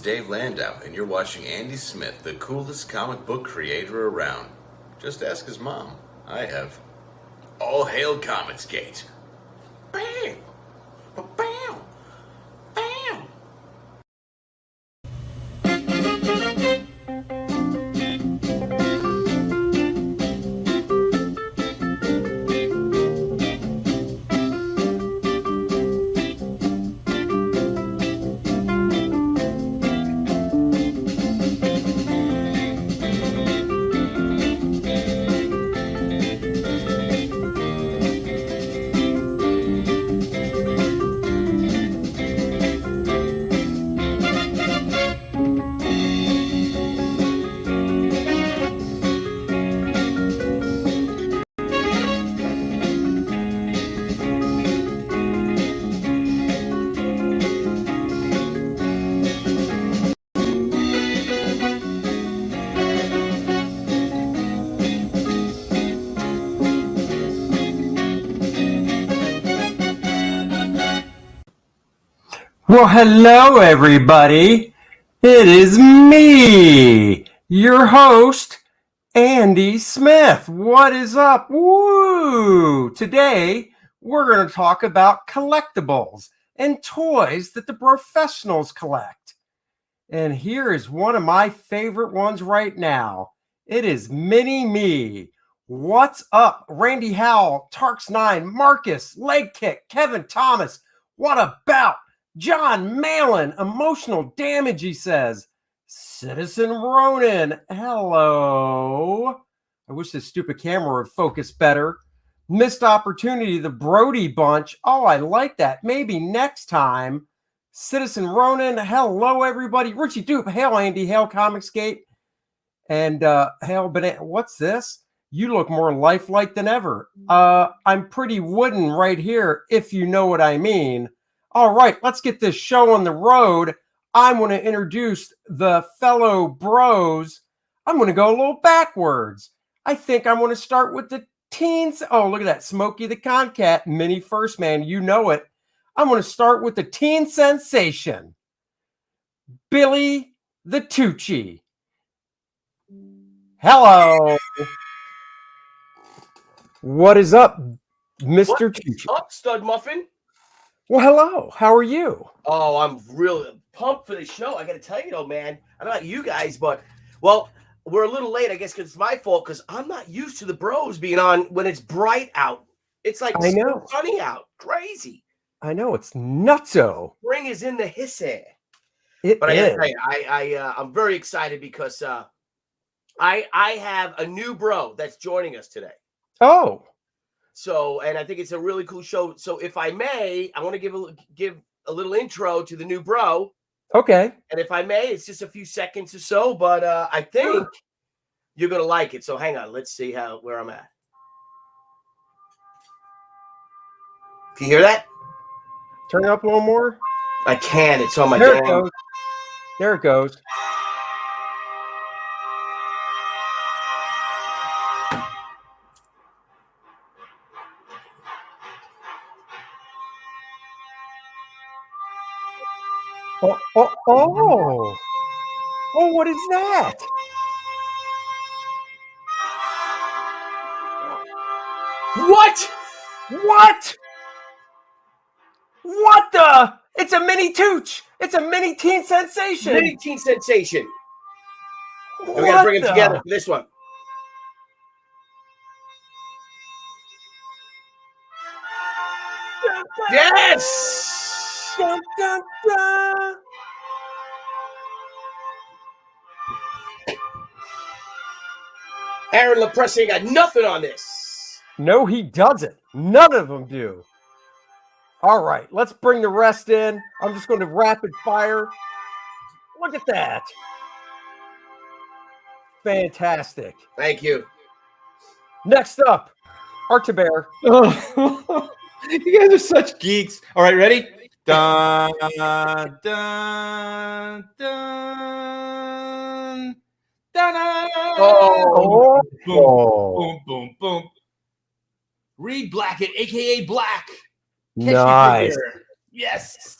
Dave Landau, and you're watching Andy Smith, the coolest comic book creator around. Just ask his mom. I have. All hail Comicsgate. Bam! Bam! Bam! Well, hello, everybody. It is me, your host, Andy Smith. What is up? Woo! Today, we're going to talk about collectibles and toys that the professionals collect. And here is one of my favorite ones right now. It is Mini Me. What's up? Randy Howell, Tarks9, Marcus, Leg Kick, Kevin Thomas. What about John Malin, Emotional Damage, he says. Citizen Ronan, hello. I wish this stupid camera would focus better. Missed Opportunity, the Brody Bunch. Oh, I like that. Maybe next time. Citizen Ronan, hello, everybody. Richie Dupe, hail, Andy, hail, Comicsgate. And hail, Banana. What's this? You look more lifelike than ever. I'm pretty wooden right here, if you know what I mean. All right, let's get this show on the road. I'm going to introduce the fellow bros. I'm going to go a little backwards. I think I'm going to start with the teens. Oh, look at that. Smokey the Concat, Mini First Man. You know it. I'm going to start with the teen sensation, Billy the Tucci. Hello. What is up, Mr. Tucci? What's up, Stud Muffin? Well, hello. How are you? Oh, I'm really pumped for the show. I got to tell you, though, man. I don't know about you guys, but, well, we're a little late, I guess, because it's my fault, because I'm not used to the bros being on when it's bright out. It's like sunny out. Crazy. I know. It's nutso. Spring is in the hissy. But I got to tell you, I'm very excited because I have a new bro that's joining us today. Oh. So, and I think it's a really cool show. So, if I may, I want to give a little intro to the new bro. Okay. And if I may, it's just a few seconds or so, but I think you're gonna like it. So, hang on. Let's see where I'm at. Can you hear that? Turn it up a little more. I can. It's on my. There it goes. There it goes. Oh, what is that? What the? It's a mini Tooch. It's a mini teen sensation. Mini teen sensation. We're going to bring them together for this one. Yes! Dun, dun, dun. Aaron LaPresse ain't got nothing on this. No, he doesn't. None of them do. All right, let's bring the rest in. I'm just going to rapid fire. Look at that. Fantastic. Thank you. Next up, Arcta Bear. Oh, you guys are such geeks. All right, ready? Dun, dun, dun, dun, dun. Oh. Boom, boom, boom. Reed Blackett, a.k.a. Black. Nice. Yes.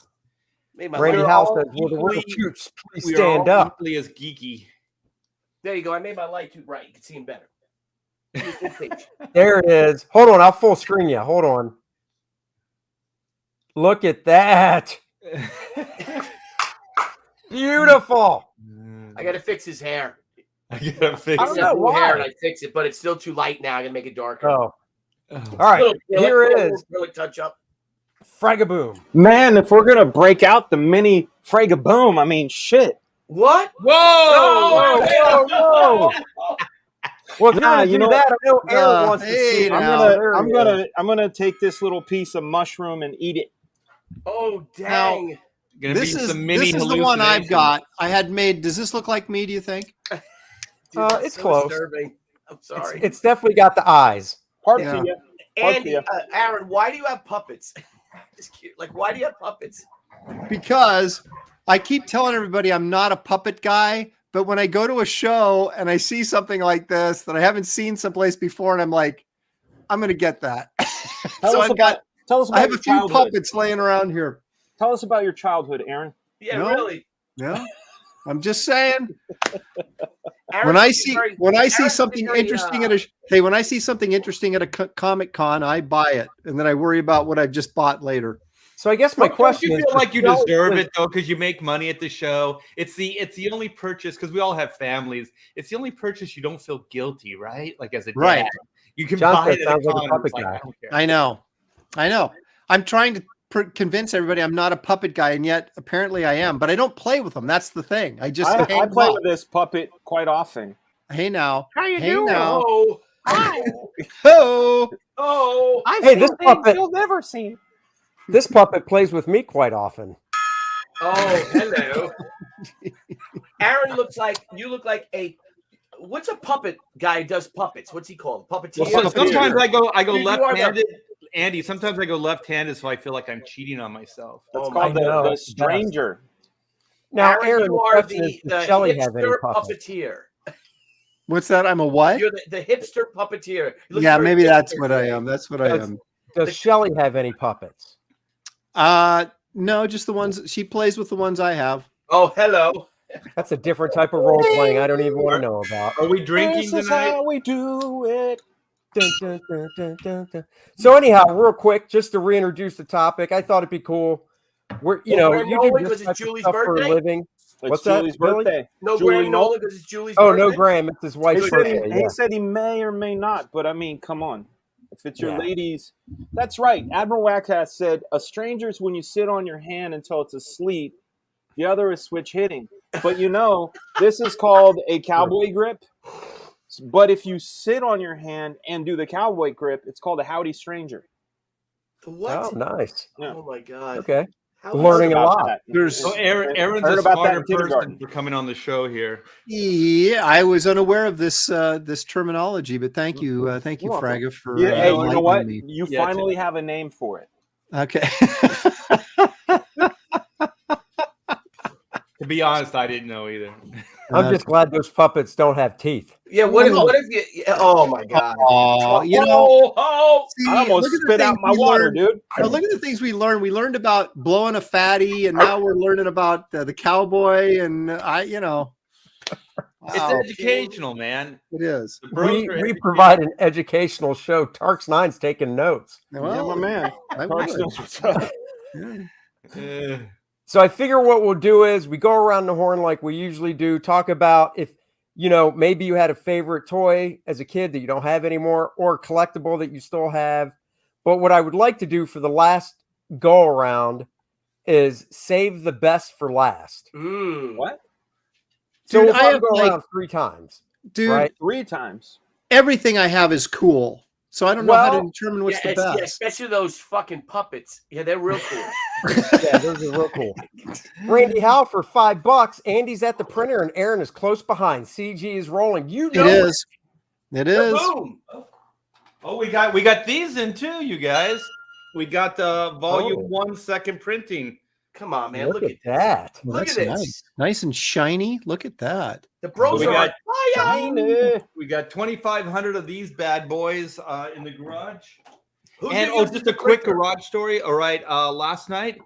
Made my Randy light. House all says, "Will the real equally- troops please We are stand all up?" equally as geeky. There you go. I made my light too bright. You can see him better. Good page. There it is. Hold on, I'll full screen you. Hold on. Look at that. Beautiful. I got to fix his hair. I gotta fix I I don't it. know have blue hair why. and I fix it, but it's still too light now. I got to make it darker. Oh, all right. Here it is. Really touch up. Fragaboom. Man, if we're gonna break out the mini Fragaboom, I mean, shit. What? Whoa! Whoa! Well, if you're Nah, gonna you do know- that, I know Aaron wants to hey, see it. now. There it is. I'm gonna take this little piece of mushroom and eat it. Oh, dang. Gonna This be is some mini the one I've hallucinations. got. I had made. Does this look like me? Do you think? Dude, It's so close. disturbing. I'm sorry. It's definitely got the eyes. Part Yeah. to you. Andy, Aaron, why do you have puppets? Just cute. Like, why do you have puppets? Because I keep telling everybody I'm not a puppet guy, but when I go to a show and I see something like this that I haven't seen someplace before, and I'm like, I'm going to get that. Tell So us I've got. Tell us about I have your a few childhood. puppets laying around here. Tell us about your childhood, Aaron. Yeah, No. really. Yeah, I'm just saying. Aaron's When I see very- something very, interesting at a when I see something interesting at a Comic Con, I buy it, and then I worry about what I've just bought later. So I guess my Don't question you is, feel like you Michelle deserve was- it though, because you make money at the show. It's the only purchase, because we all have families. It's the only purchase you don't feel guilty, right? Like as a dad, Right. you can John buy said it at sounds like a con, puppet it's like, guy. I don't care. I know. I'm trying to convince everybody I'm not a puppet guy, and yet apparently I am. But I don't play with them. That's the thing. I just I hang play them with this puppet quite often. up. Hey now. How you Hey now. Oh, Oh, oh. Hey, this puppet, you'll never see. this puppet plays with me quite often. Oh, hello. Aaron looks like you look like a. What's a puppet guy who does puppets? What's he called? Puppeteer. Well, sometimes I go You are the- left-handed. Andy, sometimes I go left-handed, so I feel like I'm cheating on myself. That's Oh my called God. the stranger. Now, Aaron, Aaron, you the are question is, the does Shelley have any hipster puppets? puppeteer. what's that? I'm a what? You're the hipster puppeteer. You look Yeah, very maybe that's hipster what I today. am. That's what I am. Does Shelley have any puppets? No, just the ones she plays with. The ones I have. Oh, hello. That's a different type of role playing I don't even want to know about. Are we drinking This is tonight? how we do it. Dun, dun, dun, dun, dun, dun. So anyhow, real quick, just to reintroduce the topic, I thought it'd be cool. You Graham do Nolan, this was it type of Julie's stuff for a birthday? living. It's What's that, Julie's Billy? birthday. No, Julie Graham Nolan. Nolan because it's Julie's Oh birthday. no, Graham, it's his wife's He birthday. he said he may or may not, but I mean, come on. If it's your Yeah. ladies, that's right. Admiral Wackhass said, "A stranger's when you sit on your hand until it's asleep. The other is switch hitting." But this is called a cowboy grip. But if you sit on your hand and do the cowboy grip, it's called a howdy stranger. What? Oh, nice. Yeah. Oh my god. Okay. How Learning a About lot. that. There's. So Aaron's Heard a about that smarter in person kindergarten. for coming on the show here. Yeah, I was unaware of this this terminology, but thank you, You're welcome. Fraga, for Yeah, hey, you know enlightening what? me. You Yeah, finally have a name for it. Okay. To be honest, I didn't know either. I'm just glad those puppets don't have teeth. Yeah. What if you? Yeah, oh my god. Oh, see, I almost look at the spit out things my we water, learned. dude. Now, look at the things we learned. We learned about blowing a fatty, and now we're learning about the cowboy. And It's wow, educational, man. it is. The bros We are we educated. provide an educational show. Tarks 9's taking notes. Well, yeah, my man. I Tarks would. knows what's up. Yeah. So I figure what we'll do is we go around the horn like we usually do, talk about if, maybe you had a favorite toy as a kid that you don't have anymore or a collectible that you still have. But what I would like to do for the last go around is save the best for last. What? So Dude, we'll I probably have, go like- around 3 times. Dude, Right. 3 times. everything I have is cool. So I don't know how to Well, determine what's the Yeah, best. especially those fucking puppets. Yeah, they're real cool. Yeah, those are real cool. Randy Howe for $5. Andy's at the printer and Aaron is close behind. CG is rolling. It is. It is. Boom. Oh, we got these in too, you guys. We got volume Oh. 1 second printing. Come on, man. Look at that. Well, Look that's at this. nice. Nice and shiny. Look at that. The bros We are got on fire. We got 2,500 of these bad boys in the garage. Who And did you just a quick printer? garage story. All right, last night,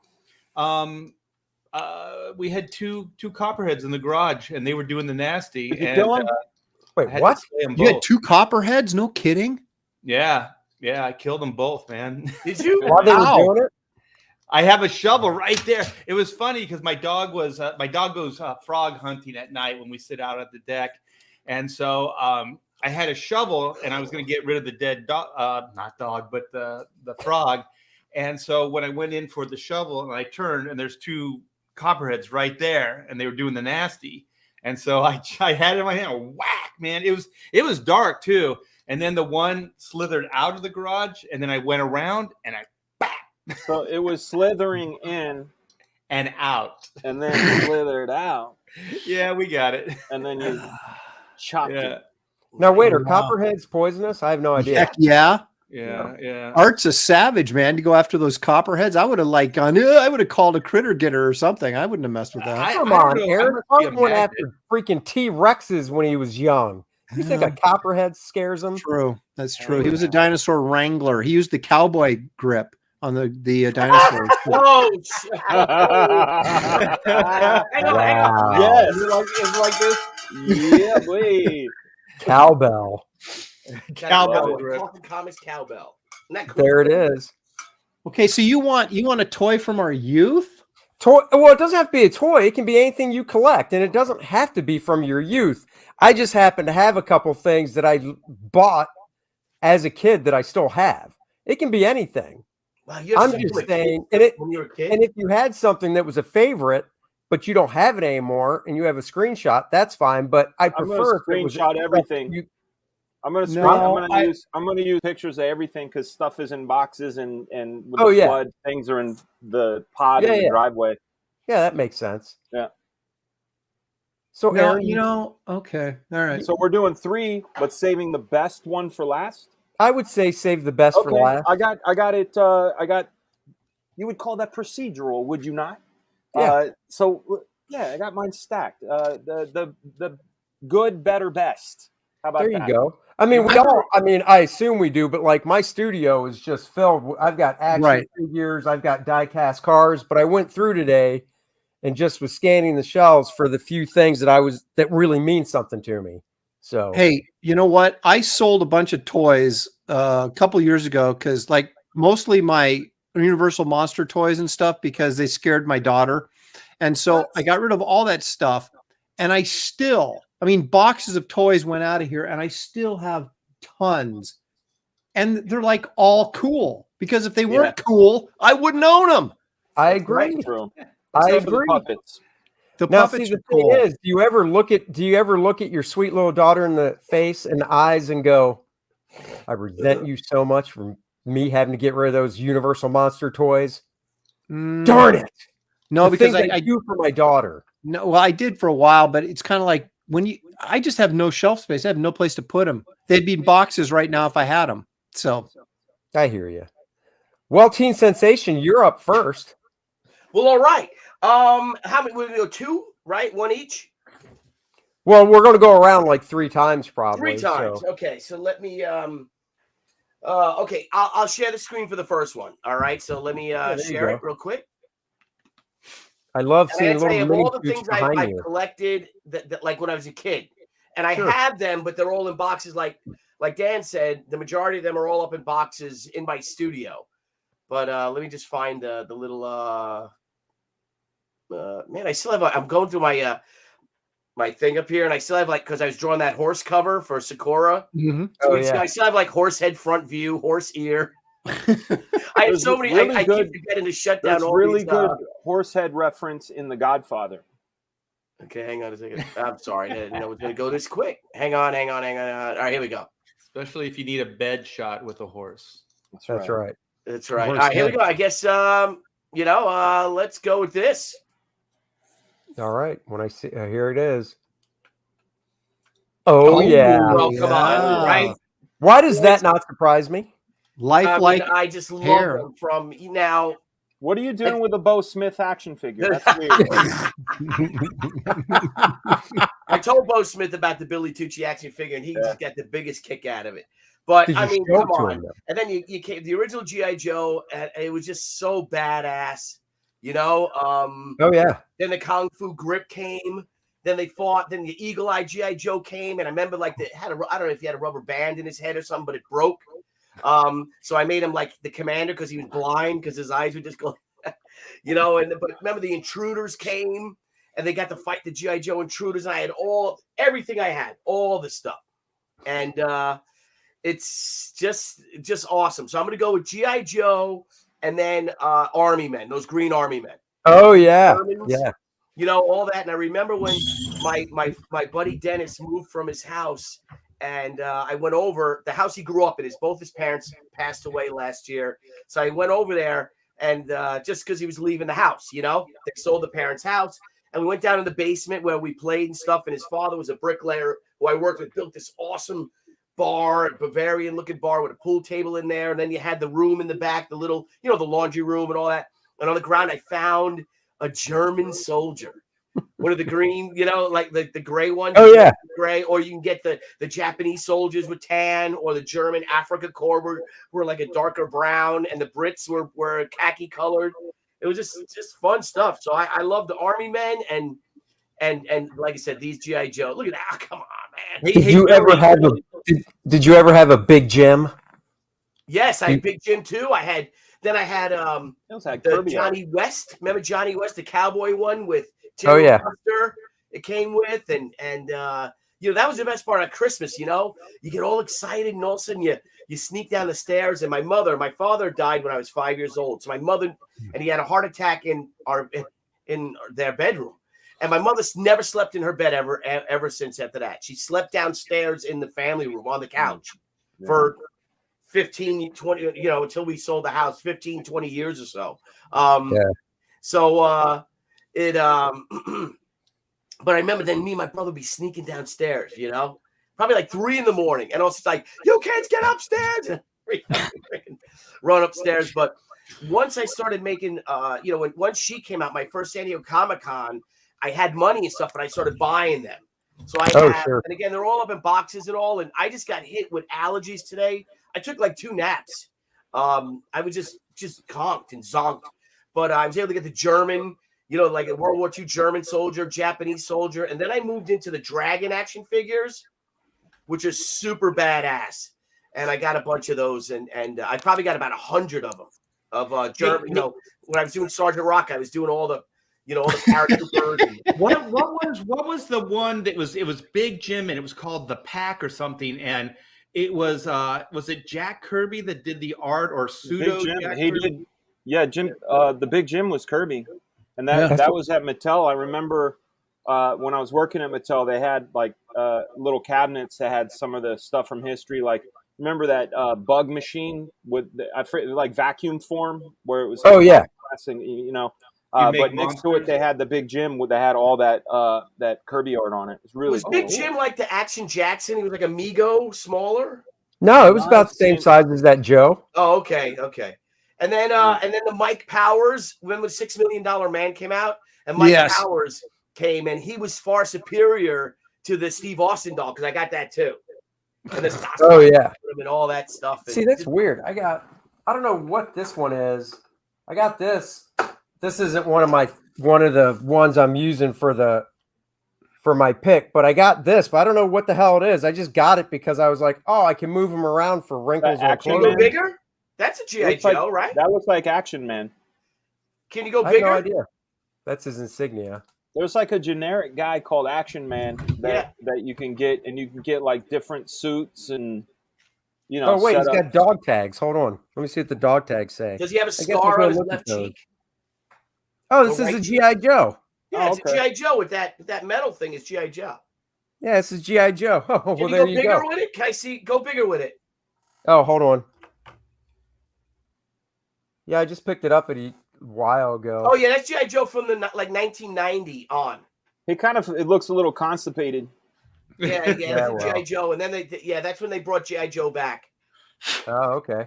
I We had two copperheads in the garage, and they were doing the nasty. Did you And kill 'em? I Wait, had what? to slay 'em You had both. 2 copperheads? No kidding. Yeah, I killed them both, man. Did you? While they were Ow. doing it? I have a shovel right there. It was funny because my dog goes frog hunting at night when we sit out at the deck, and so I had a shovel and I was going to get rid of the dead dog, not dog, but the frog. And so when I went in for the shovel and I turned and there's 2 copperheads right there and they were doing the nasty. And so I had it in my hand, whack, man. It was dark too. And then the one slithered out of the garage and then I went around and I So it was slithering in and out. and then slithered out, Yeah, we got it. and then you chopped Yeah. it. Now, wait, are Wow. copperheads poisonous? I have no idea. Heck yeah. Yeah. Art's a savage, man, to go after those copperheads. I would have gone, I would have called a critter getter or something. I wouldn't have messed with that. Come I don't on, know. Aaron. I must be a Art went magnet. after freaking T-Rexes when he was young. You think a copperhead scares him? True. That's true. He was a dinosaur wrangler. He used the cowboy grip on the dinosaurs. Oh, Yes. hang on. It's like this. Yeah, boy. Cowbell. Cowbell. Talking comics cowbell. Isn't that cool? There it is. Okay, so you want a toy from our youth? Toy. Well, it doesn't have to be a toy. It can be anything you collect, and it doesn't have to be from your youth. I just happen to have a couple things that I bought as a kid that I still have. It can be anything. Wow, you have I'm something just like saying, and when you were a kid. if you had something that was a favorite, but you don't have it anymore, and you have a screenshot, that's fine. But I I'm gonna prefer if it was screenshot everything. You, I'm gonna use pictures of everything because stuff is in boxes and with Oh, the yeah. flood, things are in the pod Yeah, in the yeah. driveway. yeah, that makes sense. Yeah. So, No, Aaron, okay. All right. So we're doing 3, but saving the best one for last. I would say save the best for Okay, last. I got it. You would call that procedural, would you not? Yeah. I got mine stacked. The good, better, best. How about There you that? go. I mean, I assume we do, but like my studio is just filled. I've got action Right. figures, I've got die-cast cars, but I went through today and just was scanning the shelves for the few things that really mean something to me. So, Hey, you know what? I sold a bunch of toys a couple years ago because, like, mostly my Universal Monster toys and stuff because they scared my daughter, and so I got rid of all that stuff. And boxes of toys went out of here, and I still have tons. And they're like all cool because if they weren't cool, I wouldn't own them. I agree. Right, true. I Except for the agree. puppets. The Now, puppets see, the are cool. thing is, do you ever look at your sweet little daughter in the face and the eyes and go, I resent you so much for me having to get rid of those Universal Monster toys? Darn it. No, The because things I do for my daughter. no, well, I did for a while, but it's kind of like I just have no shelf space. I have no place to put them. They'd be in boxes right now if I had them. So I hear you. Well, Teen Sensation, you're up first. Well, all right. How many? We're gonna go 2, right? 1 each. Well, we're going to go around like 3 times probably. 3 times. So. Okay, so let me. Okay, I'll share the screen for the first one. All right, so let me there you share go. it real quick. I love And I seeing gotta tell you, little of mini all the shoots things behind I've you. collected that like when I was a kid, and I Sure. have them, but they're all in boxes. Like Dan said, the majority of them are all up in boxes in my studio. But let me just find the little man. I still have. I'm going through my my thing up here, and I still have because I was drawing that horse cover for Sakura. mhm. So Oh, yeah. I still have horse head front view, horse ear. I have There's so many. really I good- keep forgetting to shut down That's all really these, good horsehead reference in The Godfather. Okay, hang on a second. I'm sorry. I didn't know it was going to go this quick. Hang on. All right, here we go. Especially if you need a bed shot with a horse. That's right. That's right. Horse All right, here we head. go. I guess let's go with this. All right. When I see, here it is. Oh, yeah. Well, come on, right? Why does that not surprise me? Lifelike. I just love hair. them from now. What are you doing with a Bo Smith action figure? That's weird. I told Bo Smith about the Billy Tucci action figure, and he just got the biggest kick out of it. But Did I you mean, show come it to on. him, though? And then you came the original G.I. Joe, and it was just so badass. You know, Oh yeah. then the Kung Fu Grip came. Then they fought. Then the Eagle Eye G.I. Joe came, and I remember like I don't know if he had a rubber band in his head or something, but it broke. So I made him like the commander because he was blind because his eyes would just go, you know. But remember the Intruders came, and they got to fight the G.I. Joe Intruders, and I had everything I had, all the stuff, and it's just awesome. So I'm gonna go with G.I. Joe, and then Army Men, those Green Army Men. Oh yeah. Germans, Yeah. you know, all that. And I remember when my buddy Dennis moved from his house, and I went over the house he grew up in. Both his parents passed away last year, so I went over there, and just because he was leaving the house, you know, they sold the parents' house, and we went down in the basement where we played and stuff. And his father was a bricklayer who I worked with, built this awesome bar, Bavarian looking bar with a pool table in there, and then you had the room in the back, the little, you know, the laundry room and all that. And on the ground, I found a German soldier, one of the green, you know, like the gray one. Oh yeah. Gray, or you can get the Japanese soldiers with tan, or the German Africa Corps were like a darker brown, and the Brits were khaki colored. It was just fun stuff. So I love the Army Men and like I said, these G.I. Joe. Look at that! Come on, man. Did you ever have Did you ever have a Big Jim? Yes, I had Big Jim too. I had the Johnny West. Remember Johnny West, the cowboy one with Tim Buster? It came with, and you know, that was the best part of Christmas. You know, you get all excited, and all of a sudden you sneak down the stairs. And my father died when I was 5 years old. So my mother, and he had a heart attack in their bedroom. And my mother's never slept in her bed ever since after that. She slept downstairs in the family room on the couch for 15, 20, you know, until we sold the house, 15, 20 years or so. So but I remember then me and my brother would be sneaking downstairs, you know, probably like 3 a.m. And also it's like, you kids get upstairs, run upstairs. But once I started making, you know, once she came out, my first San Diego Comic-Con, I had money and stuff, and I started buying them. So and again, they're all up in boxes and all. And I just got hit with allergies today. I took like 2 naps. I was just conked and zonked, but I was able to get the German, you know, like a World War II German soldier, Japanese soldier. And then I moved into the Dragon action figures, which are super badass. And I got a bunch of those. And I probably got about 100 of them of German, you know, when I was doing Sergeant Rock, I was doing all the, you know, all the paratroopers. What was the one that was Big Jim, and it was called The Pack or something, and it was it Jack Kirby that did the art, or pseudo Big Jim? Jack He Kirby? did. Yeah, Jim. The Big Jim was Kirby, and that was at Mattel. I remember when I was working at Mattel, they had like little cabinets that had some of the stuff from history. Like, remember that bug machine with like vacuum form where it was? You know. But next to it, they had the Big Jim that had all that Kirby art on it. It's really cool. Big Jim like the Action Jackson? He was like a Mego, smaller. No, it was about the same size as that Joe. Oh, okay. And then the Mike Powers. When the $6 Million Man came out, and Mike Powers came, and he was far superior to the Steve Austin doll, because I got that too. And the and all that stuff. See, that's weird. I don't know what this one is. I got this. This isn't one of the ones I'm using for my pick, but I got this, but I don't know what the hell it is. I just got it because I was like, oh, I can move them around for wrinkles or Can you go bigger? That's a G.I. Joe, right? That looks like Action Man. Can you go bigger? I have no idea. That's his insignia. There's like a generic guy called Action Man that you can get, and you can get like different suits and, you know. Oh wait, he's got dog tags. Hold on, let me see what the dog tags say. Does he have a scar on his left cheek? Oh, this is a G.I. Joe. Yeah, it's a G.I. Joe with that metal thing. Is G.I. Joe. Yeah, this is G.I. Joe. Oh, well, Can you there go you bigger go. with it? Can I see? Go bigger with it. Oh, hold on. Yeah, I just picked it up a while ago. Oh yeah, that's G.I. Joe from the like 1990 on. It looks a little constipated. Yeah, G.I. Joe, and then that's when they brought G.I. Joe back. Oh, okay.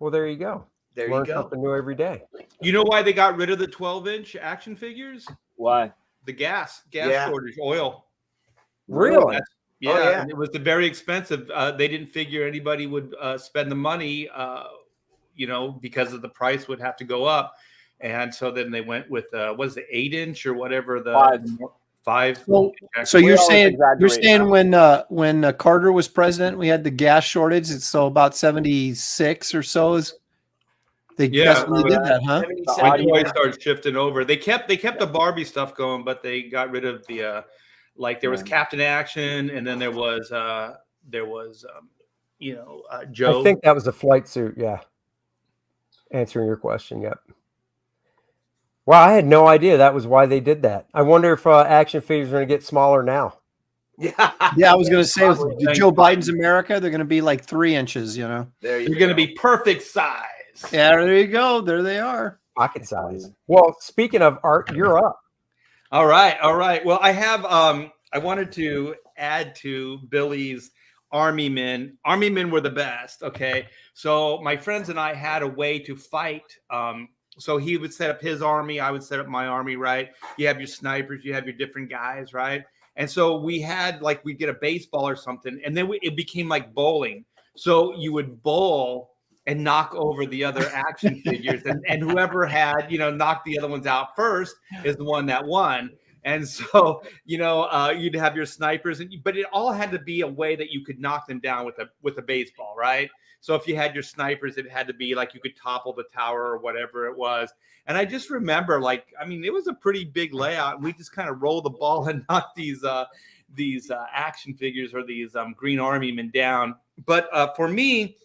Well, there you go. There Learn you go. something new every day. You know why they got rid of the 12-inch action figures? Why? The gas shortage, oil. Really? Yeah, and it was very expensive. They didn't figure anybody would spend the money, you know, because of the price would have to go up. And so then they went with was it 8-inch or whatever the 5. So We you're always saying exaggerate when Carter was president, we had the gas shortage. It's so about 76 or so is that's when they did that, huh? 77. When toys started shifting over, they kept the Barbie stuff going, but they got rid of the like there was Captain Action, and then there was Joe. I think that was a flight suit. Yeah. Answering your question. Yep. Well, I had no idea that was why they did that. I wonder if action figures are going to get smaller now. Yeah. Yeah, I was going to say with Probably. Joe Biden's America, they're going to be like 3 inches, you know. There They're going to be perfect size. Yeah, there you go. There they are. Pocket size. Well, speaking of art, you're up. All right. Well, I have I wanted to add to Billy's Army Men. Army Men were the best. Okay, so my friends and I had a way to fight. So he would set up his army, I would set up my army. Right? You have your snipers, you have your different guys, right? And so we had we'd get a baseball or something, and then it became like bowling. So you would bowl and knock over the other action figures, and whoever had knocked the other ones out first is the one that won. And so you'd have your snipers, but it all had to be a way that you could knock them down with a baseball, right? So if you had your snipers, it had to be like you could topple the tower or whatever it was. And I just remember, it was a pretty big layout. We just kind of rolled the ball and knocked these action figures or these Green Army Men down. But for me,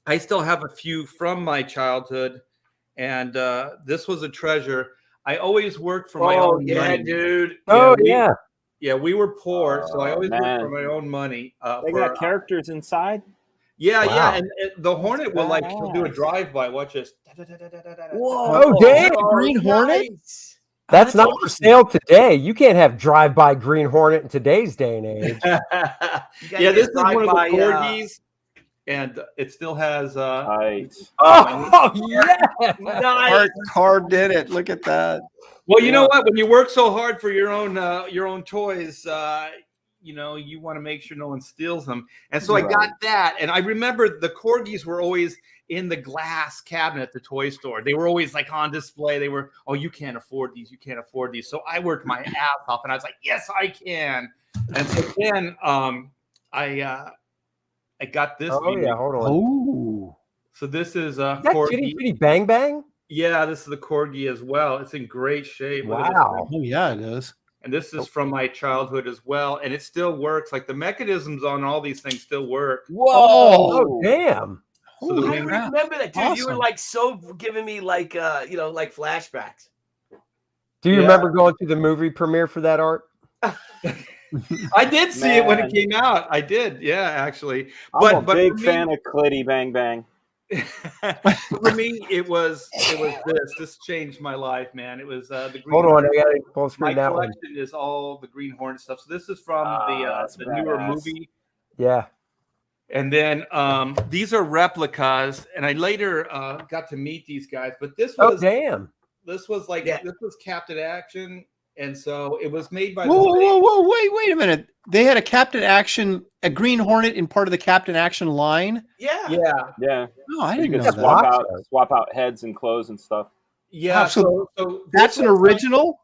I still have a few from my childhood, and this was a treasure. I always worked for my own money. Dude. Yeah, we were poor, so I always worked for my own money. They got characters inside. Yeah, Wow. yeah, and the Hornet will he'll do a drive-by. Watch this. Whoa, oh, damn! Green Hornet? That's not for sale today. You can't have drive-by Green Hornet in today's day and age. Yeah, this is one of the corgis, and it still has. Nice. Oh yeah! Nice. Car did it. Look at that. Well, you know what? When you work so hard for your own toys, you want to make sure no one steals them. And so I got that. And I remember the corgis were always in the glass cabinet at the toy store. They were always on display. They were, you can't afford these. You can't afford these. So I worked my ass off, and I was like, yes, I can. And so then I got this. Oh yeah, hold on. Oh. So this is That corgi. Kitty Kitty Bang Bang? Yeah, this is the corgi as well. It's in great shape. Look at this. Wow. Oh yeah, it is. And this is from my childhood as well. And it still works. Like the mechanisms on all these things still work. Whoa! Oh damn! So the I wing- remember that, dude. You were Awesome. so giving me flashbacks. Do you Yeah. remember going to the movie premiere for that art? I did see it when Man. it came out. I did, yeah, actually. I'm a But big for me- fan of Clitty Bang Bang. For me, it was this. This changed my life, man. It was the Green Hold on, Hornet. I got to full My screen that one. collection is all the Green Hornet stuff. So this is from that's the newer badass. movie. Yeah. And then these are replicas, and I later got to meet these guys. But this Oh was damn! this was Captain Action, and so it was made by. Whoa! Wait a minute. They had a Green Hornet in part of the Captain Action line. Yeah. Yeah, Oh, I you didn't can know that. swap out heads and clothes and stuff. Yeah, So so That's an original.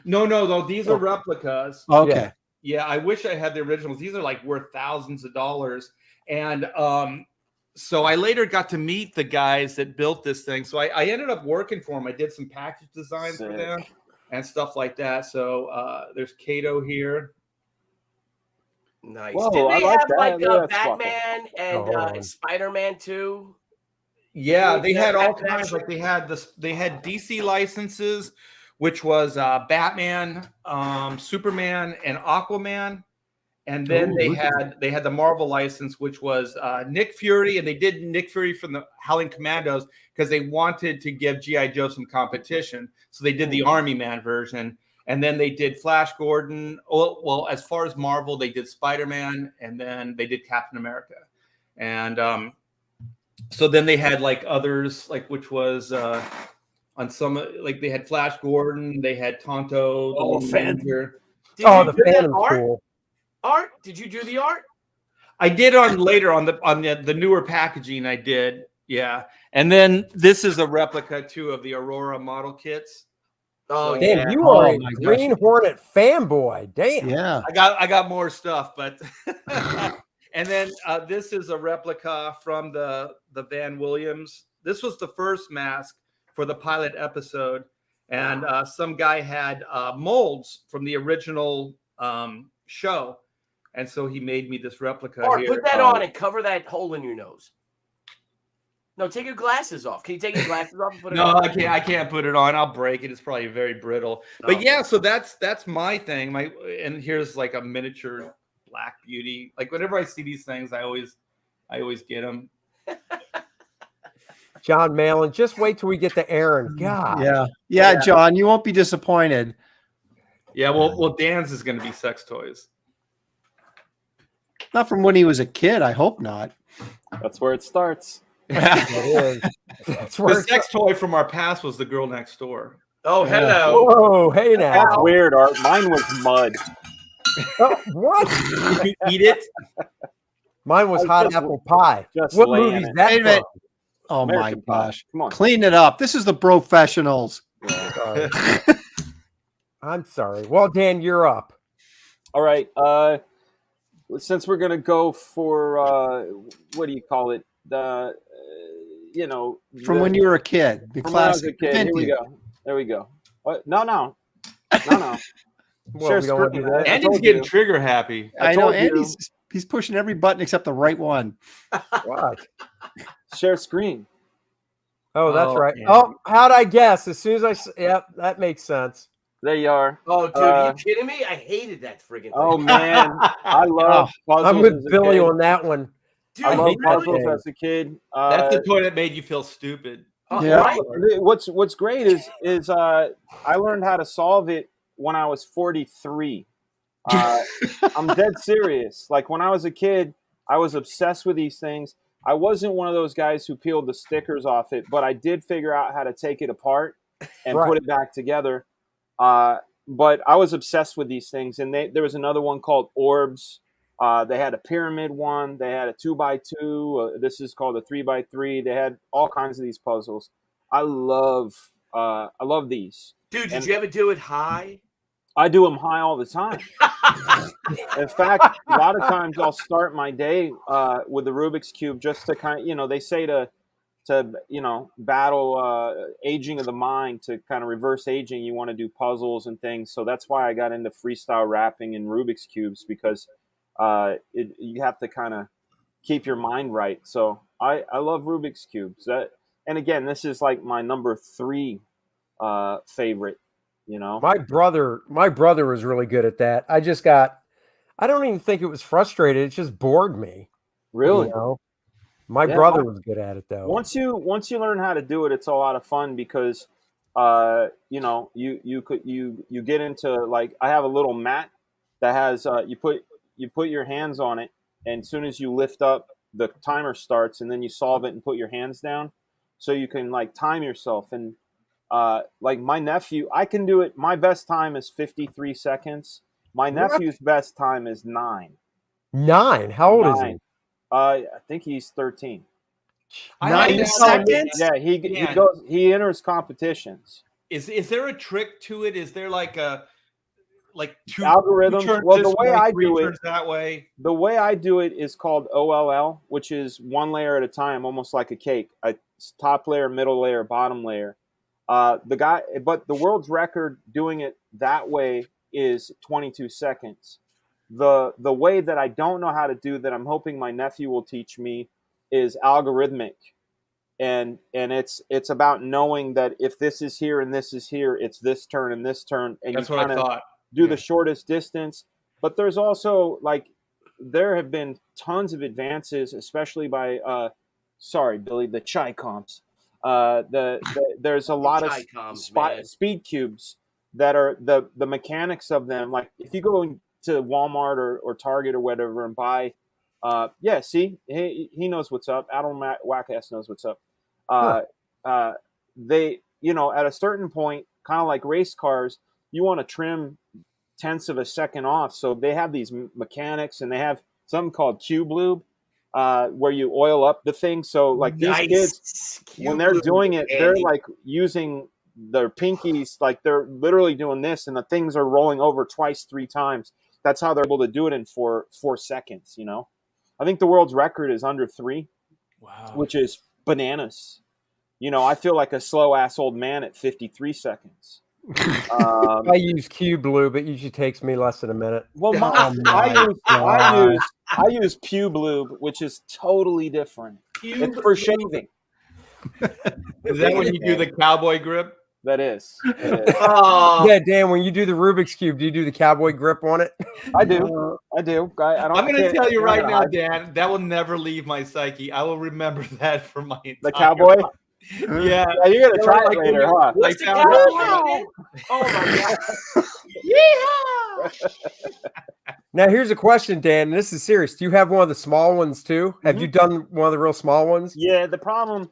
No, though these are replicas. Okay. Yeah, I wish I had the originals. These are worth thousands of dollars. And so I later got to meet the guys that built this thing. So I ended up working for them. I did some package designs for them and stuff like that. So there's Kato here. Nice. Whoa, Did I they like have that. Look at that Batman Oh, hold on. and Spider-Man too? Yeah, they had all Captain kinds. Action? They had DC licenses, which was Batman, Superman, and Aquaman. And then they had the Marvel license, which was Nick Fury, and they did Nick Fury from the Howling Commandos because they wanted to give G.I. Joe some competition. So they did the Army Man version, and then they did Flash Gordon. Well, as far as Marvel, they did Spider-Man, and then they did Captain America. And so then they had others, which was on some they had Flash Gordon, they had Tonto, the Lone Ranger. Did Oh, you the do that Phantom's art? cool. Art? Did you do the art? I did on the newer packaging. I did, Yeah. And then this is a replica too of the Aurora model kits. Oh, Damn, yeah. you are Oh, a my gosh. Green Hornet fanboy. Damn. Yeah. I got more stuff, but and then this is a replica from the Van Williams. This was the first mask for the pilot episode, and some guy had molds from the original show, and so he made me this replica Or here. put that on and cover that hole in your nose. No, take your glasses off. Can you take your glasses off and put it No, on? I can't put it on. I'll break it. It's probably very brittle. No. But yeah, so that's my thing. And here's like a miniature Black Beauty. Like whenever I see these things, I always get them. John Malin, just wait till we get to Aaron. God. Yeah, John, you won't be disappointed. Yeah, well, Dan's is going to be sex toys. Not from when he was a kid. I hope not. That's where it starts. It is. That's The where sex toy from our past was the girl next door. Oh, hello. Whoa, hey now. That's weird, Art. Mine was mud. Oh, what? You eat it? Mine was hot Just- apple pie. just What laying movie's it. that Wait a minute. from? Oh American my Pie. gosh. Come on. Clean it up. This is the professionals. Sorry. I'm sorry. Well, Dan, you're up. All right. Since we're gonna go for what do you call it? The From when you were a kid. The from when I was a classic. kid. Here we vintage. go. There we go. What? No. Well, Share we don't want to do screen. that. I Andy's told getting you. trigger happy. I know. told And you. he's pushing every button except the right one. What? Share screen. Oh, that's Oh, right. Andy. Oh, how'd I guess? As soon as yep, that makes sense. There you are. Oh, dude, are you kidding me? I hated that friggin' thing. Oh man, I love puzzles. I'm as with a Billy kid. on that one. Dude, I love hate that puzzles game. as a kid. That's the toy that made you feel stupid. Yeah. right? What's great is I learned how to solve it when I was 43. I'm dead serious. Like when I was a kid, I was obsessed with these things. I wasn't one of those guys who peeled the stickers off it, but I did figure out how to take it apart and Right. put it back together. But I was obsessed with these things, and there was another one called Orbs. They had a pyramid one. They had a 2x2. This is called a 3x3. They had all kinds of these puzzles. I love these. Dude, did And- you ever do it high? I do them high all the time. In fact, a lot of times I'll start my day with the Rubik's Cube just to kind of, they say to battle aging of the mind, to kind of reverse aging. You want to do puzzles and things. So that's why I got into freestyle rapping and Rubik's Cubes, because you have to kind of keep your mind right. So I love Rubik's Cubes. And again, this is like my number 3 favorite. My brother was really good at that. I don't even think it was frustrated. It just bored me. Really. You know? My Yeah, brother was good at it though. Once you learn how to do it, it's a lot of fun, because you get into, like, I have a little mat that has you put your hands on it, and as soon as you lift up, the timer starts, and then you solve it and put your hands down, so you can like time yourself. And like my nephew, I can do it. My best time is 53 seconds. My nephew's best time is 9. 9. How old is he? 9. I think he's 13. I 9 like seconds? that. Yeah, he enters competitions. Is there a trick to it? Is there like a two Algorithms? two turns Well, the this way way, I three do it- turns that way? The way I do it is called OLL, which is one layer at a time, almost like a cake. Top layer, middle layer, bottom layer. But the world's record doing it that way is 22 seconds. The way that I don't know how to do that, I'm hoping my nephew will teach me, is algorithmic. And it's about knowing that if this is here and this is here, it's this turn and this turn, and That's you what I kind of thought. do the shortest distance. But there's also, like, there have been tons of advances, especially by sorry, Billy, the chai comps. There's a lot of Chai comps, man. speed cubes that are the mechanics of them. Like if you go to Walmart or Target or whatever and buy, see, he knows what's up. Adam Wackass knows what's up. They, at a certain point, kind of like race cars, you want to trim tenths of a second off. So they have these mechanics, and they have something called cube lube. where you oil up the thing. So like these kids, when they're doing it, they're like using their pinkies, like they're literally doing this, and the things are rolling over twice, 3 times. That's how they're able to do it in 4 seconds. You know, I think the world's record is under 3, which is bananas. You know, I feel like a slow ass old man at 53 seconds. I use Q Blue, but usually takes me less than a minute. Well, I use Pew Blue, which is totally different. It's for shaving. Is that when you do the cowboy grip? That is. Yeah, Dan, when you do the Rubik's Cube, do you do the cowboy grip on it? I do. I'm going to tell you right now, Dan, that will never leave my psyche. I will remember that for my entire The cowboy? life. Yeah. You're going to try it later, huh? What's the cowboy? Oh, my God. Yeehaw! Now, here's a question, Dan. And this is serious. Do you have one of the small ones, too? Have you done one of the real small ones? Yeah, the problem,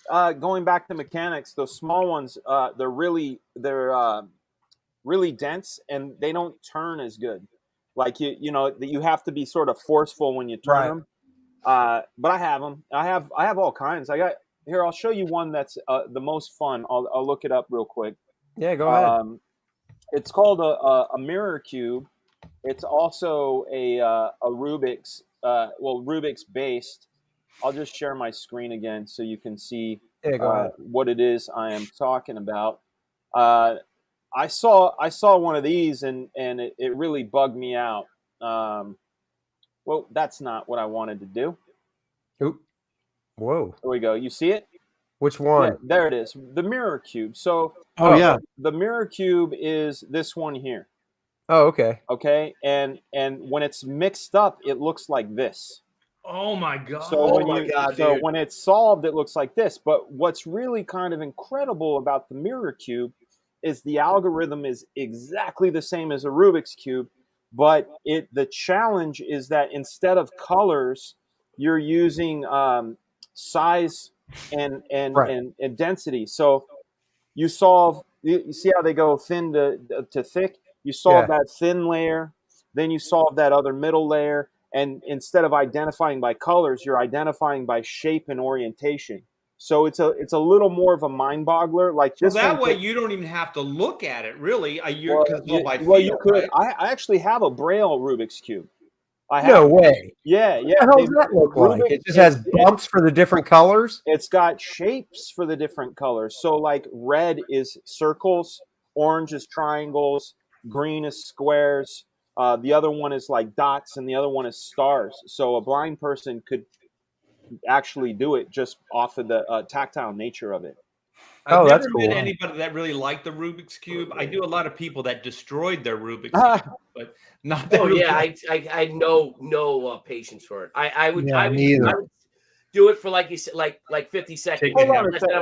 going back to mechanics, those small ones, they're really dense, and they don't turn as good. Like, you know, you have to be sort of forceful when you turn them. But I have them. I have all kinds. Here, I'll show you one that's the most fun. I'll look it up real quick. Yeah, go ahead. It's called a mirror cube. It's also a Rubik's, Rubik's based. I'll just share my screen again so you can see what it is I am talking about. I saw one of these and it really bugged me out. Well, that's not what I wanted to do. Oop. Whoa. There we go. You see it? Which one? Yeah, there it is. The mirror cube. So the mirror cube is this one here. Oh, okay. Okay. And when it's mixed up, it looks like this. Oh my God. So when it's solved, it looks like this. But what's really kind of incredible about the mirror cube is the algorithm is exactly the same as a Rubik's cube, but the challenge is that instead of colors, you're using size and density. So you see how they go thin to thick. You solve that thin layer, then you solve that other middle layer, and instead of identifying by colors, you're identifying by shape and orientation. So it's a little more of a mind boggler. Like so that way, you don't even have to look at it, really. You could. Right? I actually have a Braille Rubik's cube. No way. Yeah. What the hell does that look like? It just has bumps for the different colors? It's got shapes for the different colors. So like red is circles, orange is triangles, green is squares. The other one is like dots, and the other one is stars. So a blind person could actually do it just off of the tactile nature of it. I've never met anybody that really liked the Rubik's Cube. I do a lot of people that destroyed their Rubik's Cube, but not that. I no patience for it. I would do it for like you said, like 50 seconds. I'm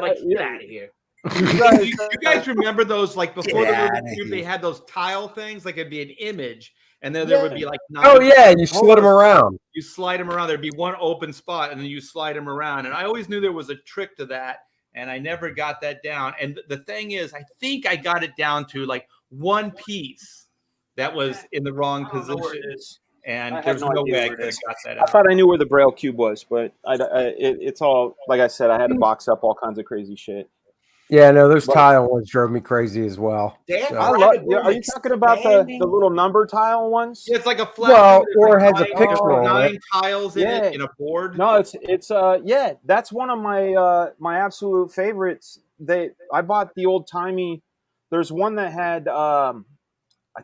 like, get out of here. You guys remember those, like before the Rubik's Cube, they had those tile things, like it'd be an image, and then there would be like 9 you slid them around. You slide them around. There'd be one open spot, and then you slide them around. And I always knew there was a trick to that, and I never got that down. And the thing is, I think I got it down to like one piece that was in the wrong position. And there's no way I could have got that out. I thought I knew where the Braille cube was, but it's all, like I said, I had to box up all kinds of crazy shit. Yeah, no, those tile ones drove me crazy as well. Are you talking about the little number tile ones? Yeah, it's like a flat. Or has a picture 9 tiles in it in a board. No, it's that's one of my absolute favorites. I bought the old timey. There's one that had I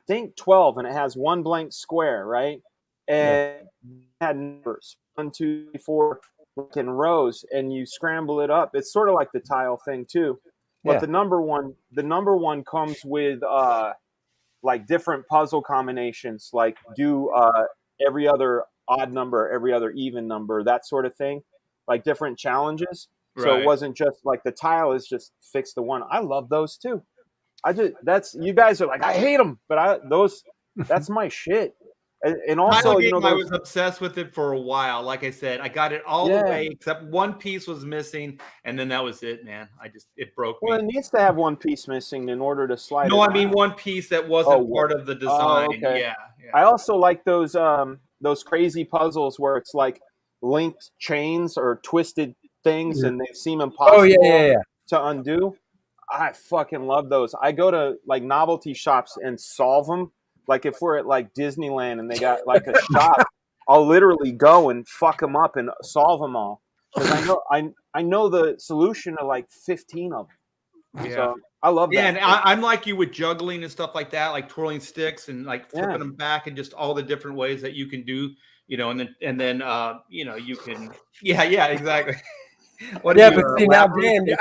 think 12, and it has one blank square, right? And it had numbers 1, 2, 3, 4 in rows, and you scramble it up. It's sort of like the tile thing too. But the number one comes with like different puzzle combinations, like do every other odd number, every other even number, that sort of thing, like different challenges. Right. So it wasn't just like the tile is just fix the one. I love those too. You guys are like, I hate them, but that's my shit. And also, I was obsessed with it for a while. Like I said, I got it all the way except one piece was missing, and then that was it, man. It broke me. Well, it needs to have one piece missing in order to slide. No, I mean one piece that wasn't part of the design. Okay. Yeah. I also like those crazy puzzles where it's like linked chains or twisted things, Yeah. and they seem impossible Oh yeah. to undo. I fucking love those. I go to like novelty shops and solve them. Like if we're at like Disneyland and they got like a shop, I'll literally go and fuck them up and solve them all because I know the solution to like 15 of them. Yeah. So I love that. Yeah, and I'm like you with juggling and stuff like that, like twirling sticks and like flipping them back and just all the different ways that you can do, you know, and then you know, you can yeah, exactly. What Yeah, do you but see now, elaborate? Dan,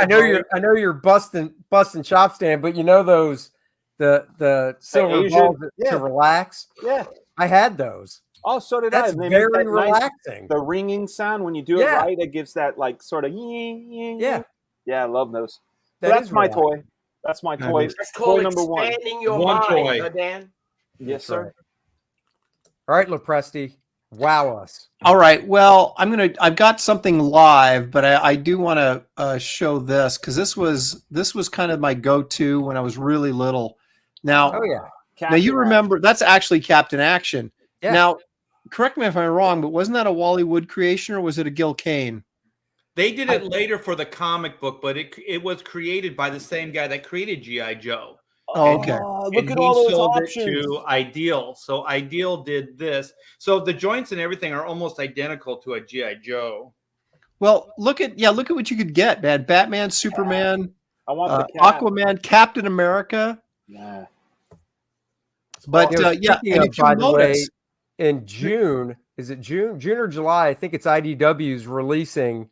I know you're busting chops, Dan, but you know those the silver Asian- balls yeah. to relax. Yeah. I had those. Oh, so did That's I. They make very that nice- relaxing. the ringing sound when you do it Yeah. right, it gives that like sort of yeah. I love those. So That that's is my relaxing. toy. That's my toy. That's called Toy number one. expanding your One mind, toy. huh, Dan. Yes, That's sir. right. All right, Lopresti, wow us. All right. Well, I've got something live, but I do want to show this because this was kind of my go-to when I was really little. Now, Oh yeah. now you remember that's actually Captain Action. Yeah. Now, correct me if I'm wrong, but wasn't that a Wally Wood creation or was it a Gil Kane? They did it later for the comic book, but it was created by the same guy that created G.I. Joe. Oh, okay. Look And at he all those sold options. it to Ideal. So Ideal did this. So the joints and everything are almost identical to a G.I. Joe. Well, look at what you could get, man. Batman, Superman, I want the cat. Aquaman, Captain America. Yeah. But You know, yeah, speaking and of, if you by the way, notice, in June, is it June or July? I think it's IDW's releasing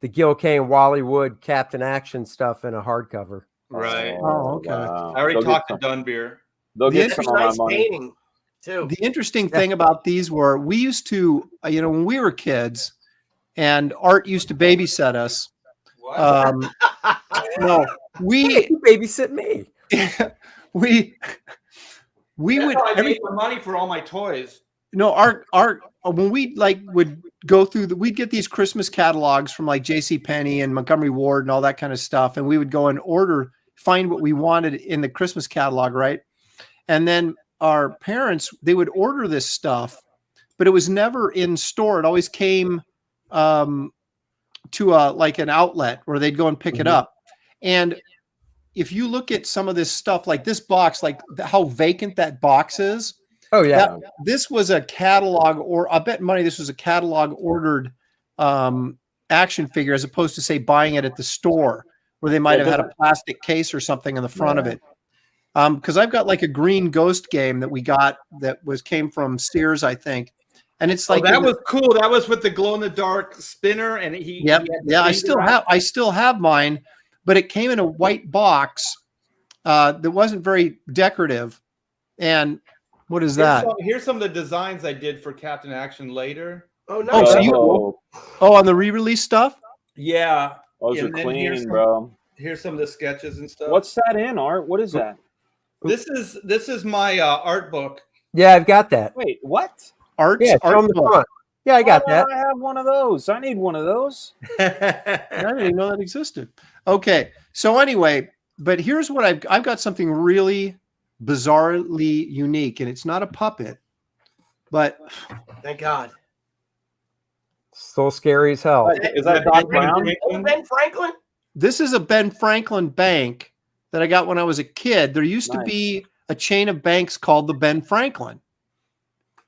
the Gil Kane, Wally Wood, Captain Action stuff in a hardcover. Right. Oh, okay. Wow. I already They'll talked get to Dunbeer. They'll The get interest- some of my Nice money. painting, too. the interesting thing about these were we used to, when we were kids, and Art used to babysit us. What? No, we You babysit me. we That's would how I every made the money for all my toys. our when we would go through we'd get these Christmas catalogs from like J.C. Penney and Montgomery Ward and all that kind of stuff, and we would go and find what we wanted in the Christmas catalog, right? And then our parents, they would order this stuff, but it was never in store. It always came to like an outlet where they'd go and pick it up. And if you look at some of this stuff, like this box, like how vacant that box is, Oh yeah. this was a catalog, or I bet money this was a catalog ordered action figure, as opposed to say buying it at the store where they might have had a plastic case or something in the front of it. Because I've got like a green ghost game that we got that came from Sears, I think, and it's like that was cool. That was with the glow in the dark spinner, and he. Yep. he had the Yeah, finger I still have mine, but it came in a white box that wasn't very decorative. And what is that? Here's some of the designs I did for Captain Action later. Oh, no. Oh, so on the re-release stuff? Yeah. Those And are then here's clean, some- bro. Here's some of the sketches and stuff. What's that in, Art? What is that? This is my art book. Yeah, I've got that. Wait, what? Art Yeah, show 'em the front. Yeah, I got Why that. don't I have one of those. I need one of those. I didn't even know that existed. Okay. So anyway, but here's what I've got something really bizarrely unique, and it's not a puppet, but Thank God. Still scary as hell. Is that Doc Brown? Oh, Ben Franklin? this is a Ben Franklin bank that I got when I was a kid. There used to Nice. be a chain of banks called the Ben Franklin.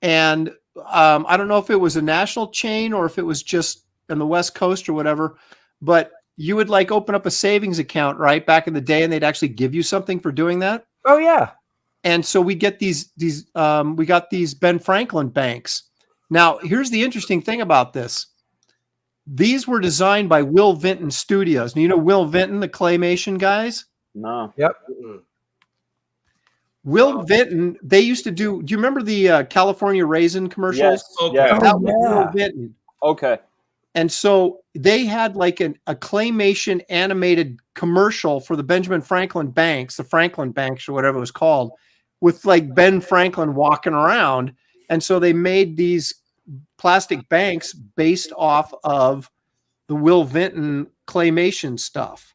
And I don't know if it was a national chain or if it was just in the West Coast or whatever, but you would like open up a savings account, right, back in the day, and they'd actually give you something for doing that. Oh yeah. And so we get we got these Ben Franklin banks. Now, here's the interesting thing about this. These were designed by Will Vinton Studios. And you know Will Vinton, the claymation guys? No. Mm-mm. Will Vinton, they used to do you remember the California Raisin commercials? Yes. Okay. Yeah. That was yeah. Will Vinton. Okay. And so they had like a claymation animated commercial for the Benjamin Franklin banks, the Franklin banks or whatever it was called, with like Ben Franklin walking around. And so they made these plastic banks based off of the Will Vinton claymation stuff.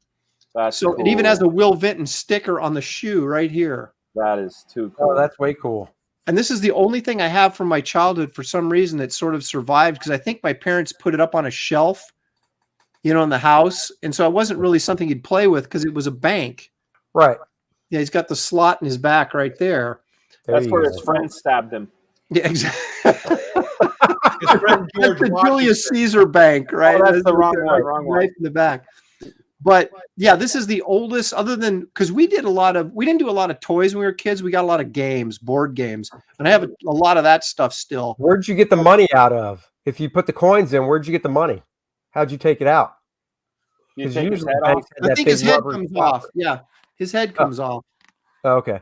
That's So cool. it even has the Will Vinton sticker on the shoe right here. That is too cool. Oh, that's way cool. and this is the only thing I have from my childhood for some reason that sort of survived because I think my parents put it up on a shelf, in the house. And so it wasn't really something he'd play with because it was a bank. Right. Yeah, he's got the slot in his back right there. That's where his friend stabbed him. Yeah, exactly. His friend That's George the Washington. Julius Caesar bank, right? Oh, that's the wrong one, wrong one. Right in the back. But yeah, this is the oldest, other than because we didn't do a lot of toys when we were kids. We got a lot of games, board games, and I have a lot of that stuff still. Where'd you get the money out of? If you put the coins in, where'd you get the money? How'd you take it out? You 'Cause take his usually head banks off. had I that think big his head rubber comes stopper. off. Yeah, his head comes off. Oh, okay.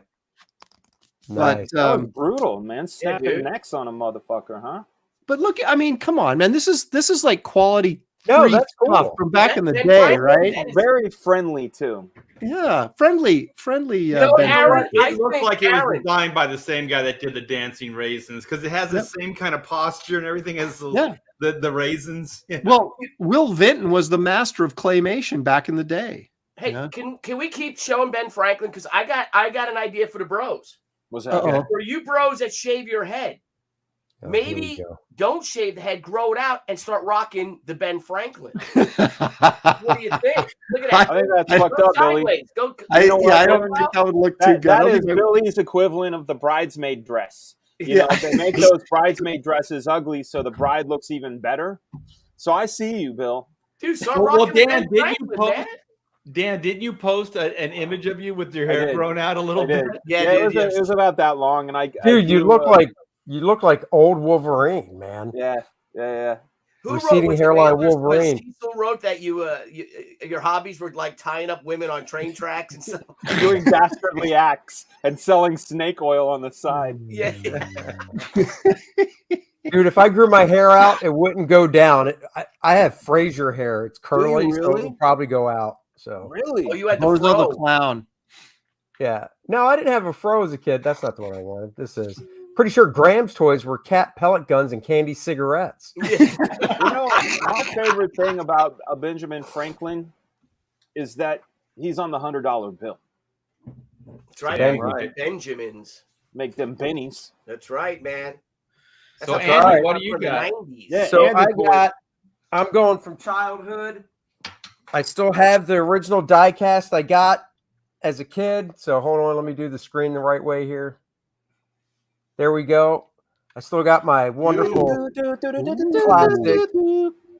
But Nice. That was brutal, man. Snapping dude. necks on a motherfucker, huh? but look, I mean, come on, man. This is like quality No, free that's stuff cool. from back in the Ben day, Franklin, right? that is- Very friendly too. Yeah, friendly. know, Ben Aaron, Franklin. I It looked think like it was Aaron- designed by the same guy that did the dancing raisins because it has the Yep. same kind of posture and everything as the, Yeah. the raisins. Yeah. Well, Will Vinton was the master of claymation back in the day. Hey, Yeah. can we keep showing Ben Franklin? Because I got an idea for the bros. Was that? Uh-oh. For you bros that shave your head, Oh, maybe here we go. don't shave the head, grow it out, and start rocking the Ben Franklin. What do you think? Look at that. I think that's I- fucked Go up, Billy. sideways. Go. I you know what? don't think that would look too good. I That don't is think Billy's equivalent of the bridesmaid dress. You Yeah. know, they make those bridesmaid dresses ugly so the bride looks even better. So I see you, Bill. Dude, start Well, rocking the Dan, Ben did you Franklin, post- man. Dan, didn't you post an image of you with your I hair did. grown out a little I did. bit? Yeah, it dude, was, yes. it was about that long, and I Dude, you look like old Wolverine, man. yeah. Who receding was it, hairline man? Wolverine. Cecil wrote that your hobbies were like tying up women on train tracks and stuff. Doing dastardly acts and selling snake oil on the side. Yeah. Dude, if I grew my hair out, it wouldn't go down. I have Fraser hair. It's curly, so it really? would probably go out. So Really? Oh, you had the Bozo the fro. clown. yeah. No, I didn't have a fro as a kid. That's not the one I wanted. This is pretty sure Graham's toys were cat pellet guns and candy cigarettes. Yeah. You know, my favorite thing about a Benjamin Franklin is that he's on the $100 bill. That's right. Damn right. Benjamins. Make them bennies. That's right, man. So, a Andy, throwback what do you from the got? 90s. Yeah. So Andy I'm going from childhood. I still have the original die cast I got as a kid. So hold on, let me do the screen the right way here. There we go. I still got my wonderful classic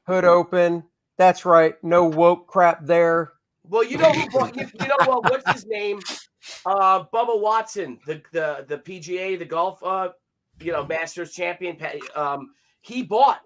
hood open. That's right. No woke crap there. Well, you know what? What's his name? Bubba Watson, the PGA, the golf, Masters champion. He bought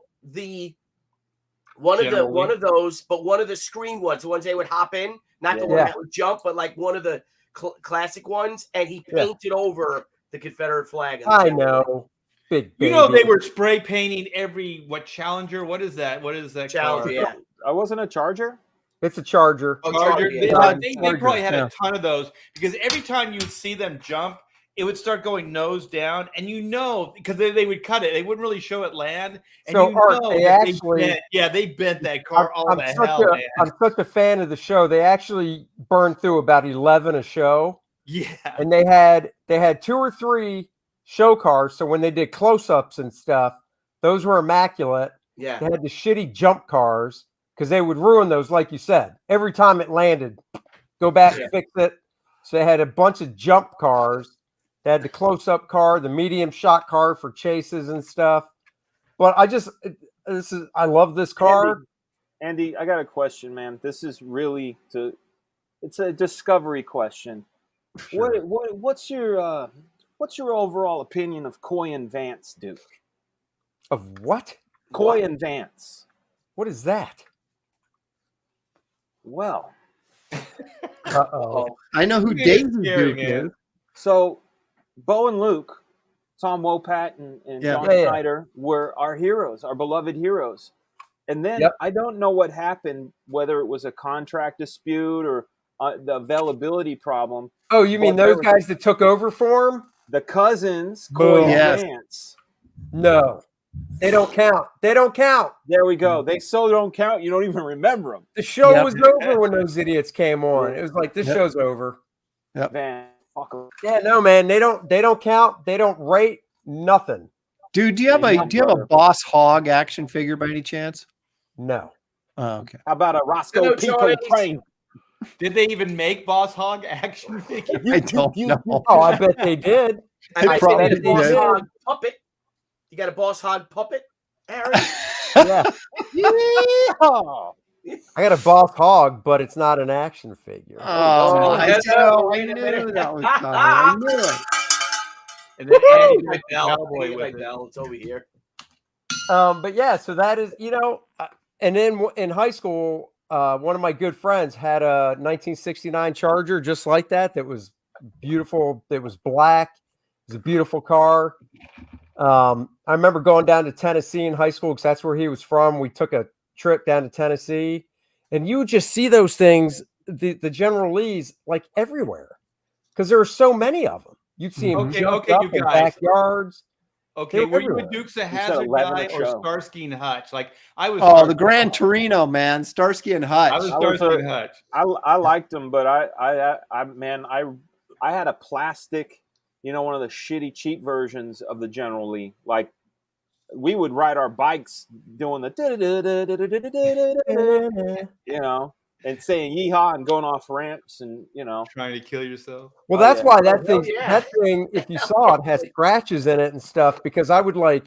one of those, but one of the screen ones, the ones they would hop in, not the one that would jump, but like one of the classic ones, and he painted over the Confederate flag. I know. Big You baby. know they were spray painting every Challenger? What is that? What is that Challenger, car? yeah. I wasn't a Charger. It's a Charger. Oh, Charger. yeah. They Charger, probably had yeah. a ton of those because every time you would see them jump, it would start going nose down, and because they would cut it, they wouldn't really show it land. And So, Art, that they actually- they bent that car all I'm the such hell, man. I'm such a fan of the show. They actually burned through about 11 a show, Yeah, and they had 2 or 3 show cars. So when they did close-ups and stuff, those were immaculate. Yeah. They had the shitty jump cars because they would ruin those, like you said. Every time it landed, go back and fix it. So they had a bunch of jump cars. They had the close-up car, the medium shot car for chases and stuff. But I love this car. Andy, I got a question, man. This is really it's a discovery question. Sure. What's your overall opinion of Coy and Vance, Duke? Of what? Coy and Vance. What is that? Well, Uh-oh. I know who It's Daisy scary, Duke man. is. so Bo and Luke, Tom Wopat and Yeah. John Snyder were our heroes, our beloved heroes. And then I don't know what happened, whether it was a contract dispute or the availability problem. Oh, you mean Well, those there was- guys that took over for him? The cousins, Coy and Yes. Vance. No. They don't count. They don't count. There we go. They so don't count. You don't even remember them. The show Yep. was over when those idiots came on. It was like, this Yep. show's over. Van, fuck 'em. Yeah, no, man. They don't count. They don't rate. Nothing. Dude, do you have a Boss Hog action figure by any chance? No. Oh, okay. How about a Roscoe Hello, Pico Charlie. train? Did they even make Boss Hog action figures? I don't know. Oh, I bet they did. I probably bet a Boss did. Hog puppet. You got a Boss Hog puppet, Aaron? Yeah. Yeehaw! I got a Boss Hog, but it's not an action figure. Oh, I that's know. I wait a knew minute. that was coming. I knew it. And then Andy My with the bell. cowboy My with it. bell. It's over here. But yeah, so that is, and then in high school, one of my good friends had a 1969 Charger just like that. That was beautiful. It was black. It was a beautiful car. I remember going down to Tennessee in high school because that's where he was from. We took a trip down to Tennessee, and you would just see those things, the General Lees, like everywhere because there were so many of them. You'd see them Okay, jumped okay, up you in guys. backyards. Okay, They're were you a everywhere. Dukes of said Hazzard 11 guy a or show. Starsky and Hutch? Like I was. Oh, the Gran Torino, man. Starsky and Hutch. I was I was Starsky a- and Hutch. I liked them, but I had a plastic, one of the shitty cheap versions of the General Lee. Like we would ride our bikes doing the and saying yeehaw and going off ramps and Trying to kill yourself. Well, Oh, that's yeah. why that Oh, thing, yeah. that thing, if you saw it, has scratches in it and stuff. Because I would like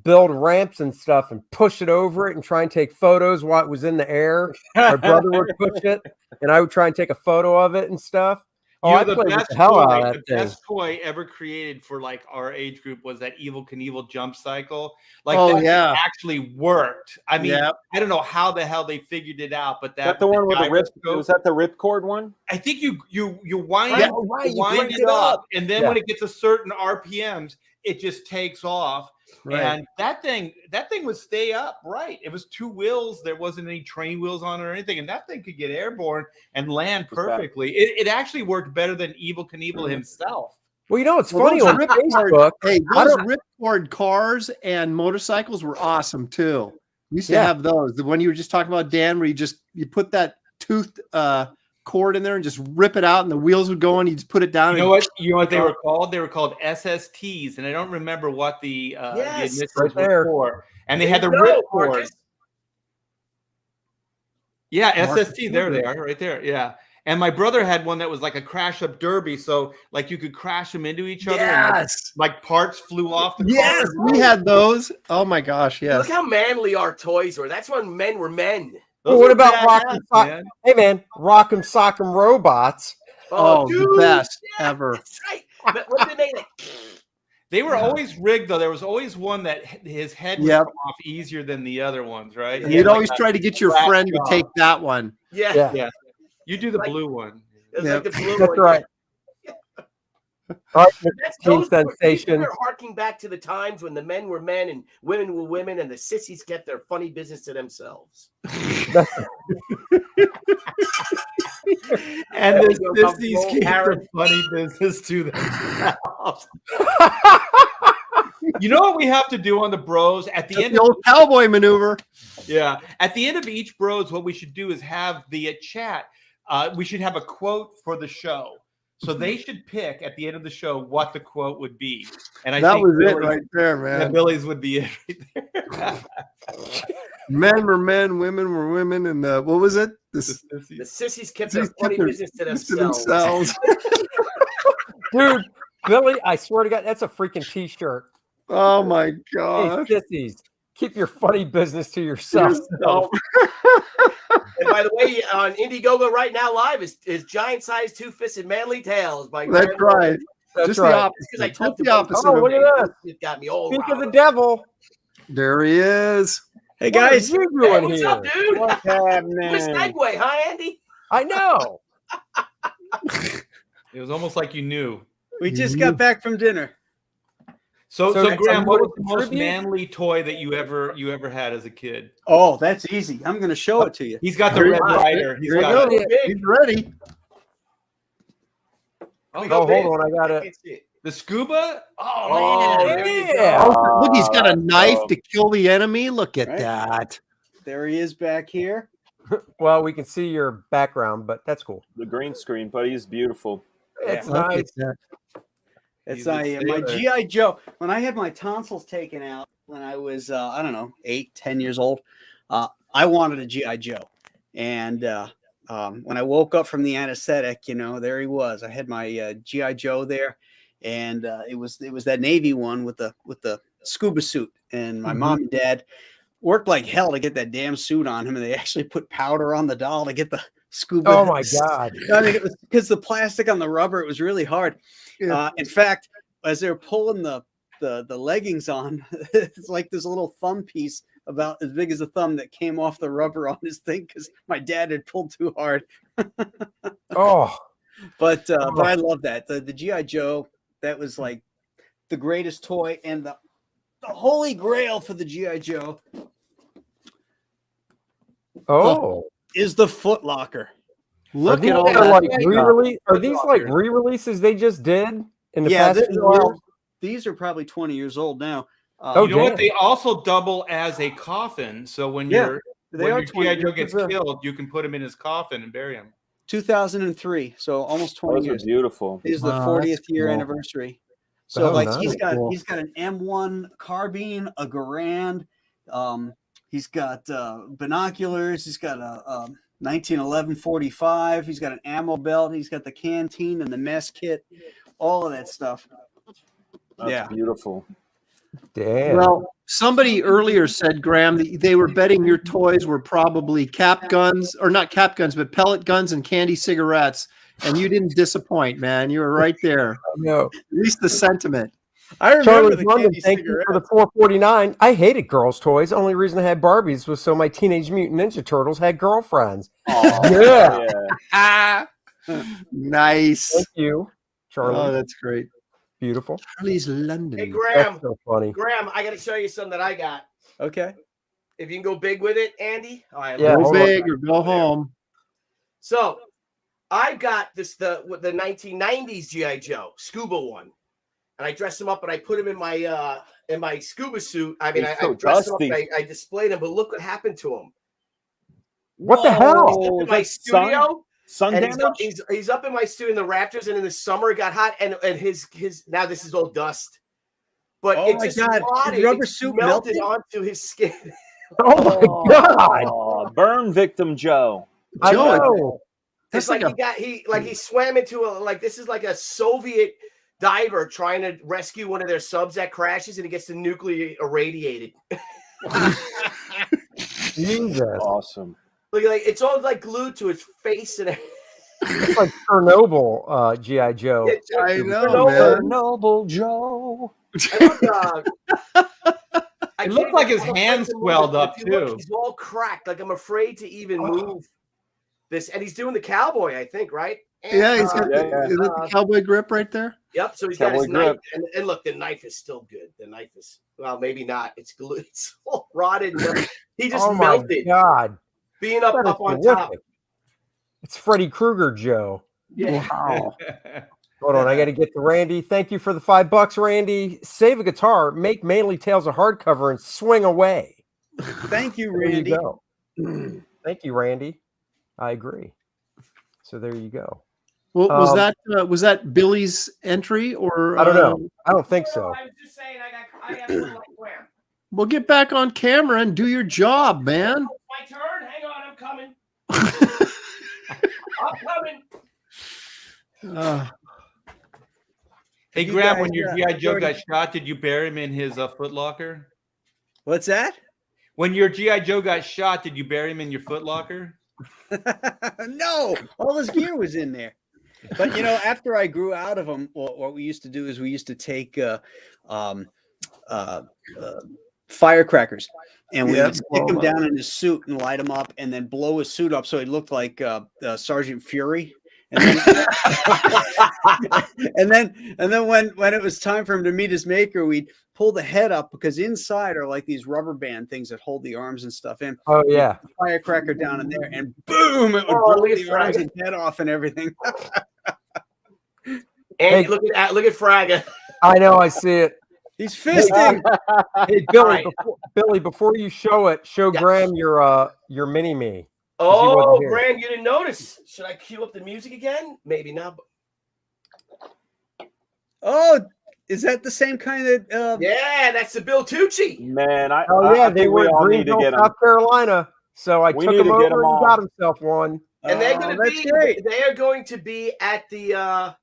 build ramps and stuff and push it over it and try and take photos while it was in the air. My brother would push it, and I would try and take a photo of it and stuff. Oh, I played with the hell out of that the thing. best toy ever created for like our age group was that Evil Knievel jump cycle. Like Oh, that thing yeah. actually worked. I mean, Yeah. I don't know how the hell they figured it out, but Is that the one with the rip? gyroscope- Was that the ripcord one? I think you wind, Yeah, it, right, you wind crank it it up, up. and then Yeah. when it gets a certain RPMs, it just takes off. Right. And that thing would stay up, right? It was two wheels. There wasn't any train wheels on it or anything, and that thing could get airborne and land perfectly. It actually worked better than Evil Knievel himself. Well, it's Well, funny those on ripcord- Facebook. Hey, I those don't- ripcord cars and motorcycles were awesome too. We used to Yeah. have those. The one you were just talking about, Dan, where you put that toothed cord in there and just rip it out, and the wheels would go on. You just put it down. You know what they were called? They were called SSTs, and I don't remember what the Yes, initials right were there. for. And they There had the you go, rip cord. Marcus. Yeah, Marcus SST. There they are, right there. Yeah. And my brother had one that was like a crash up derby, so like you could crash them into each other, and Yes. like parts flew off the Yes, car. we had those. Oh my gosh, yes. Look how manly our toys were. That's when men were men. Well, Those what were about badass, Rock'em man. Hey, man, Rock'em Sock'em Robots. Oh, dude, the best yeah, ever. That's right. But what did they make? They were always rigged though. There was always one that his head would Yep. come off easier than the other ones, right? And He you'd had like always a try to get your flat friend to jaw. take that one. Yeah, Yeah, Yeah. You do the Like- blue one. it was Yep. like the blue that's one. right. All right, That's Team those Sensation. We're harking back to the times when the men were men and women were women, and the sissies kept their funny business to themselves. And There the you go, sissies Comfortable, keep their Aaron. funny business to themselves. You know what we have to do on the bros at the That's end the of old cowboy maneuver. at the end of each bros, what we should do is have the chat. We should have a quote for the show. So they should pick at the end of the show what the quote would be. And I That think was it Billy's- right there, Yeah, man. Billy's would be it right there. Men were men, women were women, and what was it? The This The sissies. sissies kept their Sissies kept funny their business to to themselves. themselves. dude, Billy, I swear to God, that's a freaking T-shirt. Oh my Hey, god. sissies, keep your funny business to yourself. Yourself. And by the way, on Indiegogo right now live is Giant Size Two Fisted Manly Tales by That's Graham right. Norton. That's Just right. the opposite. Because I Just talked the about opposite. Oh, of look it. at that. It got me all Speak of the riled. devil. There he is. Hey What are guys, you Hey, doing what's here? up, dude? What's What a happening? segue, huh, Andy? I know. It was almost like you knew. we just got back from dinner. So So Graham, what was the contribute? most manly toy that you ever had as a kid? Oh, that's easy. I'm going to show it to you. He's got the There you Red go. Rider. He's There you got go. it. Big. He's ready. Oh, Oh, hold on, I got it. can't see it. the scuba. Oh, Oh, man. there you Yeah. go. Look, he's got a knife awesome. to kill the enemy. Look at Right. that. There he is back here. Well, we can see your background, but that's cool. The green screen, but he's beautiful. It's Look at nice. that. It's He's a my sailor. GI Joe. When I had my tonsils taken out when I was I don't know 8, 10 years old, I wanted a GI Joe, and when I woke up from the anesthetic, there he was. I had my GI Joe there, and it was that Navy one with the scuba suit, and my mom and dad worked like hell to get that damn suit on him, and they actually put powder on the doll to get the scuba. Oh my God. I mean, it was because the plastic on the rubber, it was really hard. In fact, as they were pulling the leggings on, it's like this little thumb piece about as big as a thumb that came off the rubber on his thing because my dad had pulled too hard. Oh, But I love that. The GI Joe, that was like the greatest toy, and the holy grail for the GI Joe oh. is the Foot Locker. Look Are at all these that. like re-release? Are these like re-releases they just did in the past few years? These are probably 20 years old now. Oh, You know what? damn. They also double as a coffin. So when Yeah, your are GI 20 Joe gets years old. killed, you can put him in his coffin and bury him. 2003, so almost 20 Those are years. beautiful. This is the Wow, 40th that's year cool. anniversary. So Oh, like nice. he's Cool. got an M1 carbine, a Garand. He's got binoculars. He's got a 1911 45. He's got an ammo belt. He's got the canteen and the mess kit. All of that stuff. That's beautiful. Damn. Well, somebody earlier said, Graham, that they were betting your toys were probably cap guns, or not cap guns, but pellet guns and candy cigarettes. And you didn't disappoint, man. You were right there. No. At least the sentiment. I remember Charlie the London, candy thank you cigarette. for the $4.49. I hated girls' toys. Only reason I had Barbies was so my Teenage Mutant Ninja Turtles had girlfriends. Yeah. Ah, nice. Thank you, Charlie. Oh, that's great. Beautiful. Charlie's London. Hey, Graham. That's so funny. Graham, I got to show you something that I got. Okay. If you can go big with it, Andy. All right. Yeah, Go hold on. big or go home. So I got the 1990s GI Joe scuba one, and I dressed him up and I put him in my scuba suit. I mean, He's I so dressed him up. dusty. I displayed him, but look what happened to him. What the hell? Oh, In my studio, Sun and damage? he's up in my studio in the rafters, and in the summer it got hot, and his now this is all dust, but Oh it my just God. rotted, His rubber it suit melted melted? onto his skin. Oh my God. Oh, burn victim Joe. I Joe, know. It's That's like he swam into this is like a Soviet diver trying to rescue one of their subs that crashes, and he gets the nuclear irradiated. Jesus. Awesome. Look, like it's all like glued to his face and It's like Chernobyl, G.I. Joe. I know, Chernobyl. man. Noble Joe. I It can't looked like even- his I'm hands afraid to move swelled it. up, If you look, too. He's all cracked. Like I'm afraid to even move this, and he's doing the cowboy, I think, right? And, Yeah, he's got Yeah. is that the cowboy grip right there? Yep. So he's got his Cowboy knife, grip. and look, the knife is still good. The knife is maybe not. It's glued. It's all rotted. He just Oh my melted, God. being up That is on top. horrific. It's Freddy Krueger, Joe. Yeah. Wow. Hold on, I got to get to Randy. Thank you for the $5, Randy. Save a guitar, make Manly Tales a hardcover, and swing away. Thank you, There you Randy. go. Thank you, Randy. I agree. So there you go. Well, Um, was that Billy's entry or I don't know. I don't think so. I was just saying, I got one like where? Well, get back on camera and do your job, man. My turn. Hang on, I'm coming. I'm coming. Hey, You Graham, guys, when your uh, GI Joe Jordan- got shot, did you bury him in his Foot Locker? What's that? When your GI Joe got shot, did you bury him in your Foot Locker? No, all his gear was in there. But after I grew out of them, what we used to do is we used to take firecrackers, and we would stick him down in his suit and light him up, and then blow his suit up so he looked like Sergeant Fury. And then, and then when it was time for him to meet his maker, we'd pull the head up because inside are like these rubber band things that hold the arms and stuff in. Oh, yeah. Firecracker down in there, and boom, it would Oh, blow look at the arms Fraga. and head off and everything. And Hey. look at Fraga. I know. I see it. He's fisting. Hey, Billy, right. before you show it, show Yeah. Graham your mini-me. Oh, wasn't here. Graham, you didn't notice. Should I cue up the music again? Maybe not. Oh, is that the same kind of? Yeah, that's the Bill Tucci. Man, Oh yeah, I they think were we in all need to Greenville, get him. South Carolina. So I We took need him to get over him and on. got himself one. And they're Oh, going to that's be great. they are going to be at the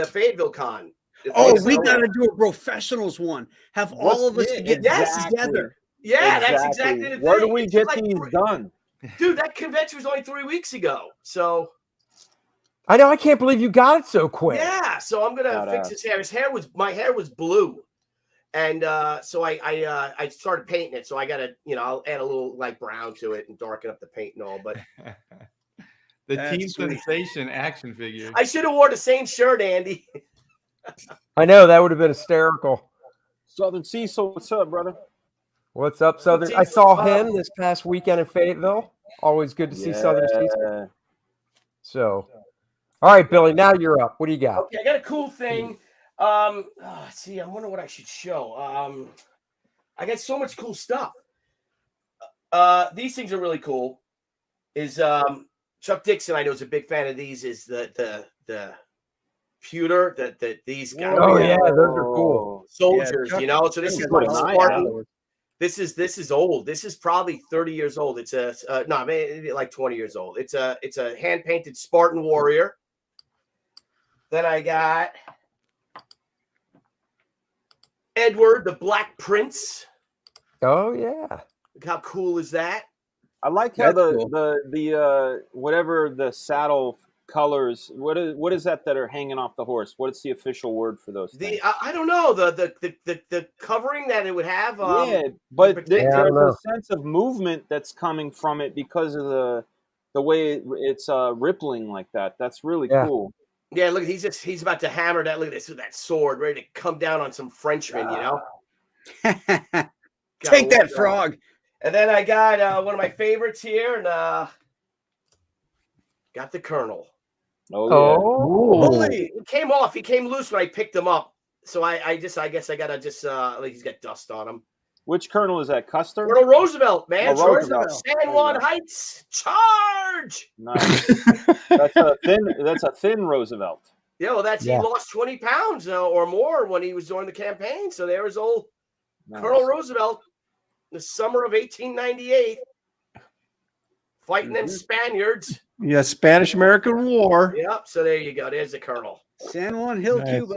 Fayetteville Con. Oh, we got to do a professionals one. Have all of us Yeah, get yes. together. Yeah, that's exactly the thing. Where do we It's get like these done? Dude, that convention was only 3 weeks ago. So I know. I can't believe you got it so quick. yeah, so I'm gonna fix his hair. My hair was blue, and so I started painting it. So I gotta, I'll add a little like brown to it and darken up the paint and all. But The That's Team sweet. Sensation action figure. I should have worn the same shirt, Andy. I know that would have been hysterical. Southern Cecil, what's up, brother? What's up, Southern? I saw him this past weekend in Fayetteville. Always good to see Southern Cecil. So, all right, Billy, now you're up. What do you got? Okay, I got a cool thing. See, I wonder what I should show. I got so much cool stuff. These things are really cool. Is Chuck Dixon? I know is a big fan of these. Is the pewter that these guys? Oh yeah, those are cool. Soldiers, Yeah, So this is put like an eye Spartan. This is old. This is probably 30 years old. It's no, maybe like 20 years old. It's a hand painted Spartan warrior. Then I got Edward the Black Prince. Oh yeah. Look how cool is that? I like how That's cool. the whatever the saddle colors. What is that are hanging off the horse? What is the official word for those things? I don't know the covering that it would have. Yeah, but protect- I don't know. there's a sense of movement that's coming from it because of the way it's rippling like that. That's really Yeah. cool. Yeah, look, he's about to hammer that. Look at this with that sword, ready to come down on some Frenchmen. Take Gotta that, love frog. And then I got one of my favorites here, and got the Colonel. Oh yeah. Holy, it came off. He came loose when I picked him up. So I guess I gotta just like he's got dust on him. Which colonel is that? Custer? Colonel Roosevelt, man. Oh, Roosevelt. San Juan Heights. Charge. Nice. That's a thin Roosevelt. Yeah, well, he lost 20 pounds or more when he was doing the campaign. So there was old Nice. Colonel Roosevelt, the summer of 1898, fighting them Spaniards. Yeah, Spanish-American War. Yep. So there you go. There's the Colonel. San Juan Hill, Nice. Cuba.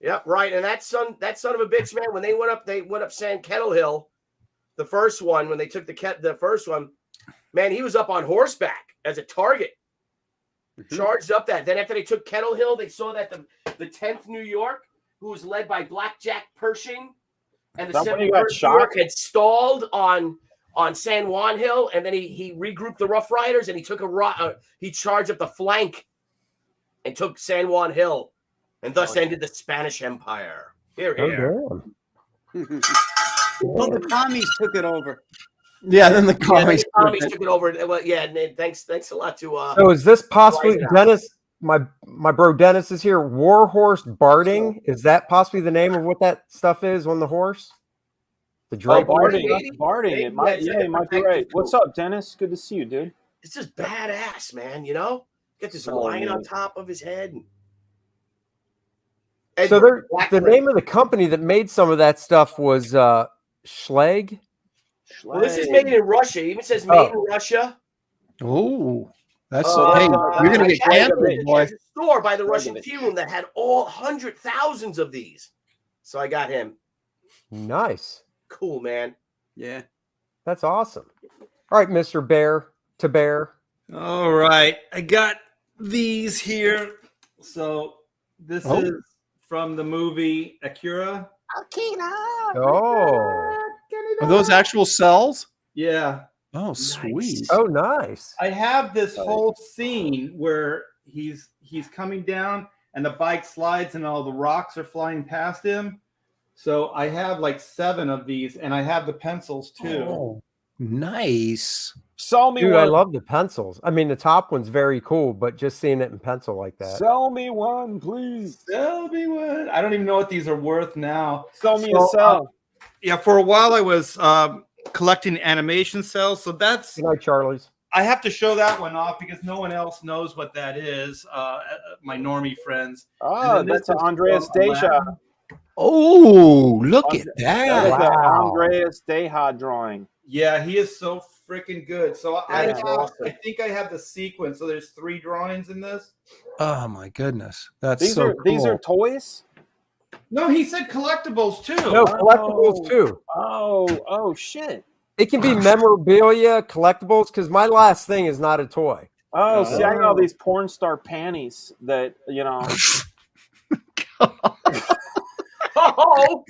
Yep, right. And that son of a bitch, man, when they went up San Kettle Hill, the first one, when they took the first one, man, he was up on horseback as a target. Charged up that. Then after they took Kettle Hill, they saw that the 10th New York, who was led by Blackjack Pershing, and the That when he 7th got New shot? York had stalled on San Juan Hill, and then he regrouped the Rough Riders and he took he charged up the flank and took San Juan Hill, and thus ended the Spanish Empire. Here. Oh, damn. Well, the commies took it over. Yeah, then the Yeah, commies. the commies took it over. Well, yeah, and thanks a lot to So is this possibly Why is that? Dennis? My bro Dennis is here. Warhorse Barding. Is that possibly the name of what that stuff is on the horse? The Oh, drape. Barding. Barding. It might. Yeah, Yeah, you might be right. What's up, Dennis? Good to see you, dude. it's just badass, man. Got this So lion on neat. top of his head. So Edward the Blackburn. name of the company that made some of that stuff was Schleg. Well, this is made in Russia. It even says made in Russia. Oh, that's Uh, hey, you're gonna get canceled, boy. There's a store by the Russian Fragaboom. tea room that had all thousands of these. So I got him. Nice. Cool, man. Yeah. That's awesome. All right, Mr. Bear to Bear. All right, I got these here. So this Oh. is from the movie Akira. Oh. Are those actual cells? Yeah, Oh, sweet. Oh, nice. I have this whole scene where he's coming down and the bike slides and all the rocks are flying past him. So I have like 7 of these, and I have the pencils too. Oh, nice. Sell me Dude, one. I love the pencils. I mean, the top one's very cool, but just seeing it in pencil like that. Sell me one, please. Sell me one. I don't even know what these are worth now. Sell me So, a cell. Yeah, for a while I was collecting animation cells. So that's Good night, Charlie's. I have to show that one off because no one else knows what that is. My normie friends. Oh, that's an Andreas Deja. Oh, look at That is that. an Wow. Andreas Deja drawing. Yeah, he is so freaking good. So That is awesome. I think I have the sequence. So there's 3 drawings in this. Oh my goodness. That's These so are cool. these are toys. No, he said collectibles too. No, collectibles too. Oh shit. It can be memorabilia, collectibles, because my last thing is not a toy. Oh, see, I got all these porn star panties that Oh,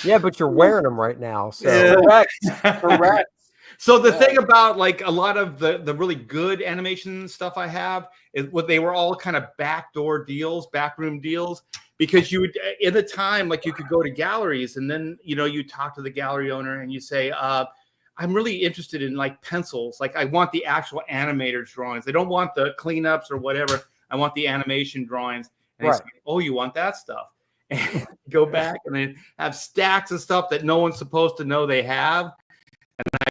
Yeah, but you're wearing them right now. So Correct. Correct. So the thing about like a lot of the really good animation stuff I have is what they were all kind of backdoor deals, backroom deals, because you would in the time like you could go to galleries and then you talk to the gallery owner and you say, I'm really interested in like pencils, like I want the actual animator's drawings. I don't want the cleanups or whatever. I want the animation drawings. And they say, oh, you want that stuff? And go back and they have stacks of stuff that no one's supposed to know they have.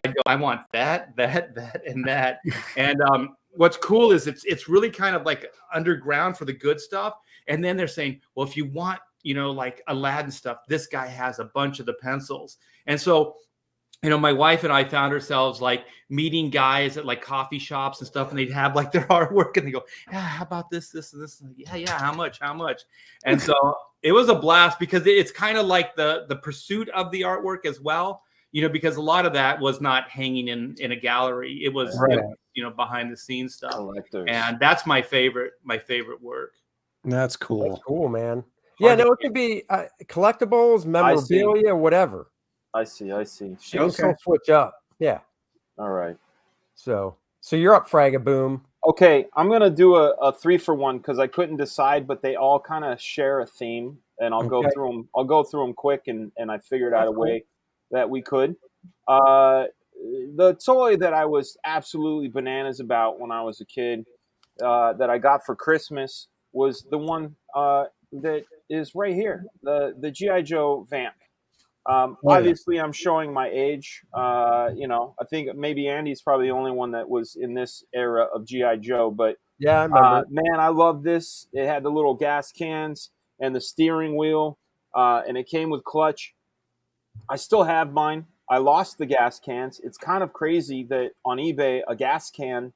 I go, I want that, and that. And what's cool is it's really kind of like underground for the good stuff. And then they're saying, well, if you want, like Aladdin stuff, this guy has a bunch of the pencils. And so, my wife and I found ourselves like meeting guys at like coffee shops and stuff, and they'd have like their artwork, and they go, yeah, how about this, and this? And yeah, how much? And so it was a blast because it's kind of like the pursuit of the artwork as well. Because a lot of that was not hanging in a gallery. It was, behind the scenes stuff. Collectors. And that's my favorite work. That's cool. that's cool, man. Yeah, no, it could be collectibles, memorabilia, whatever. I see. You can still switch up. Yeah. All right. So you're up, Fragaboom. Okay, I'm gonna do a 3-for-1 because I couldn't decide, but they all kind of share a theme, and I'll go through them. I'll go through them quick, and I figured out a way that we could. The toy that I was absolutely bananas about when I was a kid, that I got for Christmas, was the one that is right here, the G.I. Joe Vamp. Obviously, I'm showing my age. I think maybe Andy's probably the only one that was in this era of G.I. Joe. But Yeah, I remember. man, I love this. It had the little gas cans and the steering wheel, and it came with clutch. I still have mine. I lost the gas cans. It's kind of crazy that on eBay a gas can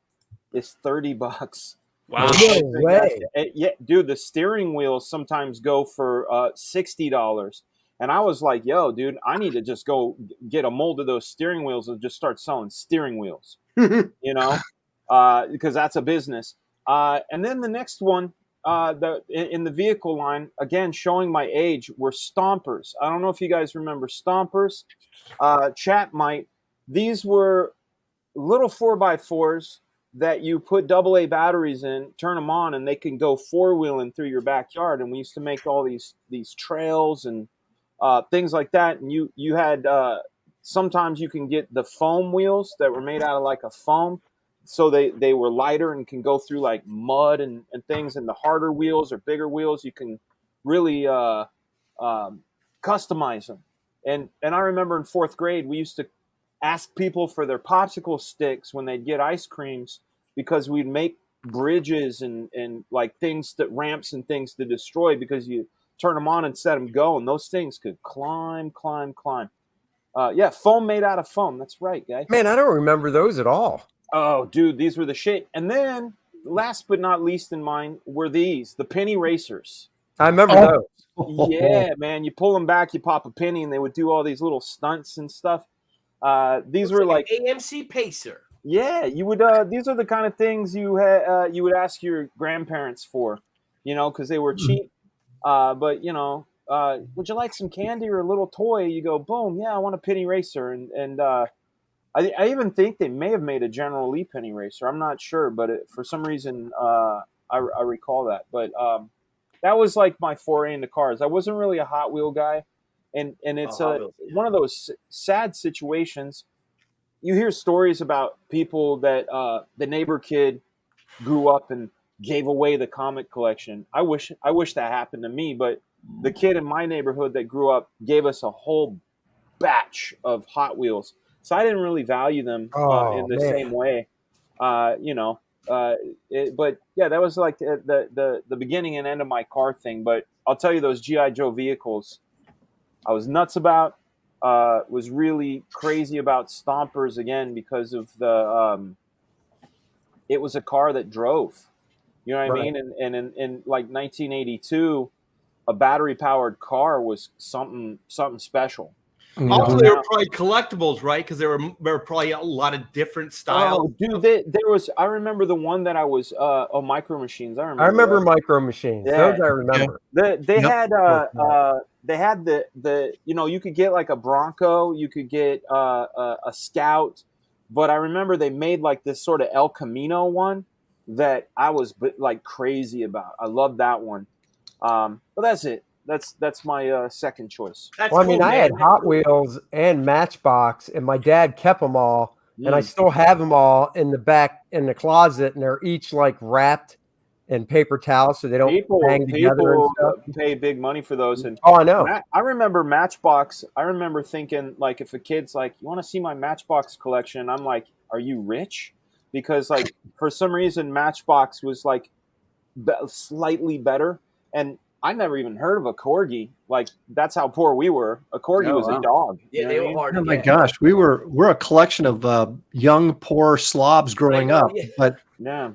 is $30. Wow. No way. Yeah, dude, the steering wheels sometimes go for $60. And I was like, yo, dude, I need to just go get a mold of those steering wheels and just start selling steering wheels, because that's a business. And then the next one, in the vehicle line, again, showing my age, were Stompers. I don't know if you guys remember Stompers. Chat might. These were little 4x4s that you put AA batteries in, turn them on, and they can go 4-wheeling through your backyard. And we used to make all these trails and things like that. And you had sometimes you can get the foam wheels that were made out of like a foam, so they were lighter and can go through like mud and things. And the harder wheels or bigger wheels, you can really customize them. And I remember in 4th grade we used to ask people for their popsicle sticks when they'd get ice creams, because we'd make bridges and like things, that ramps and things to destroy, because you turn them on and set them go, and those things could climb. Yeah, foam made out of foam. That's right, guys. Man, I don't remember those at all. Oh, dude, these were the shit. And then, last but not least in mine, were the penny racers. I remember those. Yeah, man, you pull them back, you pop a penny, and they would do all these little stunts and stuff. These were like AMC Pacer. Yeah, you would. These are the kind of things you would ask your grandparents for, because they were cheap. But would you like some candy or a little toy? You go, boom, yeah, I want a penny racer, and I even think they may have made a General Lee penny racer. I'm not sure, but for some reason I recall that. But that was like my foray into cars. I wasn't really a Hot Wheel guy, and it's one of those sad situations. You hear stories about people that the neighbor kid grew up and gave away the comic collection. I wish that happened to me, but the kid in my neighborhood that grew up gave us a whole batch of Hot Wheels. so I didn't really value them Oh, in the man. same way. But yeah, that was like the beginning and end of my car thing. But I'll tell you, those GI Joe vehicles, I was nuts about. Was really crazy about Stompers again because of the. It was a car that drove. You know what I Right. mean? And in like 1982, a battery powered car was something special. Also, know, they were now- probably collectibles, right? Because there were probably a lot of different styles. Oh, dude, there was. I remember the one that I was. Micro Machines. I remember. I remember that. Micro Machines. Yeah. Those I remember. They Yep. had the you could get like a Bronco, you could get a Scout, but I remember they made like this sort of El Camino one that I was like crazy about. I love that one. But that's it. That's my second choice. That's Well, I mean, cool, I man. had That's Hot cool. Wheels and Matchbox, and my dad kept them all, and I Mm. still have them all in the back in the closet, and they're each like wrapped in paper towel so they don't hang together and stuff. Pay big money for those, and Oh, I know. I remember Matchbox. I remember thinking, like, if a kid's like, "You want to see my Matchbox collection?" I'm like, "Are you rich?" Because like for some reason Matchbox was like slightly better, and I never even heard of a corgi. Like that's how poor we were. A corgi Oh, was wow. a dog. Yeah, you know they what I were mean? hard Oh to my get. gosh, we're a collection of young poor slobs growing know, up. yeah. But Yeah.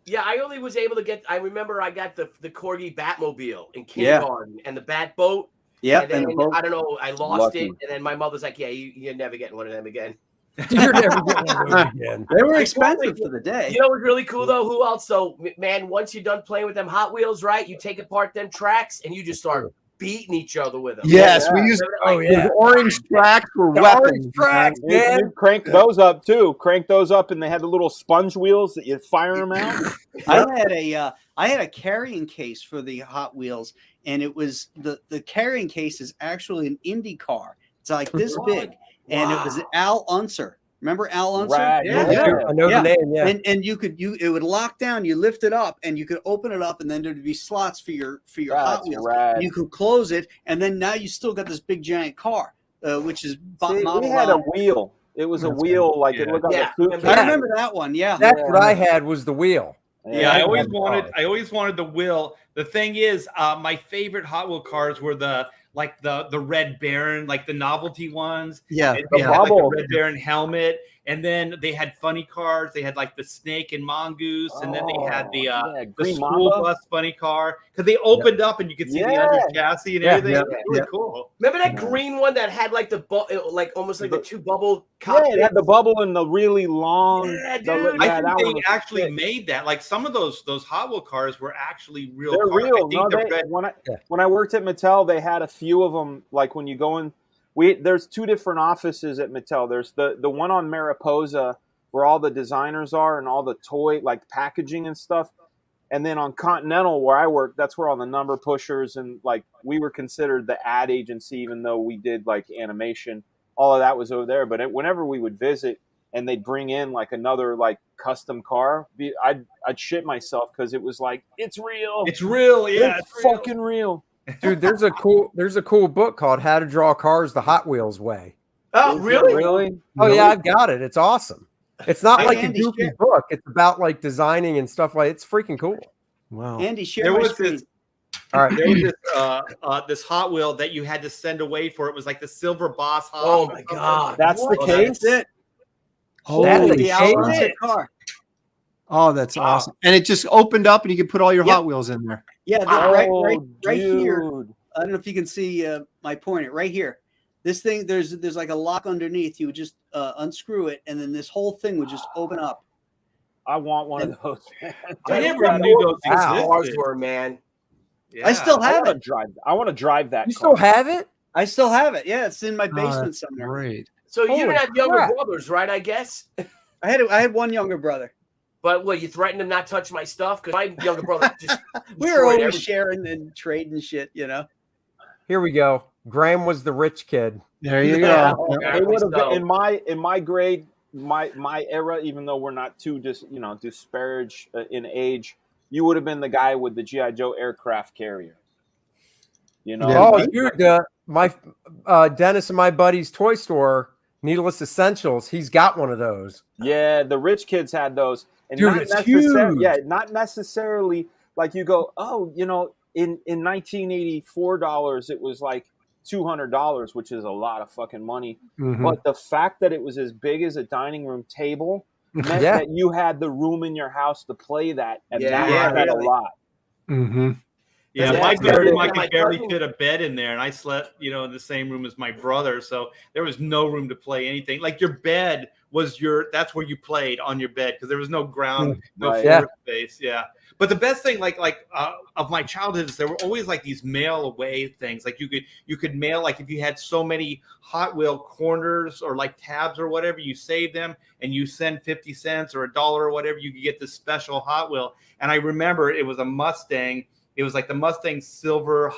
Yeah, I only was able to get. I remember I got the Corgi Batmobile in Yeah. kindergarten and the Bat boat. Yeah, And then and the boat. I don't know, I lost Lucky. it, and then my mother's like, "Yeah, you're never getting one of them again." You're never getting one of those again. They were I expensive totally- for the day. You know what's really cool though? Who else? So man, once you're done playing with them Hot Wheels, right? You take apart them tracks and you just start beating each other with them. yes, we Yeah. used Oh, those yeah. orange tracks were The weapons. orange tracks, You man. crank those up too. Crank those up, and they had the little sponge wheels that you fire them out. I had a carrying case for the Hot Wheels, and it was the carrying case is actually an Indy car. It's like this big, and it was Wow. Al Unser. Remember Al Unser? Rad. Yeah. I know Yeah. the name, yeah. And it would lock down. You lift it up, and you could open it up, and then there'd be slots for your Hot That's Wheels. rad. You could close it, and then now you still got this big giant car, which is See, we modeled had a on- wheel. It was a wheel, like it Yeah. looked like Yeah. a suitcase. I remember that one. Yeah. That's what I had was the wheel. Yeah, I always had wanted. cars. I always wanted the wheel. The thing is, my favorite Hot Wheel cars were the Red Baron, like the novelty ones. Yeah, They The had like the bubble. Red Baron helmet, and then they had funny cars. They had like the Snake and Mongoose, and then they had the the Green school Mamba. bus funny car because they opened up and you could see the under chassis and Yeah, everything. yeah, It was really yeah. cool. Remember that Yeah. green one that had like like almost like the two bubble Yeah, cockpits? it had the bubble and the really long. Yeah, the- dude. I yeah, think that they one was actually sick. made that. Like some of those Hot Wheel cars were actually real. They're cars. real. I think No, the they, red. when I worked at Mattel, they had a few of them. Like when you go in, there's two different offices at Mattel. There's the one on Mariposa where all the designers are and all the toy like packaging and stuff. And then on Continental where I work, that's where all the number pushers and like we were considered the ad agency, even though we did like animation. All of that was over there. But whenever we would visit and they'd bring in like another like custom car, I'd shit myself because it was like it's real. It's real, yeah. It's real. fucking real. Dude, there's a cool book called How to Draw Cars the Hot Wheels Way. Oh, Is it really? Really? Oh yeah, I've got it. It's awesome. It's not Hey, like Andy, a goofy share- book. It's about like designing and stuff like it's freaking cool. wow. Andy, share There my was screen. this. All right. There was this Hot Wheel that you had to send away for. It was like the Silver Boss. Hot Oh or my something. God. That's the Well, case. That's it. That's Holy a the shame. Al Unser car. Oh, that's Wow. awesome. And it just opened up and you could put all your Yep. Hot Wheels in there. Yeah, Oh, right here. dude. I don't know if you can see my pointer right here. This thing, there's like a lock underneath. You would just unscrew it, and then this whole thing would just open up. I want one of those. I never knew those things Wow. Cars existed. were, man. Yeah. I still I have want it. to drive. I want to drive that. You car. still have it? I still have it. Yeah, it's in my Oh, basement that's somewhere. great. So you Holy didn't have younger crap. brothers, right? I guess. I had one younger brother. But what, you threatened to not touch my stuff? Because my younger brother just We were destroyed always everything. sharing and trading shit, you know. Here we go. Graham was the rich kid. There you Yeah. go. Oh, It would have So- been in my grade, my era. Even though we're not too disparage in age, you would have been the guy with the GI Joe aircraft carrier. You know. Yeah. Oh, dude, my Dennis and my buddy's toy store Needless Essentials. He's got one of those. Yeah, the rich kids had those, and Dude, not it's necessarily. huge. Yeah, not necessarily like you go. Oh, you know, in 1984 dollars, it was like $200, which is a lot of fucking money. Mhm. But the fact that it was as big as a dining room table meant Yeah. that you had the room in your house to play that, and Yeah, that yeah, said really. a lot. Mhm. Yeah, Yeah, my it's bedroom, very- I my could barely cousin- fit a bed in there, and I slept, in the same room as my brother, so there was no room to play anything. Like your bed was that's where you played on your bed because there was no ground, no Right. floor space. Yeah, but the best thing, of my childhood, is there were always like these mail away things. Like you could mail, like if you had so many Hot Wheel corners or like tabs or whatever, you save them and you send 50 cents or $1 or whatever, you could get this special Hot Wheel. And I remember it was a Mustang. It was like the Mustang Silver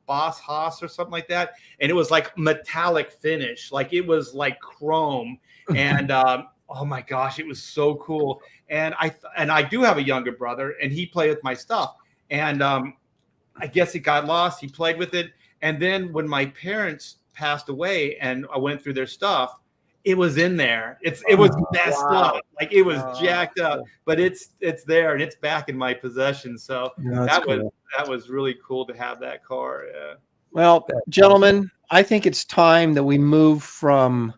Boss Haas or something like that. And it was like metallic finish. Like it was like chrome. And oh my gosh, it was so cool. And I do have a younger brother, and he played with my stuff. And I guess it got lost. He played with it. And then when my parents passed away and I went through their stuff, it was in there. It was messed up. Like it was jacked up, but it's there and it's back in my possession. So Yeah, that's cool. that was really cool to have that car. Yeah. Well, gentlemen, I think it's time that we move from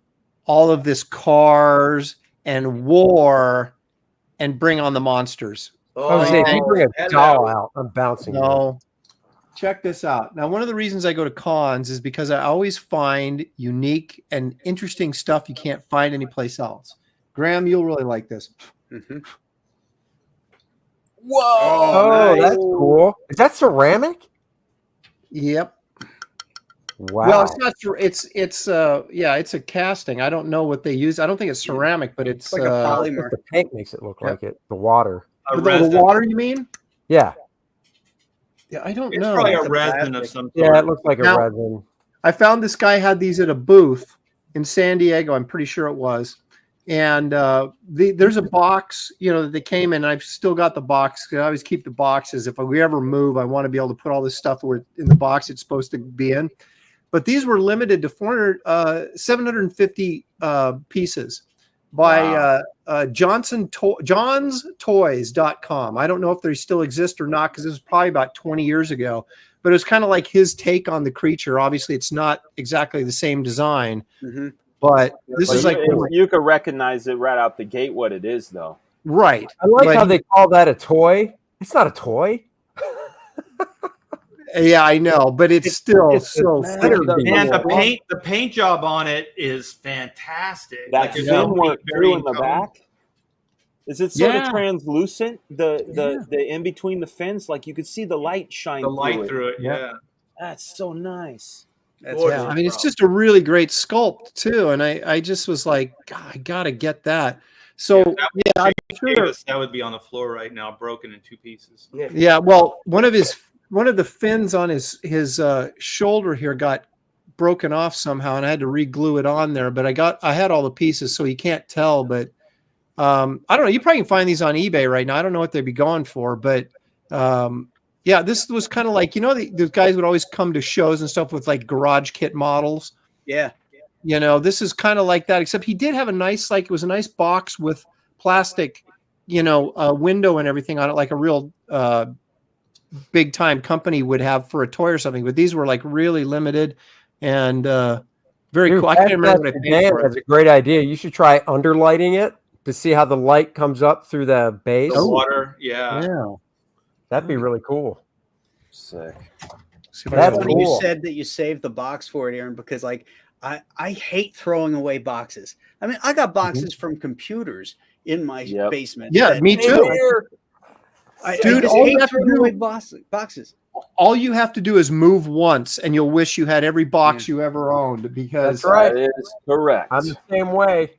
all of this cars and war and bring on the monsters. I was saying, if you bring a hello. doll out, I'm bouncing. you. No. Check this out. Now, one of the reasons I go to cons is because I always find unique and interesting stuff you can't find anyplace else. Graham, you'll really like this. Mhm. Whoa! Oh, nice. that's cool. Is that ceramic? Yep. Wow. Well, it's not. It's a casting. I don't know what they use. I don't think it's ceramic, but it's like a polymer. the paint makes it look Yep. like it. The water. A the resin. water. You mean? Yeah. Yeah, I don't It's know. probably a It's a resin of plastic. some sort. Yeah, it looks like a Now- resin. I found this guy had these at a booth in San Diego. I'm pretty sure it was. And there's a box, that they came in. I've still got the box. I always keep the boxes. If we ever move, I want to be able to put all this stuff where in the box it's supposed to be in. But these were limited to 750 pieces by johnstoys.com. I don't know if they still exist or not because this was probably about 20 years ago. But it was kind of like his take on the creature. Obviously, it's not exactly the same design, Mhm. but this But is like you could recognize it right out the gate what it is, though. right. I like But how they call that a toy. It's not a toy. Yeah, I know, but it's still it's so a- freaking And cool. the paint job on it is fantastic. That it's fin work very too in the tone. back. Is it sort Yeah. of translucent? The in between the fins, like you could see the light shine The light through it. through it, yeah. That's so nice. That's Gorgeous. Yeah, I mean, it's just a really great sculpt too, and I just was like, God, I gotta get that. So That yeah, I'm sure. Davis, that would be on the floor right now, broken in two pieces. Yeah, well, one of the fins on his shoulder here got broken off somehow, and I had to re-glue it on there. But I had all the pieces, so you can't tell. But I don't know. You probably can find these on eBay right now. I don't know what they'd be going for, but yeah, this was kind of like the guys would always come to shows and stuff with like garage kit models. Yeah. This is kind of like that, except he did have a nice, it was a nice box with plastic, window and everything on it, like a real big time company would have for a toy or something. But these were like really limited and very Dude, cool. I can't remember what I paid Dan for has it. a great idea. You should try underlighting it to see how the light comes up through the base. The water, yeah. Yeah. That'd be really cool. Sick. That's Funny cool. you said that you saved the box for it, Aaron, because I hate throwing away boxes. I mean, I got boxes from computers in my Yep. basement. Yeah, that- me too. Dude, I just all you hate have to throwing do- away boxes. All you have to do is move once, and you'll wish you had every box you ever owned. Because That's right. That is correct. I'm the same way.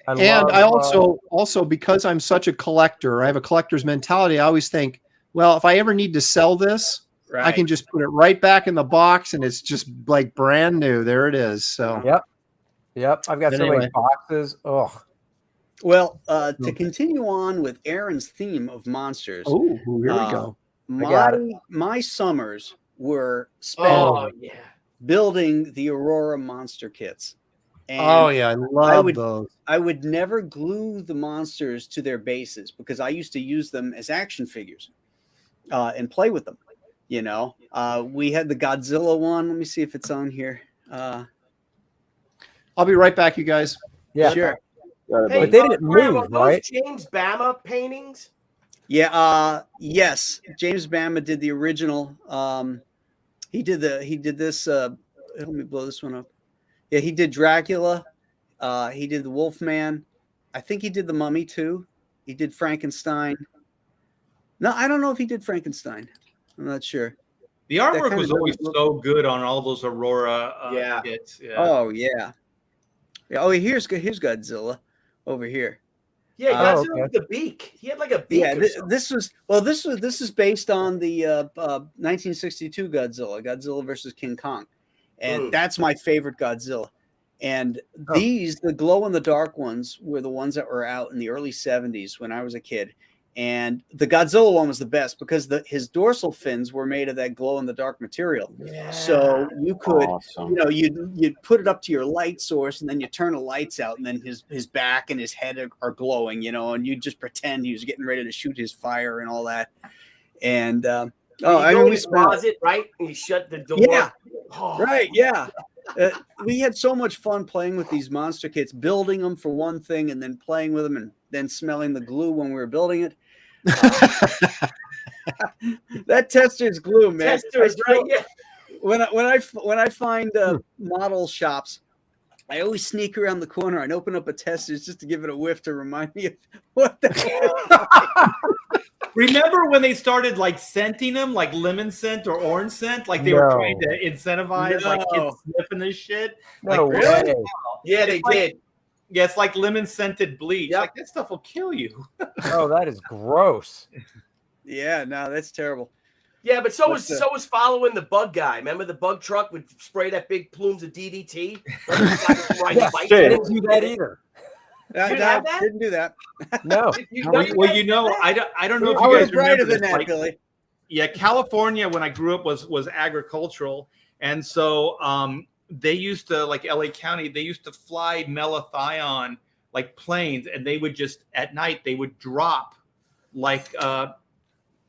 I also because I'm such a collector, I have a collector's mentality. I always think, well, if I ever need to sell this, Right. I can just put it right back in the box, and it's just like brand new. There it is. So Yep. I've got so Anyway. many boxes. Ugh. Well, to continue on with Aaron's theme of monsters, oh, here we go. got my summers were spent Oh yeah. building the Aurora monster kits. And Oh yeah, I love would- those. I would never glue the monsters to their bases because I used to use them as action figures and play with them. You know, we had the Godzilla one. Let me see if it's on here. I'll be right back, you guys. Yeah. Sure. Hey, But they didn't Graham, move, are those right? James Bama paintings? Yeah. Yes. James Bama did the original. He did this. Let me blow this one up. Yeah, he did Dracula. He did the Wolfman. I think he did the Mummy too. He did Frankenstein. No, I don't know if he did Frankenstein. I'm not sure. The artwork kind was of always look- so good on all those Aurora Yeah. kits. Yeah. Oh yeah. Oh, here's Godzilla over here. Yeah, Oh, Godzilla okay. with the beak. He had like a beak. Yeah, or something. this is based on the 1962 Godzilla versus King Kong, and that's my favorite Godzilla. And these, the glow in the dark ones, were the ones that were out in the early 70s when I was a kid. And the Godzilla one was the best because his dorsal fins were made of that glow in the dark material. Yeah. So you could, Awesome. you know, you'd put it up to your light source, and then you turn the lights out, and then his back and his head are glowing, you know, and you just pretend he was getting ready to shoot his fire and all that. And I mean, we we spent, closet, right? And you shut the door. Yeah. Oh, right, yeah. We had so much fun playing with these monster kits, building them for one thing, and then playing with them, and then smelling the glue when we were building it. That tester's glue, man. Testers, right? Yeah. When I find model shops, I always sneak around the corner and open up a testers just to give it a whiff to remind me of what the Remember when they started like scenting them, like lemon scent or orange scent, like they were trying to incentivize like kids sniffing this shit? No like, way. Yeah, they did. Yeah, it's like lemon scented bleach. Yep. Like that stuff will kill you. Oh, that is gross. Yeah, no, that's terrible. Yeah, but so What's was following the bug guy. Remember the bug truck would spray that big plumes of DDT? Yeah, I shit. didn't do that either. didn't have that? Didn't do that. No. Well, you know, I don't know if I you was guys brighter remember than this, that, like, Billy. yeah, California when I grew up was agricultural, and so they used to, like LA County, they used to fly melathion like planes, and they would just at night they would drop like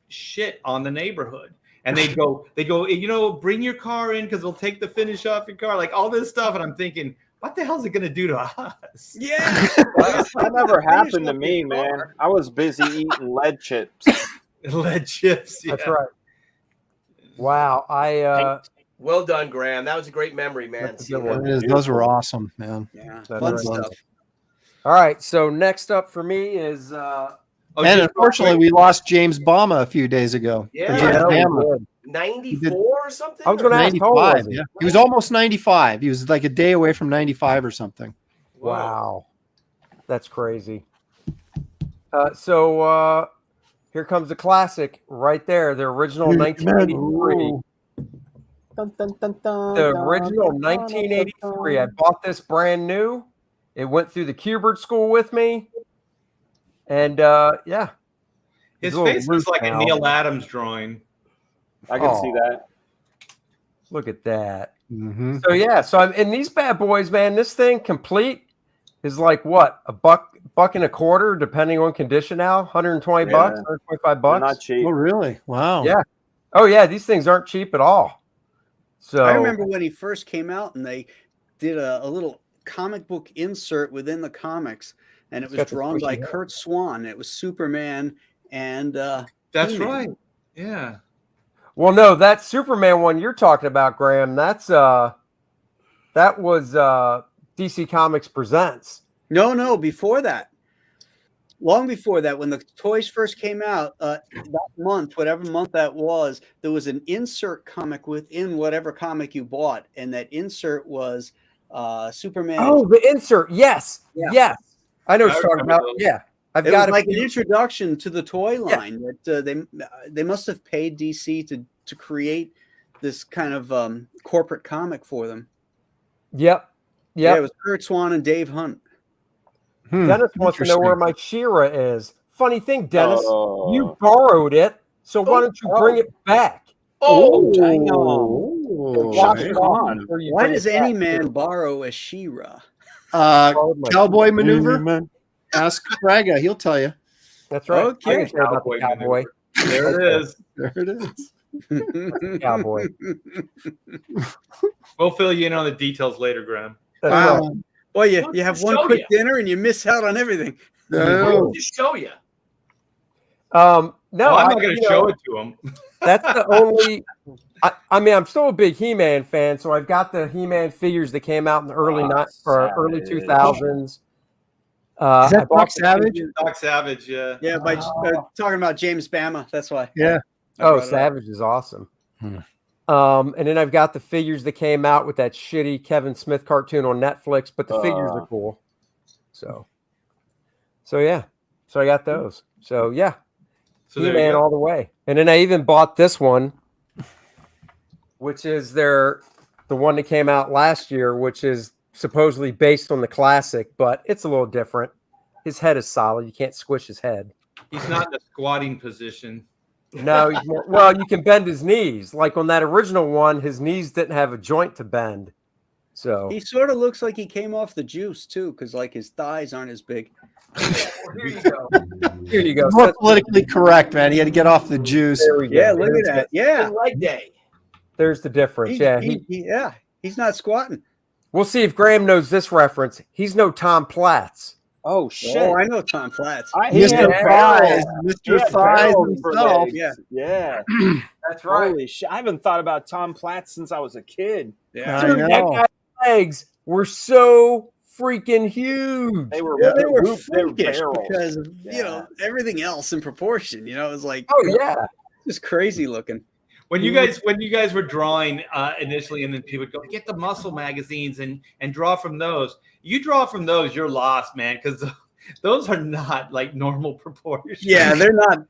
shit on the neighborhood, and they'd go, you know, bring your car in because they'll take the finish off your car, like all this stuff, and I'm thinking, what the hell is it gonna do to us? Yeah. That never happened to me, man. I was busy eating lead chips. Lead chips. Yeah. That's right. Wow. Well done, Graham. That was a great memory, man. That's a good one. Those were awesome, man. Yeah. That's Fun right. stuff. All right. So next up for me is Oh, And just unfortunately, we lost James Bama a few days ago. Yeah. James Yeah, we Bama, did. 94 or something? I was gonna ask, how old was 95. he? Yeah. He was almost 95. He was like a day away from 95 or something. Wow. That's crazy. So here comes the classic right there, the original 1983. Dun, dun, dun, dun, The dun, original dun, dun, 1983. I dun. bought this brand new. It went through the Cubert school with me. And yeah. his He's a little face was loose like now. a Neil Adams drawing. I can Oh. see that. Look at that. Mm-hmm. So yeah, so I'm in these bad boys, man. This thing complete is like what, a buck and a quarter, depending on condition now. 120 Yeah. bucks, 125 They're bucks. not cheap. Oh, really? Wow. Yeah. Oh yeah, these things aren't cheap at all. So I remember when he first came out and they did a little comic book insert within the comics, and it was got the drawn by squishy hair. Kurt Swan. It was Superman and That's He-Man. right. Yeah. well, no, that Superman one you're talking about, Graham, that was DC Comics Presents. No, before that. Long before that, when the toys first came out, that month, whatever month that was, there was an insert comic within whatever comic you bought, and that insert was Superman. Oh, the insert. Yes. Yeah. Yes. I know what I you're talking remember about. those. Yeah. I've It got was it. like an introduction to the toy line that they must have paid DC to create this kind of corporate comic for them. Yep. Yeah, Yep. it was Kurt Swan and Dave Hunt. Dennis wants to know where my She-Ra is. Funny thing, Dennis, Oh. you borrowed it, so why don't you bring it back? Oh, Watch it on. Or you why bring does it any back, man too. borrow a She-Ra? Cowboy maneuver. Ask Fraga, he'll tell you. That's right. Okay. I can tell about the cowboy. There it is. There it is. Cowboy. We'll fill you in on the details later, Graham. That's Wow. right. Well, you We'll have just one show quick you. dinner and you miss out on everything. No. We'll just show you. No, Well, I'm not going you to show it to him. That's the only. I mean, I'm still a big He-Man fan, so I've got the He-Man figures that came out in the early early 2000s. Is that I bought Doc the Savage? figures- Doc Savage, yeah. Yeah, by talking about James Bama. That's why. Yeah. I Oh, brought it up. Savage is awesome. Hmm. And then I've got the figures that came out with that shitty Kevin Smith cartoon on Netflix, but the figures are cool. So yeah. So I got those. So yeah. So there you He-Man go. all the way. And then I even bought this one, which is the one that came out last year, which is supposedly based on the classic, but it's a little different. His head is solid. You can't squish his head. He's not in a squatting position. No, he's more, well, you can bend his knees. Like on that original one, his knees didn't have a joint to bend. So He sort of looks like he came off the juice too, because like his thighs aren't as big. Here you go. here you go. More politically correct, man. He had to get off the juice. There we go. Yeah, look There's at that. Yeah, Leg day. There's the difference. yeah, he's not squatting. We'll see if Graham knows this reference. He's no Tom Platz. Oh shit! Oh, I know Tom Flats. He had Mr. Thighs. he Mr. had Thighs barrels for himself. legs. Yeah. Yeah. That's Holy shit! I haven't thought about Tom Platz since I was a kid. Yeah, I Dude, know. that guy's legs were so freaking huge. They were well, they were they were freakish barrels. because of everything else in proportion. You know, it was like Oh yeah. just crazy looking. When you guys were drawing initially, and then people would go get the muscle magazines and draw from those. You draw from those, you're lost, man, because those are not like normal proportions. Yeah,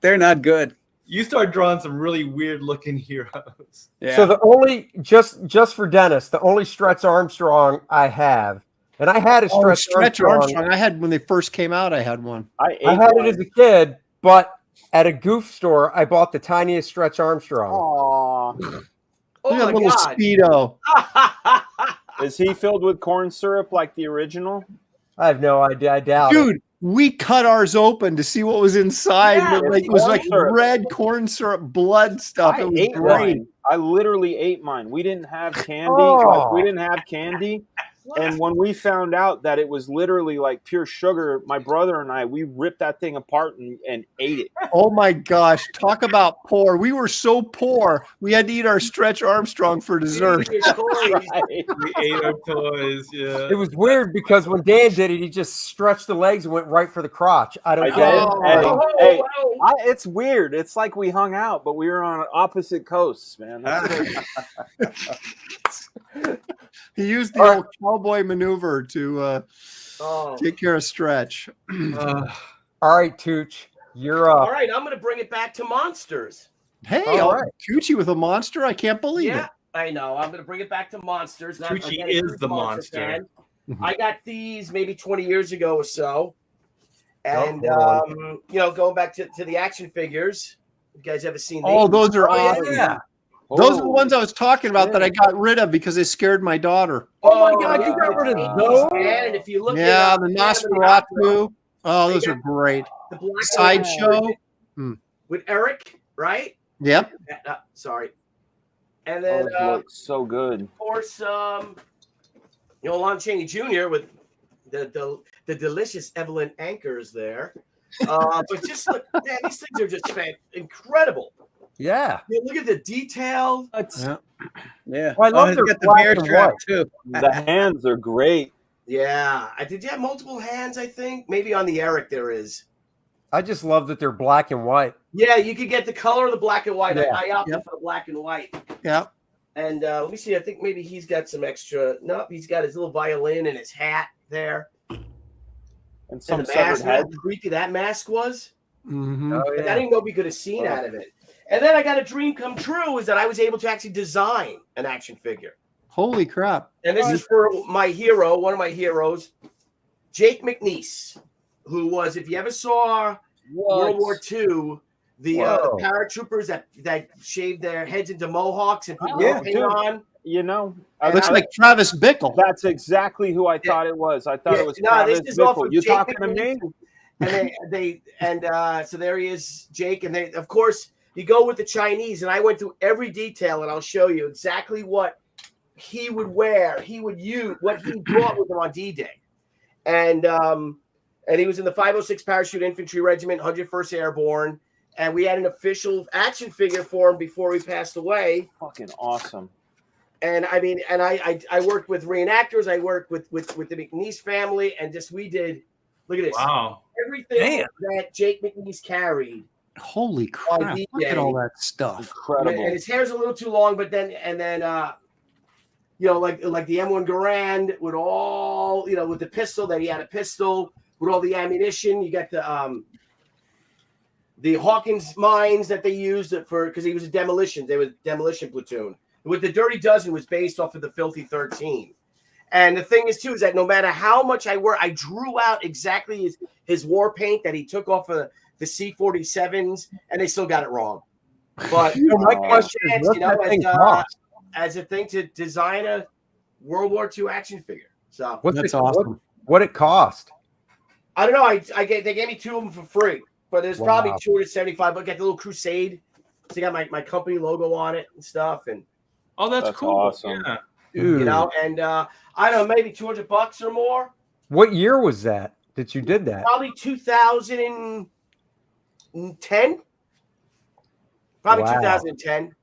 they're not good. You start drawing some really weird looking heroes. Yeah. So the only just for Dennis, the only Stretch Armstrong I have, and I had a Stretch Armstrong. I had when they first came out. I had one. I I had it as a kid, but at a goof store, I bought the tiniest Stretch Armstrong. Aw. Oh Look at my that little God. Speedo. Is he filled with corn syrup like the original? I have no idea. I doubt it. Dude, we cut ours open to see what was inside. Yeah, and it was like corn syrup. red corn syrup, blood stuff. I It was ate great. mine. I literally ate mine. We didn't have candy. Oh. Like, we didn't have candy. And when we found out that it was literally like pure sugar, my brother and I, we ripped that thing apart and ate it. Oh my gosh, talk about poor. We were so poor. We had to eat our Stretch Armstrong for dessert. Right. We ate our toys. Yeah. It was weird because when Dan did it, he just stretched the legs and went right for the crotch. I don't I get did. it. Oh, Hey, wow. it's weird. It's like we hung out, but we were on opposite coasts, man. That's He used the old cowboy maneuver to Oh. take care of Stretch. All right, Tooch, you're up. All right, I'm going to bring it back to monsters. Hey, All right. Coochie with a monster. I can't believe Yeah, it. I know. I'm going to bring it back to monsters. Tucci I'm a is huge the monster. fan. Mhm. I got these maybe 20 years ago or so. And, Oh, going back to the action figures. You guys ever seen these? Oh, those are Oh, awesome. yeah. Those are the ones I was talking about that I got rid of because they scared my daughter. Oh my God, you got rid of those? Man, and if you look Yeah, at the Nosferatu. Oh, those are great. the black Sideshow. with Eric, right? Yep. Sorry. And then, Those look so good. of course, Lon Chaney Jr. with the delicious Evelyn Anchors there. But just look, man, these things are just incredible. Yeah. Look at the detail. Yeah. Yeah. Well, I love it's their got the black bear and trap white. too. The hands are great. Yeah. Did you have multiple hands, I think? Maybe on the Eric there is. I just love that they're black and white. Yeah, you could get the color of the black and white. Yeah. I opted Yep. for the black and white. Yep. And let me see. I think maybe he's got some extra. Nope, he's got his little violin and his hat there. And some And the severed mask. head. How creepy that mask was. Mm-hmm. Oh, Like, I didn't know we could have seen out of it. And then I got a dream come true is that I was able to actually design an action figure. Holy crap. And this is for my hero, one of my heroes, Jake McNeese, who was, if you ever saw World War II, the Whoa. paratroopers that shaved their heads into mohawks and put Yeah, paint dude. on. You know, It looks like Travis Bickle. that's exactly who I thought it was. I thought it was No, Travis this is off Bickle. of You Jake talking to me? And so there he is, Jake, and they, of course, you go with the Chinese, and I went through every detail, and I'll show you exactly what he would wear, he would use, what he brought with him on D-Day, and he was in the 506 Parachute Infantry Regiment, 101st Airborne, and we had an official action figure for him before he passed away. Fucking awesome. And I mean, and I worked with reenactors, I worked with the McNeese family, and just we did. Look at this. Wow. Everything that Jake McNeese carried. Holy crap! Look at all that stuff. Incredible. And his hair's a little too long, but then you know, like the M1 Garand with all, you know, with the pistol, that he had a pistol with all the ammunition. You got the Hawkins mines that they used for, because he was a demolition. They were demolition platoon. With the Dirty Dozen was based off of the Filthy 13. And the thing is, too, is that no matter how much I work, I drew out exactly his war paint that he took off of the C-47s, and they still got it wrong. But my question is, what's that thing cost? As a thing to design a World War II action figure. So That's awesome. What it cost? I don't know. They gave me two of them for free, but there's probably $275. But I got the little Crusade. So you got my company logo on it and stuff. And Oh, that's cool. Awesome. Yeah. you know, and I don't know, maybe $200 or more. What year was that you did that? Probably 2010. Probably Wow. 2010.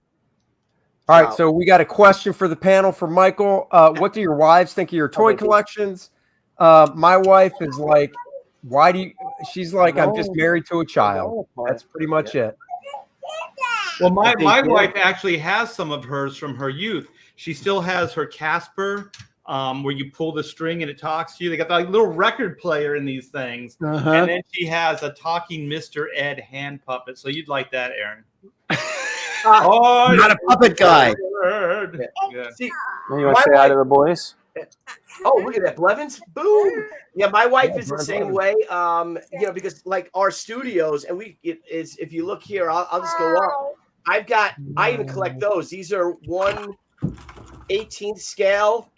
All right, so we got a question for the panel for Michael. What do your wives think of your toy collections? My wife is like, why do you? She's like, I'm just married to a child. That's pretty much it. Well, my wife actually has some of hers from her youth. She still has her Casper, where you pull the string and it talks to you. They got that little record player in these things. And then she has a talking Mr. Ed hand puppet. So you'd like that, Aaron. Oh, not a puppet guy. Yeah. See, You want to say hi to the boys? oh, look at that, Blevins! Boom! Yeah, my wife is the same way. You know, because like our studios, and if you look here, I'll just go up. I even collect those. These are 1/18th scale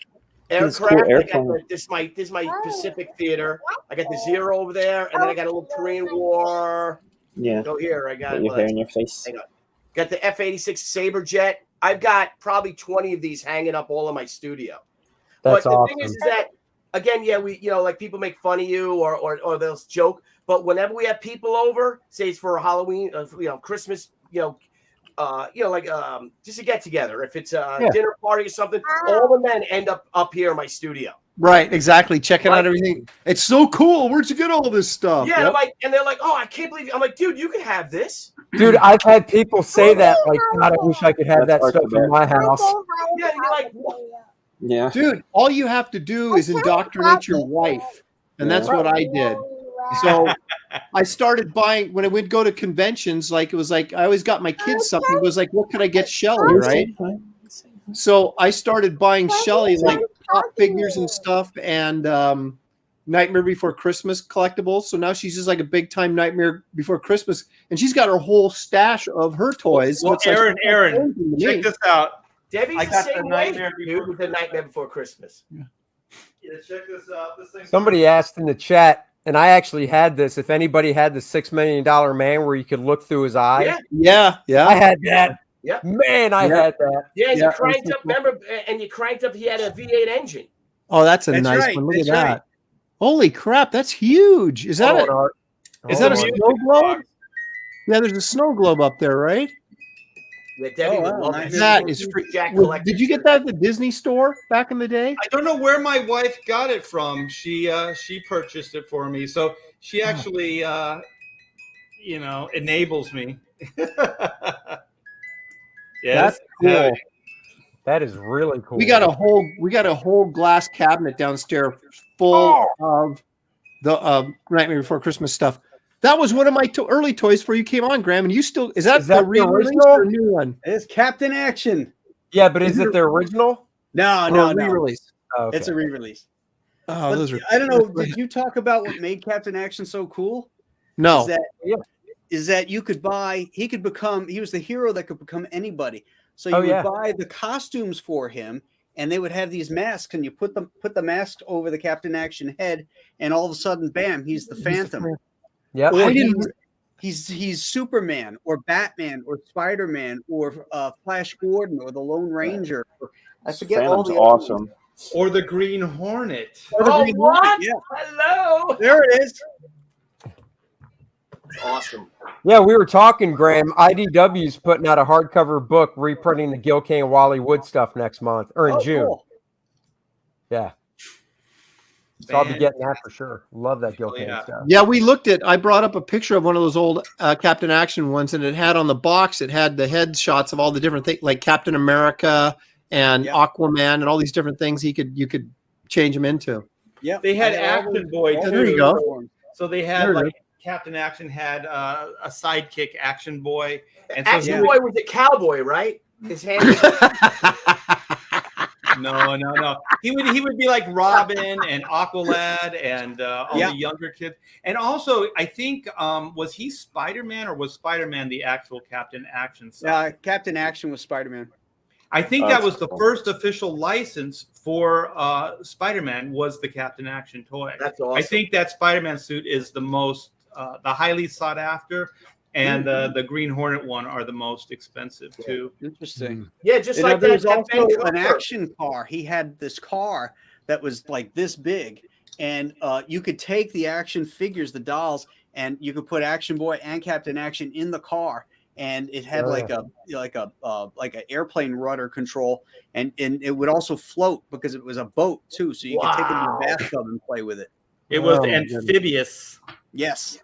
aircraft. Cool I got this is my Pacific Theater. I got the Zero over there, and then I got a little Korean War. Yeah. Go here. I got Your hair in your face. hang on. Got the F-86 Sabre jet. I've got probably 20 of these hanging up all in my studio. That's but the awesome. thing is that, again, yeah, we, you know, like people make fun of you or they'll joke. But whenever we have people over, say it's for a Halloween, you know, Christmas, like just a get together. If it's a dinner party or something, all the men end up here in my studio. Right, exactly. Checking out everything. It's so cool. Where'd you get all this stuff? Yeah, I'm like, and they're like, "Oh, I can't believe you." I'm like, "Dude, you can have this." Dude, I've had people say that, like, God, I wish I could have that That's stuff Arcta Bear. in my house. Yeah, and you're like, "What?" Yeah. Dude, all you have to do is indoctrinate your wife. And that's what I did. So I started buying when I would go to conventions, like it was like I always got my kids something. It was like, what could I get Shelly, right? So I started buying Shelly like pop figures and stuff and Nightmare Before Christmas collectibles. So now she's just like a big time Nightmare Before Christmas, and she's got her whole stash of her toys. So Well, it's like, Aaron, check this out. Debbie's I the got the same way, Nightmare dude, with the Nightmare Before Christmas. Yeah, check this out. This thing. Somebody asked in the chat, and I actually had this. If anybody had the $6 million man where you could look through his eye, yeah. I had that. Yeah. Man, I had that. Yeah, and Yeah, you cranked up. Remember, and you cranked up. He had a V8 engine. Oh, that's a That's nice right, one. Look at that's that. right. Holy crap, that's huge. Is that Hold a on, Art. is that a Hold on. snow globe? Yeah, there's a snow globe up there, right? Yeah, Debbie Oh, would wow, love nice. That is free. Jack Well, collector did you get that at the Disney store back in the day? I don't know where my wife got it from. She purchased it for me, so she actually enables me. Yeah, That's cool. That is really cool. We got a whole glass cabinet downstairs full of the Nightmare Before Christmas stuff. That was one of my early toys before you came on, Graham. And you still is that Is that the the re-release original? or a new one? It's Captain Action. Yeah, but is it the original? No, Or no, a no. re-release? Oh, okay. It's a re-release. Oh, But those are I don't know. Did you talk about what made Captain Action so cool? no. Is that you could buy? He was the hero that could become anybody. So you Oh, would yeah. buy the costumes for him, and they would have these masks, and you put the mask over the Captain Action head, and all of a sudden, bam, he's the Phantom. Yep. Or I didn't. he's Superman or Batman or Spider-Man or Flash Gordon or the Lone Ranger. I forget all Phantom's the other ones. awesome. Or the Green Hornet. Or the Oh, Green what? Hornet, yeah. Hello. There it is. Awesome. Yeah, we were talking, Graham. IDW's putting out a hardcover book reprinting the Gil Kane and Wally Wood stuff next month or in June. Cool. Yeah. So I'll be getting that for sure. Love that Gil Kane stuff. Yeah, I brought up a picture of one of those old Captain Action ones, and it had on the box, it had the headshots of all the different things, like Captain America and Aquaman and all these different things you could change them into. Yeah, They had Action Boy too. There you go. So they had like Captain Action had a sidekick Action Boy, and so Action Boy was a cowboy, right? His hand. No. He would be like Robin and Aqualad and all the younger kids. And also, I think was he Spider-Man or was Spider-Man the actual Captain Action? Captain Action was Spider-Man. I think that was the first official license for Spider-Man was the Captain Action toy. That's awesome. I think that Spider-Man suit is the most the highly sought after. And the Green Hornet one are the most expensive too. Interesting. Yeah, just You like know, there's that also Ben an Cooper. action car. He had this car that was like this big, and you could take the action figures, the dolls, and you could put Action Boy and Captain Action in the car, and it had like an airplane rudder control, and it would also float because it was a boat too, so you could take it in the bathtub and play with it. It was amphibious. Yes.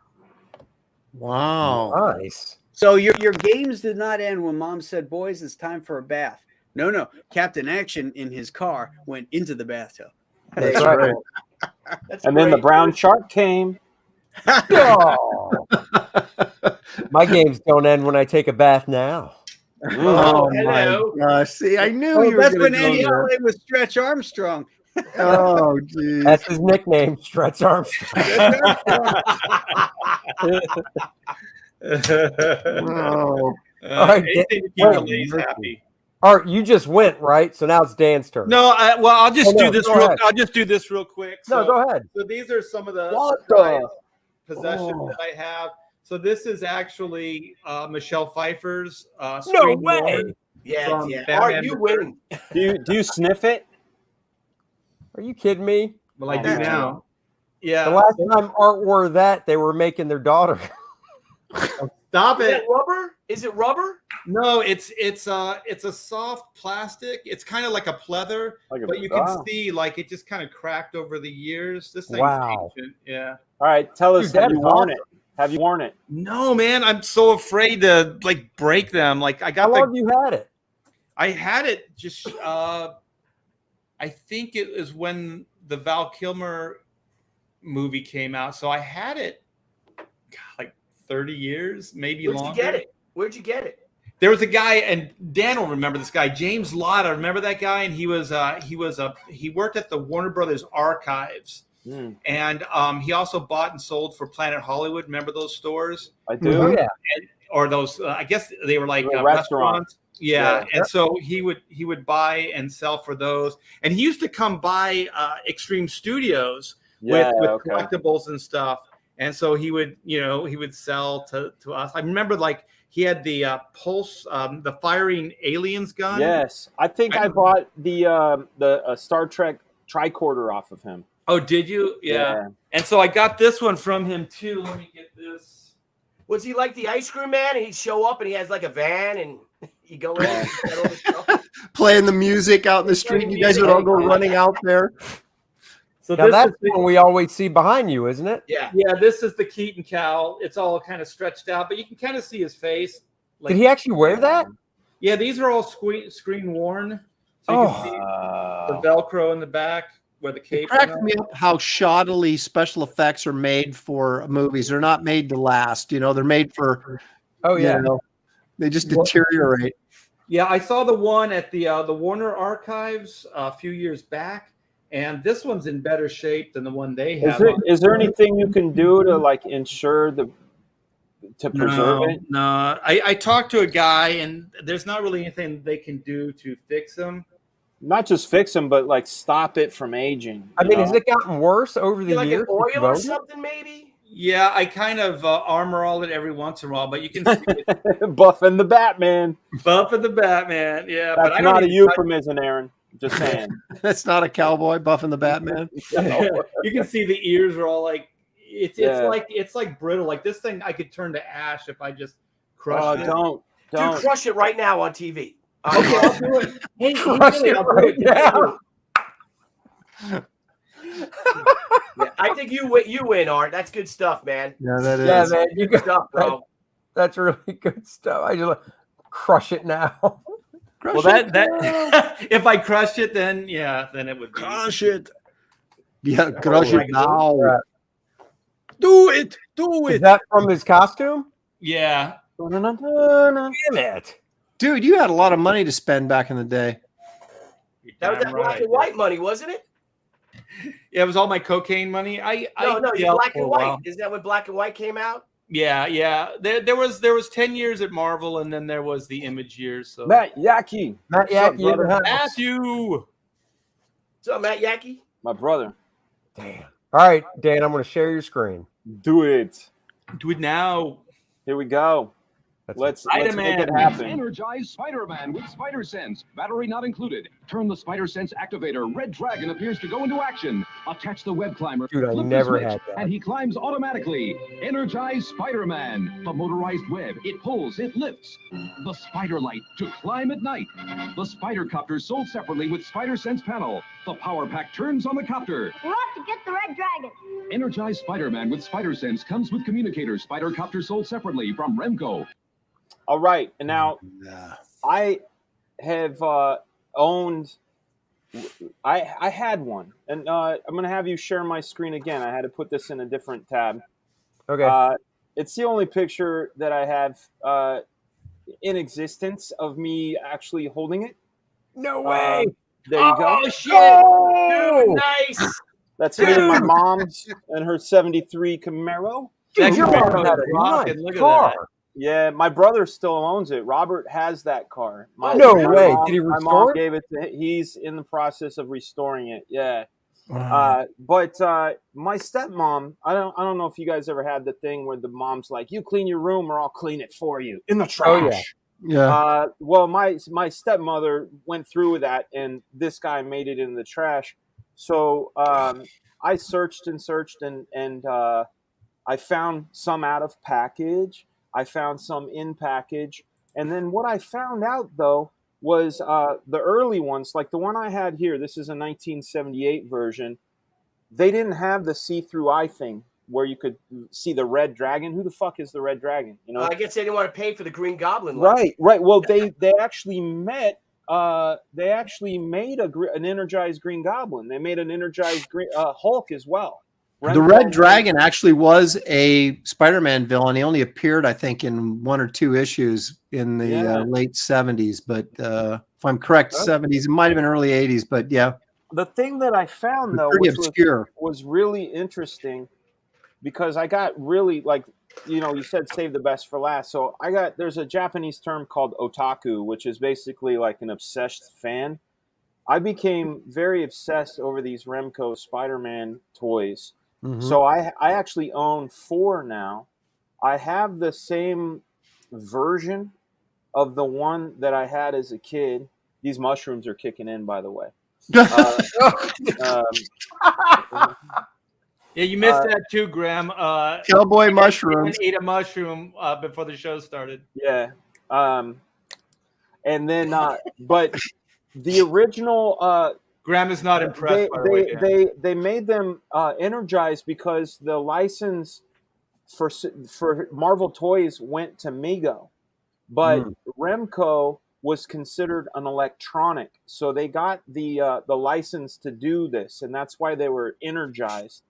Wow. Nice. So your games did not end when Mom said, "Boys, it's time for a bath." No. Captain Action in his car went into the bathtub. That's right. And then the brown shark came. Oh. My games don't end when I take a bath now. Oh, hello. See, I knew you were That's going when to Andy go there. played with Stretch Armstrong. Oh, geez. That's his nickname, Stretch Armstrong. Oh. All right, Anything to keep the ladies happy. Art, you just went, right? So now it's Dan's turn. No, I'll just Oh, no, do this go real. ahead. I'll just do this real quick. No, So, go ahead. So these are some of the What surprise the? possessions Oh. that I have. So this is actually Michelle Pfeiffer's. No Screen way. Worn Yeah. from Art, Batman you Returns. win. Do you sniff it? Are you kidding me? Well, I do man. now. The Yeah. last time Art wore that, they were making their daughter. Stop Is it. it rubber? Is it rubber? No, it's a soft plastic. It's kind of like a pleather, Like a- but you can wow. see like it just kind of cracked over the years. This thing's Wow. ancient. Yeah. All right, tell us. Dude, Have you that's worn it? Have you worn it? No, man, I'm so afraid to like break them. Like I How got long the have you had it? I had it just I think it was when the Val Kilmer movie came out. So I had it like 30 years, maybe Where'd longer. you get it? Where'd you get it? There was a guy, and Dan will remember this guy, James Lotta. Remember that guy? And he worked at the Warner Brothers archives. And he also bought and sold for Planet Hollywood. Remember those stores? I do. Oh, yeah. Or those, I guess they were like They were restaurants. Yeah. Yeah. And so he would buy and sell for those. And he used to come by Extreme Studios with okay. collectibles and stuff. And so he would sell to us. I remember like he had the Pulse, the firing aliens gun. Yes, I think I bought the Star Trek tricorder off of him. Oh, did you? Yeah. And so I got this one from him too. Let me get this. Was he like the ice cream man? And he'd show up and he has like a van and you go in and get all the stuff? Playing the music out in the street, and you guys would all go running out there. So Now this that's is the one we always see behind you, isn't it? Yeah. yeah, this is the Keaton cowl. It's all kind of stretched out, but you can kind of see his face. Like, Did he actually wear that? Yeah, these are all screen worn. So you can see the Velcro in the back where the cape. It cracks me up how shoddily special effects are made for movies. They're not made to last. You know, they're made for. Oh yeah. You know, they just deteriorate. Yeah, I saw the one at the Warner Archives a few years back, and this one's in better shape than the one they have. Is there anything you can do to like ensure the to preserve it? No. I talked to a guy, and there's not really anything they can do to fix them. Not just fix them, but like stop it from aging. I you mean, know? has it gotten worse over the Like an years? oil or something, maybe? Yeah, I kind of armor all it every once in a while, but you can see it. Buffing the Batman. Buffing the Batman. Yeah, That's but I not don't a even touch- euphemism, Aaron. Just saying. That's not a cowboy buffing the Batman. You can see the ears are all like it's Yeah. it's like brittle. Like this thing, I could turn to ash if I just crush it. Don't. Dude, crush it right now on TV. Okay, I'll do it. Hey, Crush really, it I'll do right it. now. Yeah, I think you win, Art. That's good stuff, man. Yeah, that is. Yeah, man, you Good got stuff, bro. that's really good stuff. I just crush it now. Well, that if I crushed it, then it would be. Crush it. Yeah, crush Oh, it now. right. Do it. Do Is it. that from his costume? Yeah. Damn it. Dude, you had a lot of money to spend back in the day. That was that black and white money, wasn't it? Yeah, it was all my cocaine money. No, yelled black for a and while. white. Is that when black and white came out? Yeah. There was 10 years at Marvel, and then there was the Image years. So Matt Yaki. Matt What's up, Yaki in the brother? house. Matthew. What's up, Matt Yaki? My brother. Damn. All right, Dan, I'm going to share your screen. Do it. Do it now. Here we go. Let's make Spider-Man. it happen. Energize Spider-Man with Spider Sense. Battery not included. Turn the Spider Sense activator. Red Dragon appears to go into action. Attach the web climber. Dude, I flip the never switch, had that. and he climbs automatically. Energize Spider-Man. The motorized web. It pulls. It lifts. The Spider Light to climb at night. The Spider Copter sold separately with Spider Sense panel. The power pack turns on the copter. We're off to get the Red Dragon. Energize Spider-Man with Spider Sense comes with communicator. Spider Copter sold separately from Remco. All right. And now I have owned. I had one, and I'm going to have you share my screen again. I had to put this in a different tab. Okay. It's the only picture that I have in existence of me actually holding it. No way. There you go. Oh shit! Oh! Dude, nice. That's me and my mom's and her '73 Camaro. Dude, your Camaro mom had a rocking. nice Look at car. Yeah, my brother still owns it. Robert has that car. No way. Did he My restore mom it? gave it to him. He's in the process of restoring it. Yeah. Wow. But my stepmom, I don't know if you guys ever had the thing where the mom's like, "You clean your room, or I'll clean it for you in the trash." Oh, yeah. Yeah. Well, my stepmother went through with that, and this guy made it in the trash. So I searched and searched, and I found some out of package. I found some in package. And then what I found out, though, was the early ones, like the one I had here. This is a 1978 version. They didn't have the see-through eye thing where you could see the Red Dragon. Who the fuck is the Red Dragon? You know, I guess they didn't want to pay for the Green Goblin. license. right. Well, they actually met. They actually made an energized Green Goblin. They made an energized Hulk as well. The Red Dragon actually was a Spider-Man villain. He only appeared, I think, in 1 or 2 issues in the late 70s. But if I'm correct, 70s. It might have been early 80s. But yeah, The thing that I found, though, pretty which obscure. was really interesting, because I got really, like, you said save the best for last. So there's a Japanese term called otaku, which is basically like an obsessed fan. I became very obsessed over these Remco Spider-Man toys. Mhm. So I actually own 4 now. I have the same version of the one that I had as a kid. These mushrooms are kicking in, by the way. Yeah, you missed that too, Graham. Cowboy mushrooms. Ate a mushroom before the show started. Yeah. And then, but the original, Graham is not impressed. By the way, Dan. they made them energized because the license for Marvel Toys went to Mego, but Remco was considered an electronic, so they got the license to do this, and that's why they were energized.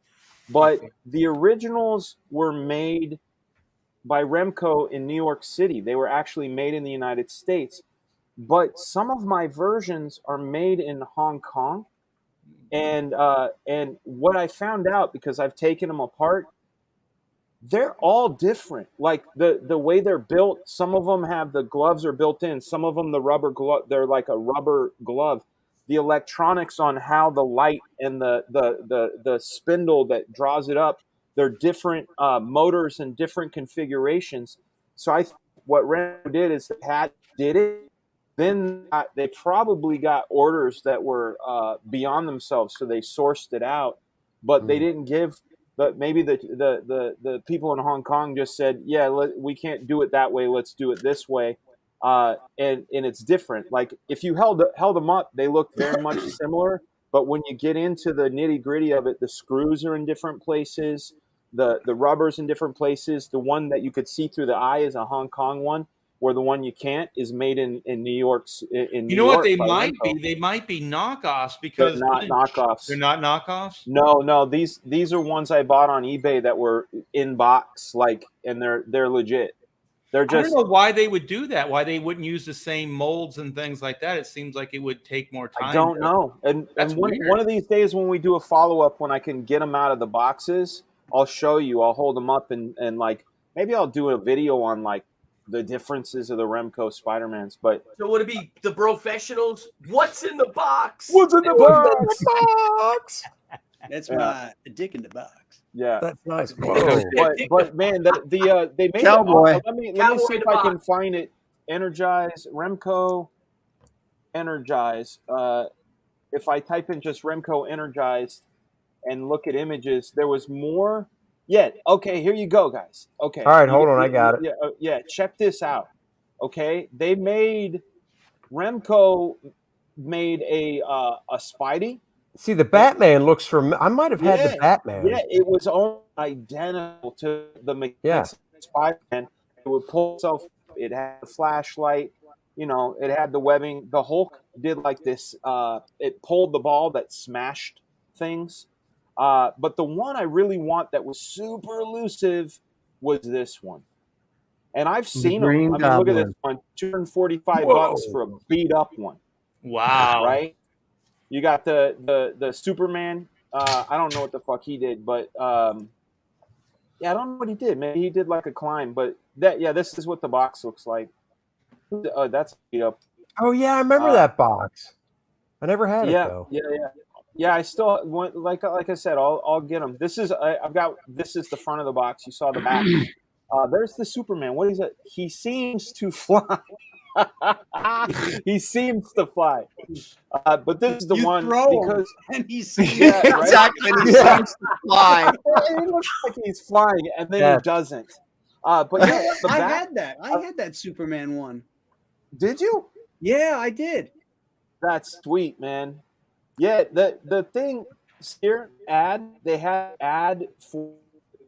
But the originals were made by Remco in New York City. They were actually made in the United States. But some of my versions are made in Hong Kong. And what I found out, because I've taken them apart, they're all different. Like the way they're built, some of them have the gloves are built in. Some of them the rubber glove, they're like a rubber glove. The electronics on how the light and the spindle that draws it up, they're different motors and different configurations. So I what Remco did is did it. Then they probably got orders that were beyond themselves, so they sourced it out, but they didn't give. But maybe the people in Hong Kong just said, "Yeah, we can't do it that way. Let's do it this way," and it's different. Like if you held them up, they look very much similar. But when you get into the nitty gritty of it, the screws are in different places, the rubber's in different places. The one that you could see through the eye is a Hong Kong one, where the one you can't is made in New York. In You New know what York they by might Remco. be? They might be knockoffs They're because not knockoffs. they're not knockoffs. No. These are ones I bought on eBay that were in box, and they're legit. They're I don't just know why they would do that. Why they wouldn't use the same molds and things like that. It seems like it would take more time. I don't know. And That's weird. one of these days when we do a follow up, when I can get them out of the boxes, I'll show you. I'll hold them up and like maybe I'll do a video on like the differences of the Remco Spider-Mans. But So would it be the professionals? What's in the box? what's in the box? That's Yeah. my dick in the box. Yeah. That's nice. But man, they made Cowboy. it. Let me Cowboy see if the I can box. find it. Energize Remco, Energize. If I type in just Remco Energized and look at images, there was more. Yeah. Okay. Here you go, guys. Okay. All right, hold on, I got it. Yeah. Yeah. Check this out. Okay. They made Remco made a Spidey. See, the Batman looks from. I might have had the Batman. Yeah, it was almost identical to the mechanics of Spider-Man. It would pull itself. It had a flashlight. It had the webbing. The Hulk did like this. It pulled the ball that smashed things. But the one I really want that was super elusive was this one. And I've seen them. I Green mean, look at Goblin. this one. $245 for a beat up one. Wow. Right? You got the Superman. I don't know what the fuck he did, but I don't know what he did. Maybe he did like a climb, but this is what the box looks like. That's beat up. Oh yeah, I remember that box. I never had it though. Yeah. I still want, like I said, I'll get them. This is this is the front of the box. You saw the back. There's the Superman. What is it? He seems to fly. He seems to fly. But this is the one because and he's Exactly. He seems to fly. it looks like he's flying, and then he doesn't. But yeah, the I back, had that. I had that Superman one. did you? Yeah, I did. That's sweet, man. Yeah, the thing here they had ad for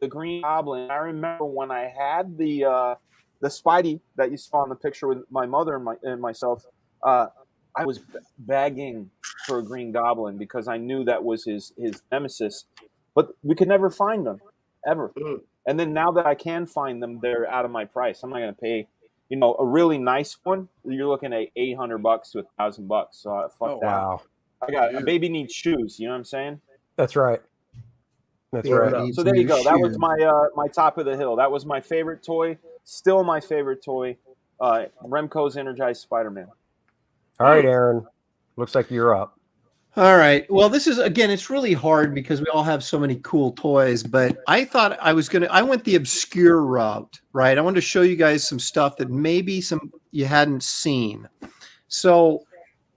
the Green Goblin. I remember when I had the Spidey that you saw in the picture with my mother and myself. I was begging for a Green Goblin because I knew that was his nemesis, but we could never find them ever. And then now that I can find them, they're out of my price. I'm not going to pay, a really nice one. You're looking at $800 to $1,000. So fuck that. Wow. I got a baby needs shoes. You know what I'm saying? That's right. That's Yeah. right. So there you go. That was my top of the hill. That was my favorite toy. Still my favorite toy. Remco's Energized Spider-Man. All right, Aaron. Looks like you're up. All right. Well, this is, again, it's really hard because we all have so many cool toys, but I thought I went the obscure route, right? I wanted to show you guys some stuff that maybe you hadn't seen. So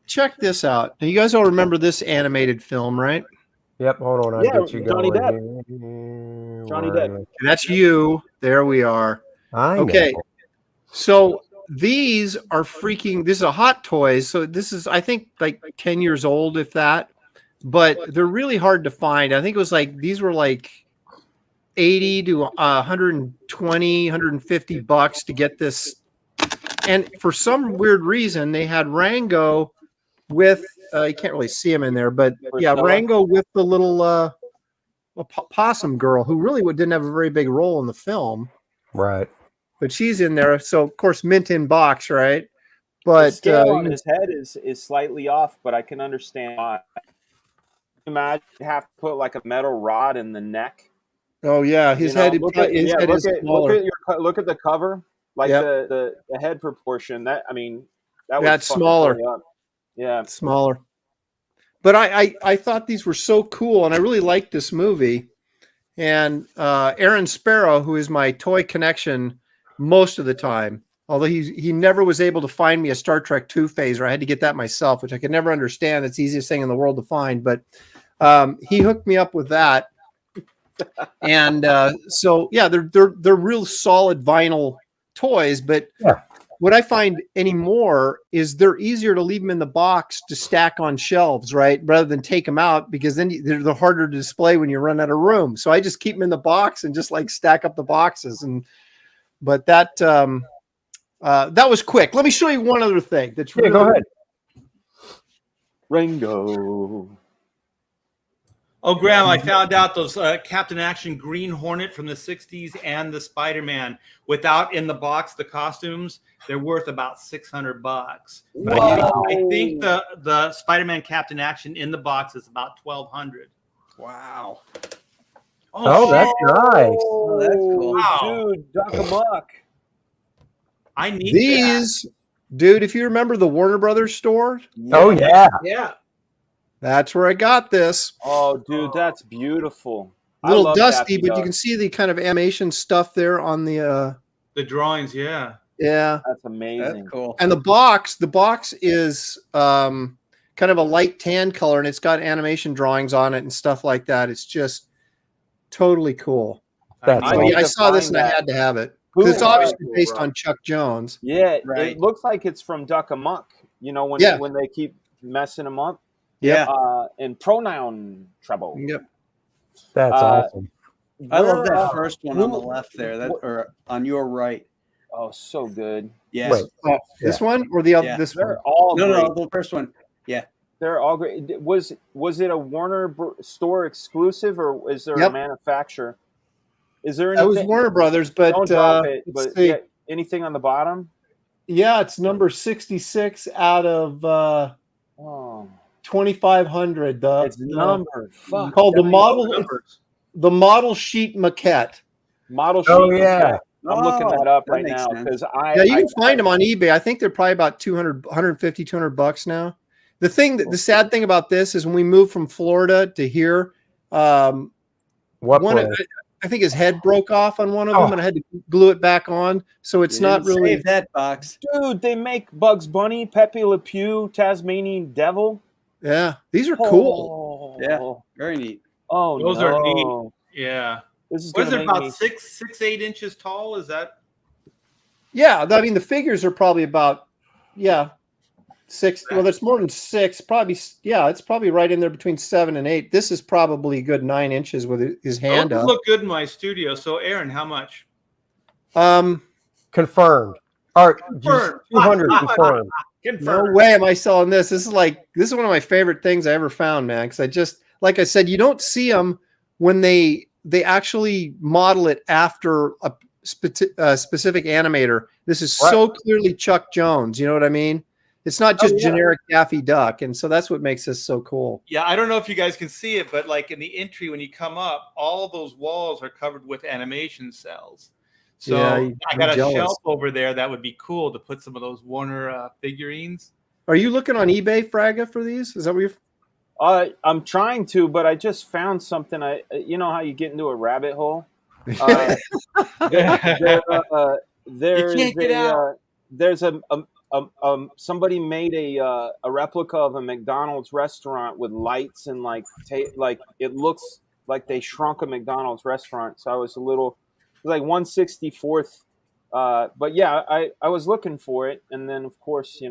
check this out. Now, you guys all remember this animated film, right? Yep. Hold on. I'll get you Johnny going. Depp. Johnny Depp. That's you. There we are. Okay. Know. So these are this is a Hot Toys. So this is, I think, like 10 years old, if that, but they're really hard to find. I think it was these were like 80 to 120, 150 bucks to get this. And for some weird reason, they had Rango with, you can't really see him in there, but yeah, Rango with the little possum girl who really didn't have a very big role in the film. Right. But she's in there, so of course mint in box, right? But the scale on his head is slightly off, but I can understand why. Imagine you have to put like a metal rod in the neck Oh yeah, his You know, head. look at, His yeah, head is smaller. look at the cover, like Yep. the head proportion. That, I mean, that would That's fucking smaller. pull me up. Yeah. Smaller. But I thought these were so cool, and I really liked this movie. And Aaron Sparrow, who is my toy connection most of the time, although he never was able to find me a Star Trek II phaser. I had to get that myself, which I could never understand. It's the easiest thing in the world to find. But he hooked me up with that. And so yeah, they're real solid vinyl toys. But what I find anymore is they're easier to leave them in the box to stack on shelves, right? Rather than take them out, because then they're harder to display when you run out of room. So I just keep them in the box and just like stack up the boxes. But that was quick. Let me show you one other thing. That's really, go ahead. Ringo. Oh, Graham, I found out those Captain Action Green Hornet from the 60s and the Spider-Man, without in the box the costumes, they're worth about $600. But I think the Spider-Man Captain Action in the box is about $1,200. Wow. Oh, that's nice. Oh, that's cool. Wow. Dude, Duck Amuck. I need these, dude. If you remember the Warner Brothers store, Oh yeah. Yeah. that's where I got this. Oh, dude, that's beautiful. A little I love dusty, Daffy but Duck. you can see the kind of animation stuff there on the the drawings, yeah. yeah. That's amazing. That's cool. And the box is kind of a light tan color, and it's got animation drawings on it and stuff like that. It's just totally cool. That's I need I to saw this find and I that. had to have it Who- because it's obviously Cool, based bro. on Chuck Jones. Yeah, Right. it looks like it's from Duck Amuck. You know, when Yeah. when they keep messing them up. Yeah. In pronoun trouble. Yep. That's awesome. I love Where, that first one on the who- left there, or on your right. Oh, so good. Yeah. Wait. Oh, this one or the other? Yeah. This one? They're all No, great. no, the first one. They're all great. Was it a Warner store exclusive, or is there a Yep. manufacturer? Is there That was anything? Warner Brothers, but Don't drop it. let's But see. yeah, anything on the bottom? Yeah, it's number 66 out of Oh, 2,500. it's numbered. Fuck. Called the That model. Numbers. The model sheet maquette. model sheet. Oh yeah. I'm looking that up right now because Yeah, you can find them on eBay. I think they're probably about 200, 150, $200 now. The sad thing about this is when we moved from Florida to here, What one, brand? I think his head broke off on one of Oh. them, and I had to glue it back on. So it's not really. Save that box. Dude, they make Bugs Bunny, Pepe Le Pew, Tasmanian Devil. Yeah, these are cool. Oh, Yeah. Very neat. Oh, Those no. are neat. Yeah. This is What is gonna it, make about me. 6, 8 inches tall? Is that? Yeah, I mean the figures are probably about 6. Well, there's more than 6. Probably it's probably right in there between 7 and 8. This is probably a good 9 inches with his hand Those up. look good in my studio. So, Aaron, how much? Confirmed. Or Confirmed. 200 confirmed. No Confirmed. way am I selling this. This is one of my favorite things I ever found, man. Because I just, like I said, you don't see them when they actually model it after a specific animator. This is so clearly Chuck Jones. You know what I mean? It's not just generic Daffy Duck, and so that's what makes this so cool. Yeah, I don't know if you guys can see it, but like in the entry, when you come up, all those walls are covered with animation cells. So Yeah, I got I'm a jealous. shelf over there that would be cool to put some of those Warner figurines. Are you looking on eBay, Fraga, for these? Is that what you're? I'm trying to, but I just found something. You know how you get into a rabbit hole. There's can't get out. There's somebody made a replica of a McDonald's restaurant with lights and like it looks like they shrunk a McDonald's restaurant. So I was like 1/64th. But yeah, I was looking for it, and then of course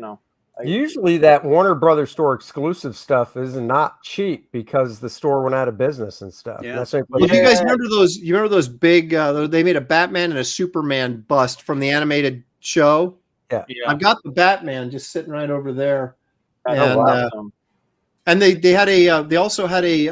Usually that Warner Brothers store exclusive stuff is not cheap because the store went out of business and stuff. Yeah. And that's why- Well, do you guys remember those? You remember those big? They made a Batman and a Superman bust from the animated show. Yeah. I've got the Batman just sitting right over there, That's and awesome. and they also had a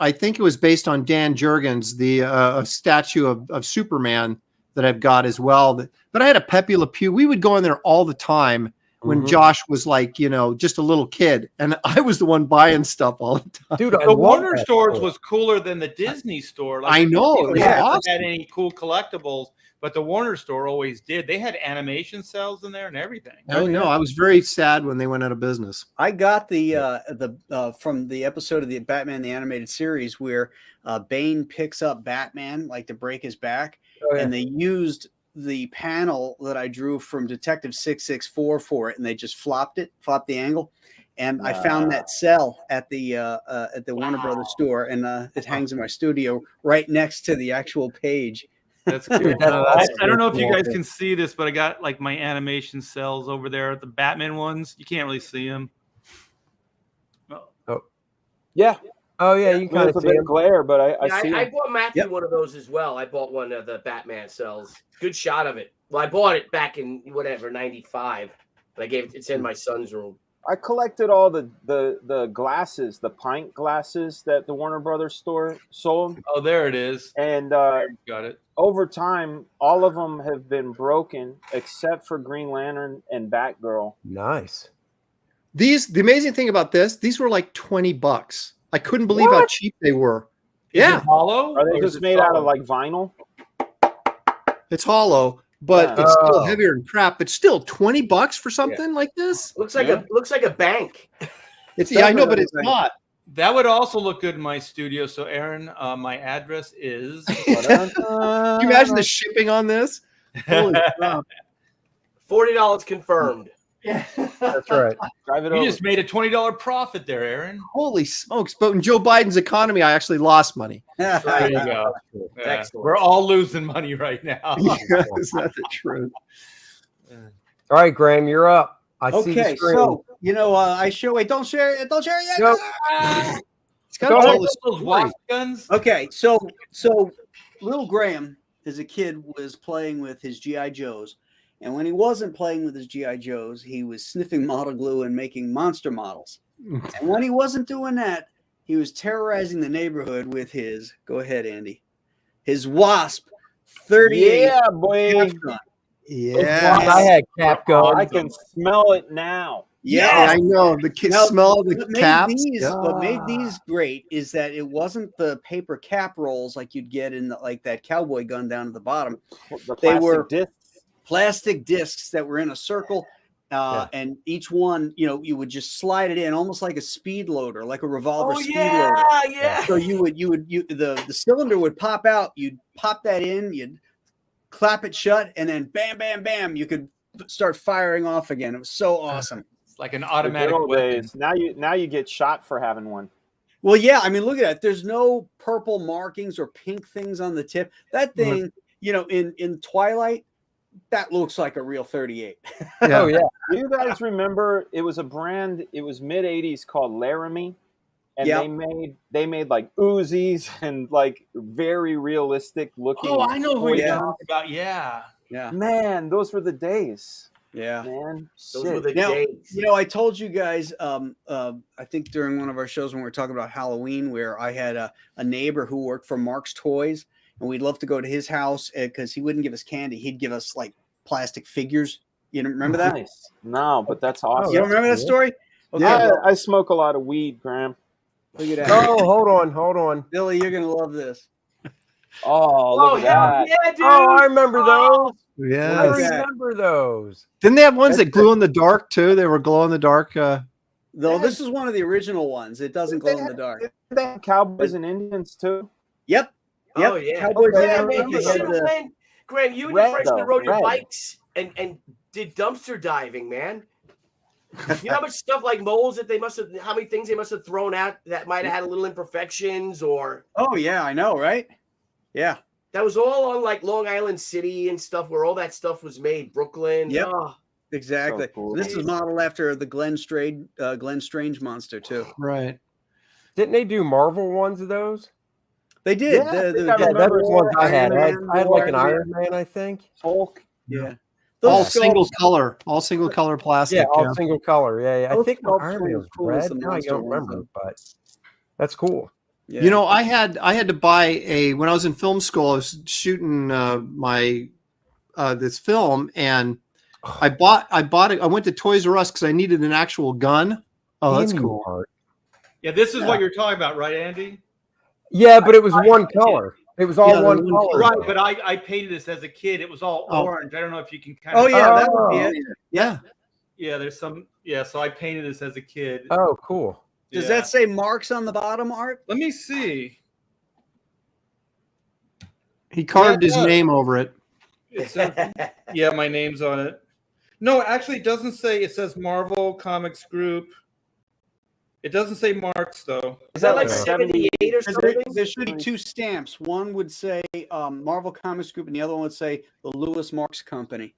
I think it was based on Dan Jurgens, the a statue of Superman that I've got as well. But I had a Pepe Le Pew. We would go in there all the time when Mhm. Josh was like, just a little kid, and I was the one buying stuff all the time. Dude, I The love Warner that stores store. was cooler than the Disney store. I know, Disney it was never awesome. had any cool collectibles, but the Warner store always did. They had animation cells in there and everything. I know. I was very sad when they went out of business. I got the from the episode of the Batman the Animated Series where Bane picks up Batman like to break his back, Oh, yeah. and they used the panel that I drew from Detective 664 for it, and they just flopped the angle, and I found that cell at the Warner Brothers store, and it hangs in my studio right next to the actual page. That's cool. Dude, that's awesome. I don't know if you guys Cool. can see this, but I got like my animation cells over there. The Batman ones, you can't really see them. Yeah, Oh yeah, you I mean, kind it's of a see bit him. glare, but I Yeah, see I it. bought Matthew Yep. one of those as well. I bought one of the Batman cells. Good shot of it. Well, I bought it back in whatever '95, but I gave it. It's in my son's room. I collected all the glasses, the pint glasses that the Warner Brothers store sold, Oh, there it is. and Got it. over time, all of them have been broken except for Green Lantern and Batgirl. Nice. The amazing thing about these were like $20. I couldn't believe how cheap they were. Is Yeah, it hollow? Are they or is just it made out of solid? like vinyl? it's hollow, but Yeah. it's still Oh. heavier than crap. But still, $20 for something like this? Looks like Yeah. a bank. It's I know, but it's Definitely. not. That would also look good in my studio. So, Aaron, my address is. Can you imagine the shipping on this? Holy crap! $40 confirmed. That's right. Drive it You over. just made a $20 profit there, Aaron. Holy smokes! But in Joe Biden's economy, I actually lost money. There you go. Yeah. Excellent. We're all losing money right now. Is that the truth? All right, Graham, you're up. I see the Okay, screen. so I show. Wait, don't share it. Don't share it yet. Nope. It's got Go all ahead. this Those wasp guns. Okay, so little Graham, as a kid, was playing with his GI Joes, and when he wasn't playing with his GI Joes, he was sniffing model glue and making monster models. And when he wasn't doing that, he was terrorizing the neighborhood with his. Go ahead, Andy. His Wasp 38. Yeah, boy. shotgun. Yeah, I had cap gun. I can smell it now. yeah, I know. The Now, smell of the what made caps. what made these great is that it wasn't the paper cap rolls like you'd get in like that cowboy gun down at the bottom. The They plastic were- discs. Plastic discs that were in a circle, and each one, you would just slide it in almost like a speed loader, like a revolver Oh speed loader. yeah. So the cylinder would pop out. You'd pop that in. You'd clap it shut, and then bam, bam, bam. You could start firing off again. It was so awesome. It's like an The good automatic old weapon. days. Now you get shot for having one. Well, yeah, I mean, look at that. There's no purple markings or pink things on the tip. That thing, in Twilight, that looks like a real 38. Oh yeah. Do you guys remember it was a brand, it was mid 80s called Laramie, and Yeah. they made like Uzis and like very realistic looking. Oh, I know who you're Yeah. talking about. Yeah. Yeah, Man, those were the days. yeah. Man, Those shit. were the Now, days. I told you guys, I think during one of our shows when we were talking about Halloween, where I had a neighbor who worked for Mark's Toys, and we'd love to go to his house because he wouldn't give us candy. He'd give us like plastic figures. You don't remember that? Nice. No, but that's awesome. You don't remember that cool. story? Okay, Yeah, well, I smoke a lot of weed, Graham. look at that. Oh, hold on. Billy, you're going to love this. Oh, look at hell that. yeah, dude. Oh, I remember those. Yeah. I Like that. remember those. Didn't they have ones that glue in the dark too? They were glow in the dark. Though this is one of the original ones. It doesn't glow in the dark. They had cowboys and Indians too. Yep. Oh Yep. yeah. Cowboys Yeah, and man, Indians, you they had should have the- went. Graham, you and Red, your friends should have though, rode your red. bikes and did dumpster diving, man. You know how much stuff like moles that how many things they must have thrown out that might have had a little imperfections, or Oh, yeah, I know, right? Yeah. that was all on like Long Island City and stuff where all that stuff was made. Brooklyn. Yep. Oh, Exactly. So cool. This is modeled after the Glenn Strange monster, too. Right. Didn't they do Marvel ones of those? They did. Yeah, I think I Yeah, remember that's the ones I had. Iron I had like an Man, Iron Man, I think. Hulk. Yeah. All Those single sculpts- color. All single color plastic. Yeah, all single color. Yeah, yeah. I Those think my sculpts Iron were Man as was cool as red. the Now I monster don't ones, remember, though. but that's cool. Yeah. You know, I had to buy when I was in film school. I was shooting my this film, and I bought it. I went to Toys R Us because I needed an actual gun. Oh, that's Andy cool. art. Yeah, this is what you're talking about, right, Andy? Yeah, but it was one color. It was all Yeah, one one color. Right, but I painted this as a kid. It was all orange. I don't know if you can kind of. Oh yeah, that Oh. would be it. Yeah. Yeah, there's some. Yeah, so I painted this as a kid. Oh, cool. Does Yeah. that say marks on the bottom, Art? Let me see. He carved Yeah, it his does. name over it. It says, yeah, my name's on it. No, actually, it doesn't say. It says Marvel Comics Group. It doesn't say Marks though. Is that like Yeah. 78 or something? There should be two stamps. One would say Marvel Comics Group, and the other one would say the Lewis Marks Company.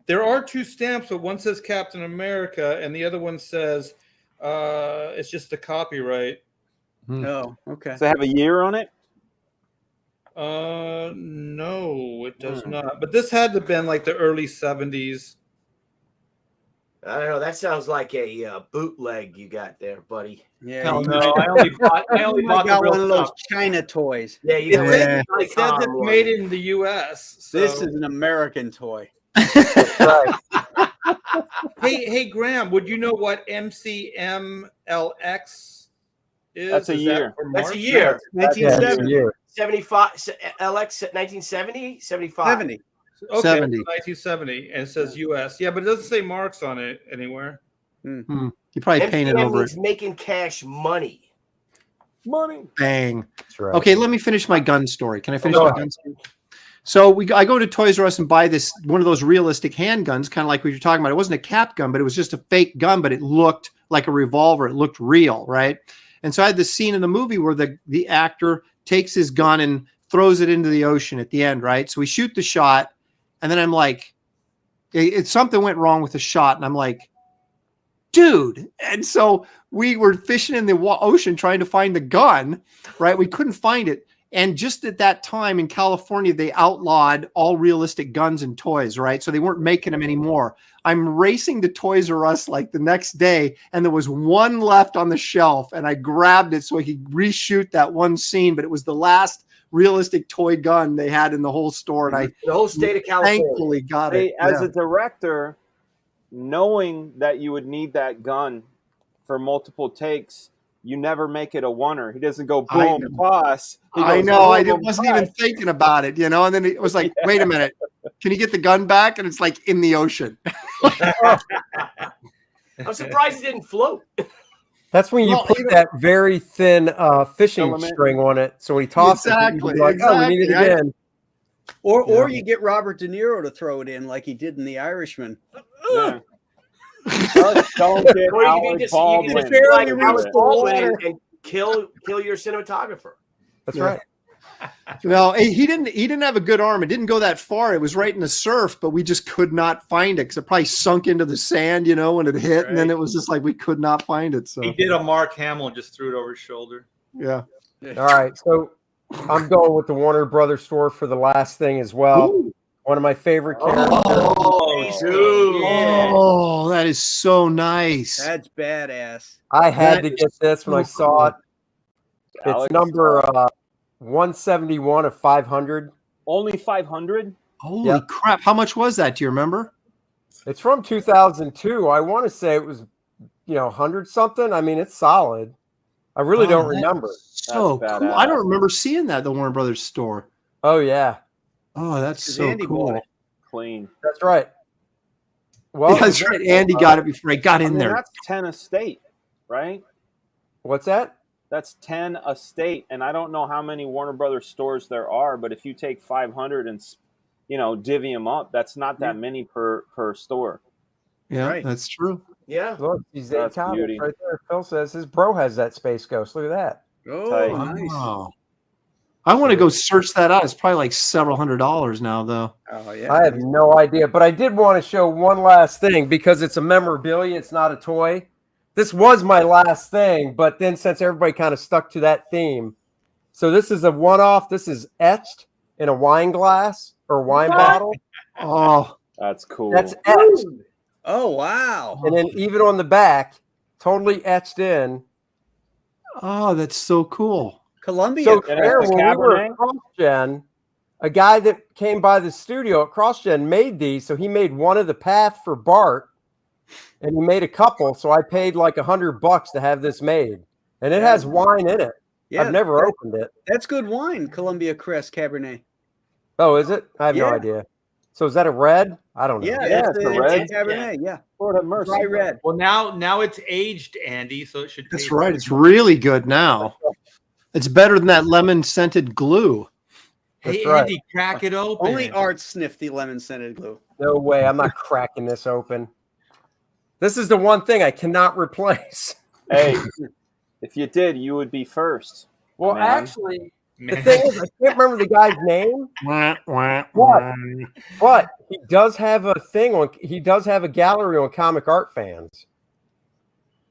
There are two stamps, but one says Captain America, and the other one says it's just the copyright. Oh, okay. Does it have a year on it? No, it does not. But this had to have been like the early 70s. I don't know. That sounds like a bootleg you got there, buddy. Yeah, Hell you no, I only bought might the got real one of those stuff. China toys. Yeah, you know, Yeah. It says it's made in the U.S. So. This is an American toy. Right. Hey, Graham, would you know what MCMLX is? That's a Is year. That for That's a March? year. Yeah, it's a 1970. year. 75 LX 1970, 75. 70. Okay, 70. 1970, and it says U.S. Yeah, but it doesn't say Marks on it anywhere. He probably painted MCM over it. means making cash money. Money. Bang. That's right. Okay, let me finish my gun story. Can I finish Go my ahead. gun story? So I go to Toys R Us and buy this one of those realistic handguns, kind of like what you're talking about. It wasn't a cap gun, but it was just a fake gun, but it looked like a revolver. It looked real, right? And so I had this scene in the movie where the actor takes his gun and throws it into the ocean at the end, right? So we shoot the shot, and then I'm like, something went wrong with the shot, and I'm like, dude. And so we were fishing in the ocean trying to find the gun, right? We couldn't find it. And just at that time in California, they outlawed all realistic guns and toys, right? So they weren't making them anymore. I'm racing to Toys R Us like the next day, and there was one left on the shelf, and I grabbed it so I could reshoot that one scene, but it was the last realistic toy gun they had in the whole store, and I The whole state of California. thankfully got Hey, it. as Yeah. a director, knowing that you would need that gun for multiple takes, you never make it a oneer. He doesn't go I boom, know. toss. He I goes, know. I boom, wasn't cut. even thinking about it, and then it was like, wait a minute, can you get the gun back? And it's like in the ocean. I'm surprised it didn't float. That's when you Well, put that very thin fishing Filament. string on it. So when he tosses it, Exactly, he's like, oh, we need it exactly. again. Or you get Robert De Niro to throw it in like he did in The Irishman. Yeah. Don't get Or you Alec can just Baldwin. like barely Alec reach the Baldwin water. and kill your cinematographer. That's Yeah. right. Well, he didn't have a good arm. It didn't go that far. It was right in the surf, but we just could not find it because it probably sunk into the sand, when it hit, and then Right. it was just like we could not find it. So He did a Mark Hamill and just threw it over his shoulder. yeah. All right. So I'm going with the Warner Brothers store for the last thing as well. Ooh. One of my favorite characters. Oh, dude. Oh, that is so nice. That's badass. I had That to is get this when I so saw it. It's Alex, number 171 of 500. Only 500? Holy Yeah. crap! How much was that? Do you remember? It's from 2002. I want to say it was, 100 something. I mean, it's solid. I really don't that remember. is So That's cool. badass. I don't remember seeing that at the Warner Brothers store. Oh, yeah. Oh, that's 'Cause so Andy bought cool. it. Clean. That's right. Well, Yeah, that's right. Andy got it before I got in there. That's 10 a state, right? What's that? That's 10 a state. And I don't know how many Warner Brothers stores there are, but if you take 500 and, divvy them up, that's not that many per store. Yeah, Right. that's true. Yeah. Look, these That's 8 comics beauty. right there. Phil says his bro has that Space Ghost. Look at that. Oh, Tight. nice. Wow. I want to go search that out. It's probably like several $100s now, though. Oh, yeah. I have no idea, but I did want to show one last thing because it's a memorabilia. It's not a toy. This was my last thing, but then since everybody kind of stuck to that theme, so this is a one-off. This is etched in a wine glass or wine bottle. Oh, That's cool. That's etched, Oh, wow. and then even on the back, totally etched in. oh, that's so cool. Columbia. So It has there, the when we were Cabernet? at cross-gen, a guy that came by the studio at CrossGen made these. So he made one of the path for Bart, and he made a couple. So I paid like $100 to have this made, and it has wine in it. Yeah, I've never opened it. That's good wine, Columbia Crest Cabernet. Oh, is it? I have no Yeah. idea. So is that a red? I don't know. Yeah, Yeah, that's it's a a red. Cabernet. Yeah, Lord have mercy. dry red. Well, now it's aged, Andy, so it should. That's taste right. It's really good now. It's better than that lemon scented glue. Hey, That's right. Andy, crack it open. Only Art sniffed the lemon scented glue. No way. I'm not cracking this open. This is the one thing I cannot replace. Hey, if you did, you would be first. Well, Man. actually, the Man. thing is, I can't remember the guy's name, but he does have a thing on. He does have a gallery on Comic Art Fans.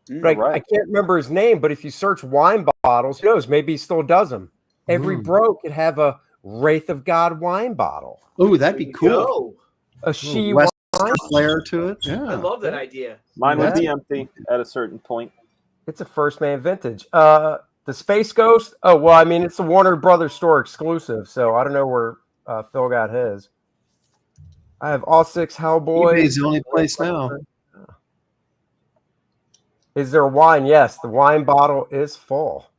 But I can't remember his name. But if you search wine bottles, who knows? Maybe he still does them. Every bro could have a Wraith of God wine bottle. Oh, that'd be cool. Yo, A she Western wine. flair to it. I Yeah. love that idea. Mine would be empty at a certain point. It's a First Man vintage. The Space Ghost. Oh well, I mean it's a Warner Brothers store exclusive, so I don't know where Phil got his. I have all 6 Hellboy. eBay's the only place now. Is there wine? Yes, the wine bottle is full,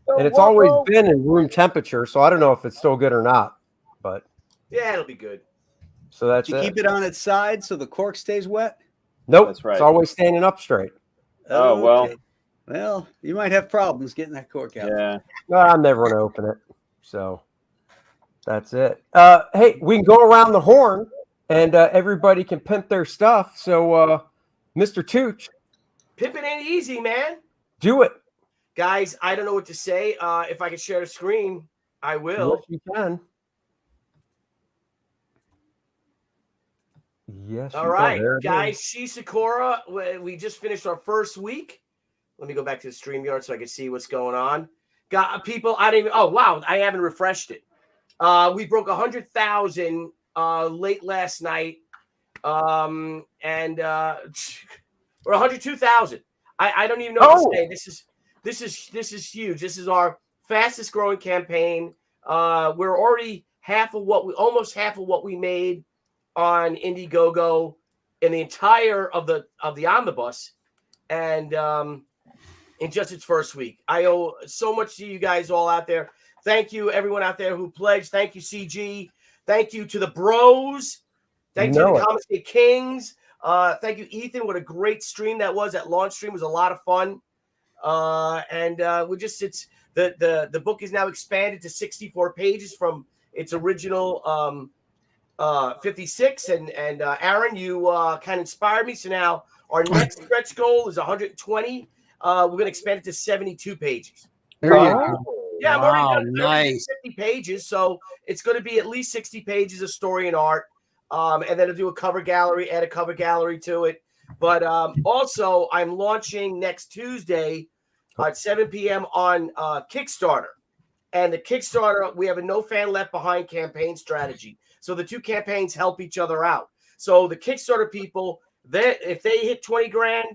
and it's always been in room temperature, so I don't know if it's still good or not. But Yeah, it'll be good. so that's Did you it. keep it on its side so the cork stays wet? Nope, That's right. it's always standing up straight. Oh, well. Okay. Well, you might have problems getting that cork out. Yeah. No, I'm never going to open it. So that's it. Hey, we can go around the horn, and everybody can pimp their stuff. So, Mr. Tooch, Pimping ain't easy, man. do it. Guys, I don't know what to say. If I can share the screen, I will. Yes, you can. Yes. All you right, can. There it guys. is. She Sakura. We just finished our first week. Let me go back to the StreamYard so I can see what's going on. Got people. I didn't even. Oh wow, I haven't refreshed it. We broke 100,000 late last night, and we're 102,000. I don't even know what to say. This is huge. This is our fastest growing campaign. We're already almost half of what we made on Indiegogo in the entire of the omnibus, and in just its first week. I owe so much to you guys all out there. Thank you, everyone out there who pledged. Thank you, CG. Thank you to the bros. Thank you to the Comic State Kings. Thank you, Ethan. What a great stream that was. That launch stream was a lot of fun. The book is now expanded to 64 pages from its original 56. And Aaron, you kind of inspired me. So now our next stretch goal is 120. We're going to expand it to 72 pages. There you go. Yeah, I've Wow, already done nice. 50 pages, so it's going to be at least 60 pages of story and art. And then I'll do a cover gallery, add a cover gallery to it. But also, I'm launching next Tuesday at 7 p.m. on Kickstarter. And the Kickstarter, we have a No Fan Left Behind campaign strategy. So the two campaigns help each other out. So the Kickstarter people, if they hit 20 grand,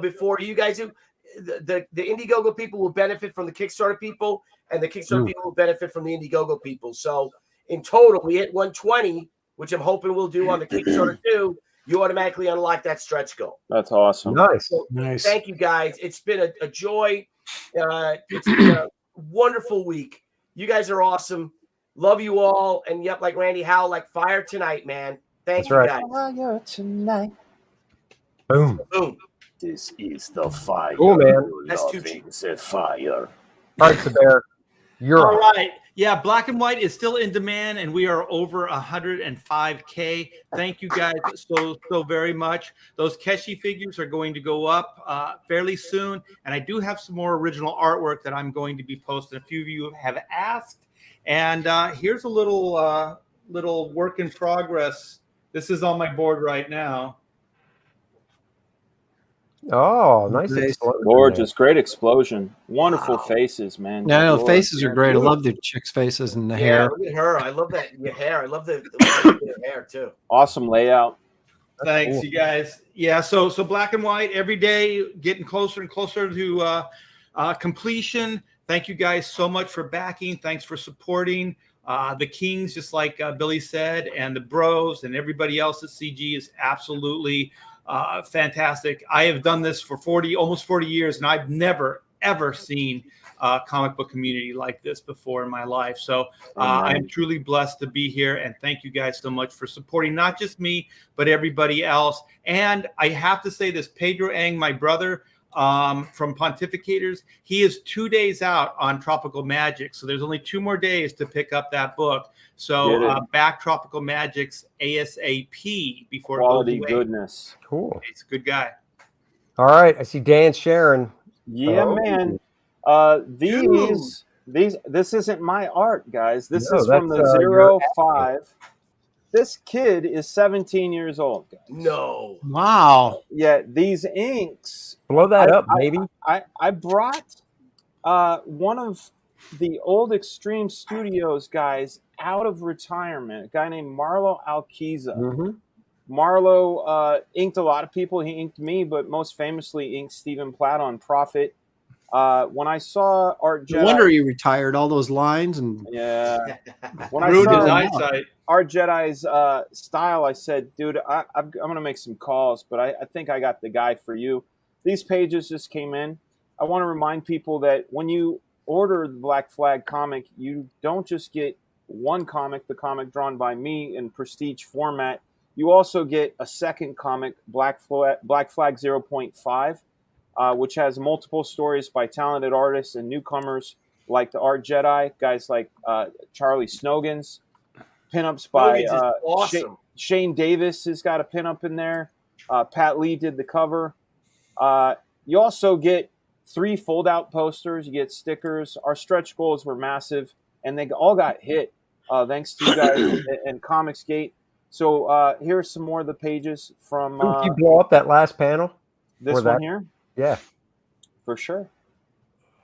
before you guys do, the Indiegogo people will benefit from the Kickstarter people, and the Kickstarter people will benefit from the Indiegogo people. So in total, we hit 120, which I'm hoping we'll do on the Kickstarter too. You automatically unlock that stretch goal. That's awesome. Nice. So Nice. thank you, guys. It's been a joy. It's been a wonderful week. You guys are awesome. Love you all. And yep, like Randy Howell, like fire tonight, man. Thank you, guys. Fire tonight. Boom. Boom. This is the fire. Cool, man. That's too cheap. The fire. Arcta Bear, you're All on. right. Yeah, Black and White is still in demand, and we are over 105K. Thank you guys so very much. Those Keshi figures are going to go up fairly soon, and I do have some more original artwork that I'm going to be posting. A few of you have asked, and here's a little work in progress. This is on my board right now. Oh, nice. Nice. explosion Gorgeous. Great explosion. Wonderful faces, man. Yeah, I know Good faces Lord. are great. I love the chicks' faces and the Yeah, hair. look at her. I love that. Your hair. I love the hair too. Awesome layout. Thanks, cool. you guys. Yeah, so Black and White every day, getting closer and closer to completion. Thank you guys so much for backing. Thanks for supporting. The Kings, just like Billy said, and the Bros and everybody else at CG is absolutely fantastic. I have done this for almost 40 years, and I've never, ever seen a comic book community like this before in my life. So I'm truly blessed to be here, and thank you guys so much for supporting not just me, but everybody else. And I have to say this, Pedro Ang, my brother, from Pontificators, he is 2 days out on Tropical Magic, so there's only 2 more days to pick up that book. So back Tropical Magic's ASAP before Quality it goes away. goodness. Cool. He's a good guy. All right. I see Dan sharing. Yeah, Oh. man. This isn't my art, guys. This is from the your 05. This kid is 17 years old, guys. No. Wow. Yeah, these inks. Blow that up, baby. I brought one of the old Extreme Studios guys out of retirement, a guy named Marlo Alquiza. Mm-hmm. Marlo inked a lot of people. He inked me, but most famously inked Stephen Platt on Prophet. When I saw Art Jedi, No wonder you retired all those lines and yeah. When I Ruined his saw eyesight. Art Jedi's style, I said, dude, I'm going to make some calls, but I think I got the guy for you. These pages just came in. I want to remind people that when you order the Black Flag comic, you don't just get one comic, the comic drawn by me in prestige format. You also get a second comic, Black Flag 0.5. Which has multiple stories by talented artists and newcomers like the Art Jedi, guys like Charlie Snogans, pinups by awesome. Shane Davis has got a pinup in there. Pat Lee did the cover. You also get 3 fold-out posters. You get stickers. Our stretch goals were massive, and they all got hit thanks to you guys and Comicsgate. So here's some more of the pages from... Can you blow up that last panel? This one here? Yeah, for sure.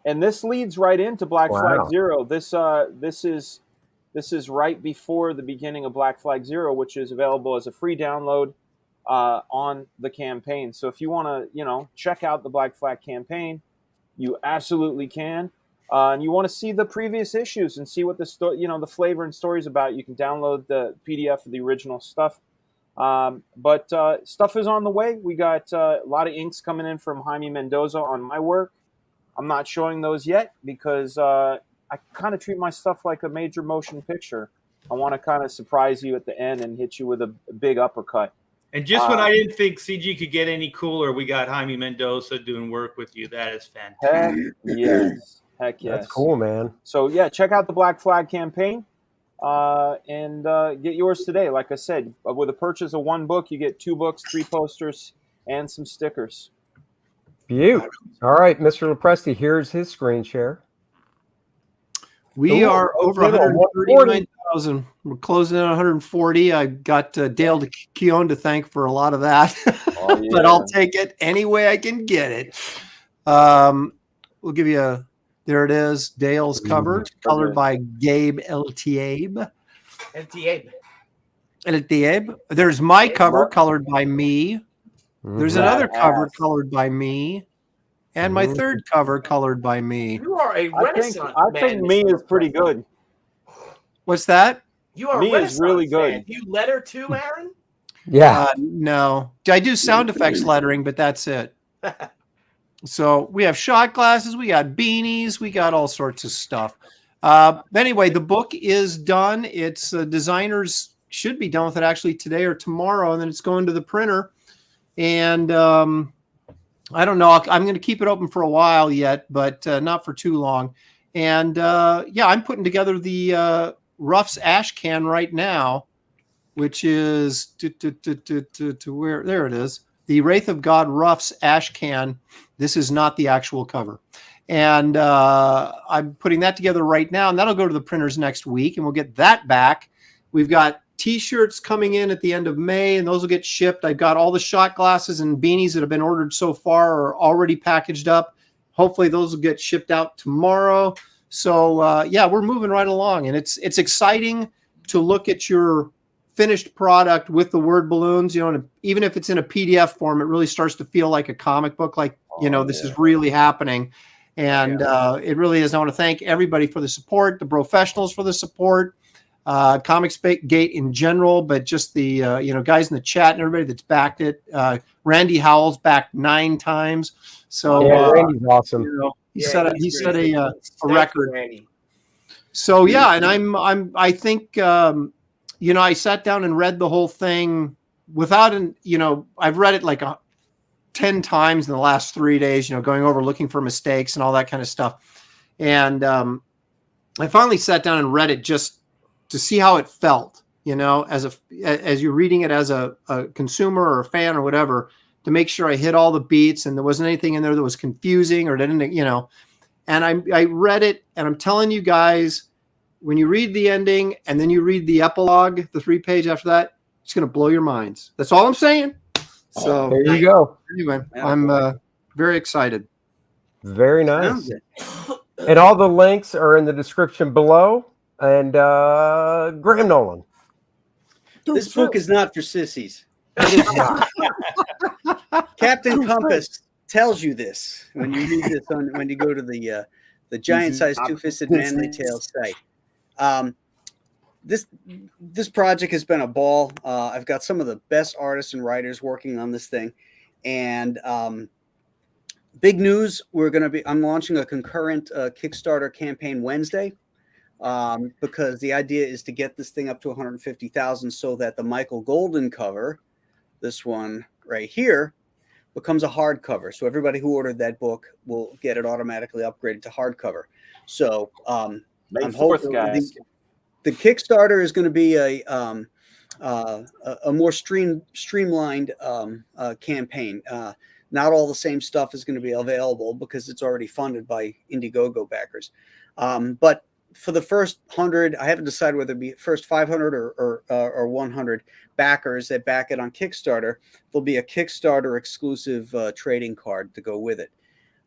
And this leads right into Black Flag Zero. This is right before the beginning of Black Flag Zero, which is available as a free download on the campaign. So if you want to, check out the Black Flag campaign, you absolutely can. And you want to see the previous issues and see what the flavor and story is about. You can download the PDF of the original stuff. But stuff is on the way. We got a lot of inks coming in from Jaime Mendoza on my work. I'm not showing those yet because I kind of treat my stuff like a major motion picture. I want to kind of surprise you at the end and hit you with a big uppercut. And just when I didn't think CG could get any cooler, we got Jaime Mendoza doing work with you. That is fantastic. Heck yes. That's cool, man. So yeah, check out the Black Flag campaign. And get yours today. Like I said, with a purchase of 1 book, you get 2 books, 3 posters, and some stickers. Beautiful. All right, Mr. Lepresti, here's his screen share. we are over 139,000. We're closing at 140. I got Dale Keown to thank for a lot of that, but I'll take it any way I can get it. We'll give you a. There it is. Dale's cover, colored by Gabe Eltiabe. There's my cover, colored by me. There's another cover colored by me. And my third cover colored by me. You are a Renaissance I think me is pretty good. What's that? You are me is really good. Man. You letter too, Aaron? Yeah. No. I do sound effects lettering, but that's it. So we have shot glasses, we got beanies, we got all sorts of stuff. Anyway, the book is done. It's designers should be done with it actually today or tomorrow, and then it's going to the printer. And I don't know. I'm going to keep it open for a while yet, but not for too long. And yeah, I'm putting together the Ruff's ash can right now, which is to where there it is. The Wraith of God Ruff's ash can. This is not the actual cover. And I'm putting that together right now, and that'll go to the printers next week, and we'll get that back. We've got T-shirts coming in at the end of May, and those will get shipped. I've got all the shot glasses and beanies that have been ordered so far are already packaged up. Hopefully those will get shipped out tomorrow. So yeah, we're moving right along, and it's exciting to look at your finished product with the word balloons. You know, and even if it's in a PDF form, it really starts to feel like a comic book. Like this is really happening, and it really is. I want to thank everybody for the support, the professionals for the support. Comics Gate in general, but just the guys in the chat and everybody that's backed it. Randy Howell's backed 9 times. So Yeah, Randy's awesome. He Yeah, set he's a great. Thank you, record. Randy. So yeah, and I think I sat down and read the whole thing without I've read it like 10 times in the last 3 days, going over looking for mistakes and all that kind of stuff. And I finally sat down and read it just to see how it felt, as you're reading it as a consumer or a fan or whatever, to make sure I hit all the beats and there wasn't anything in there that was confusing or didn't, and I read it, and I'm telling you guys, when you read the ending and then you read the epilogue, the 3-page after that, it's going to blow your minds. That's all I'm saying. So There you go. anyway, I'm very excited. Very nice. And all the links are in the description below. And Graham Nolan. This book is not for sissies. It is not. Captain Compass tells you this when you read this when you go to the giant-sized two-fisted manly tale site. This project has been a ball. I've got some of the best artists and writers working on this thing, and big news: I'm launching a concurrent Kickstarter campaign Wednesday. Because the idea is to get this thing up to 150,000 so that the Michael Golden cover, this one right here, becomes a hardcover. So everybody who ordered that book will get it automatically upgraded to hardcover. So I'm hoping guys. the Kickstarter is going to be a more streamlined campaign. Not all the same stuff is going to be available because it's already funded by Indiegogo backers. But for the first 100, I haven't decided whether it be first 500 or 100 backers that back it on Kickstarter. There'll be a Kickstarter exclusive trading card to go with it.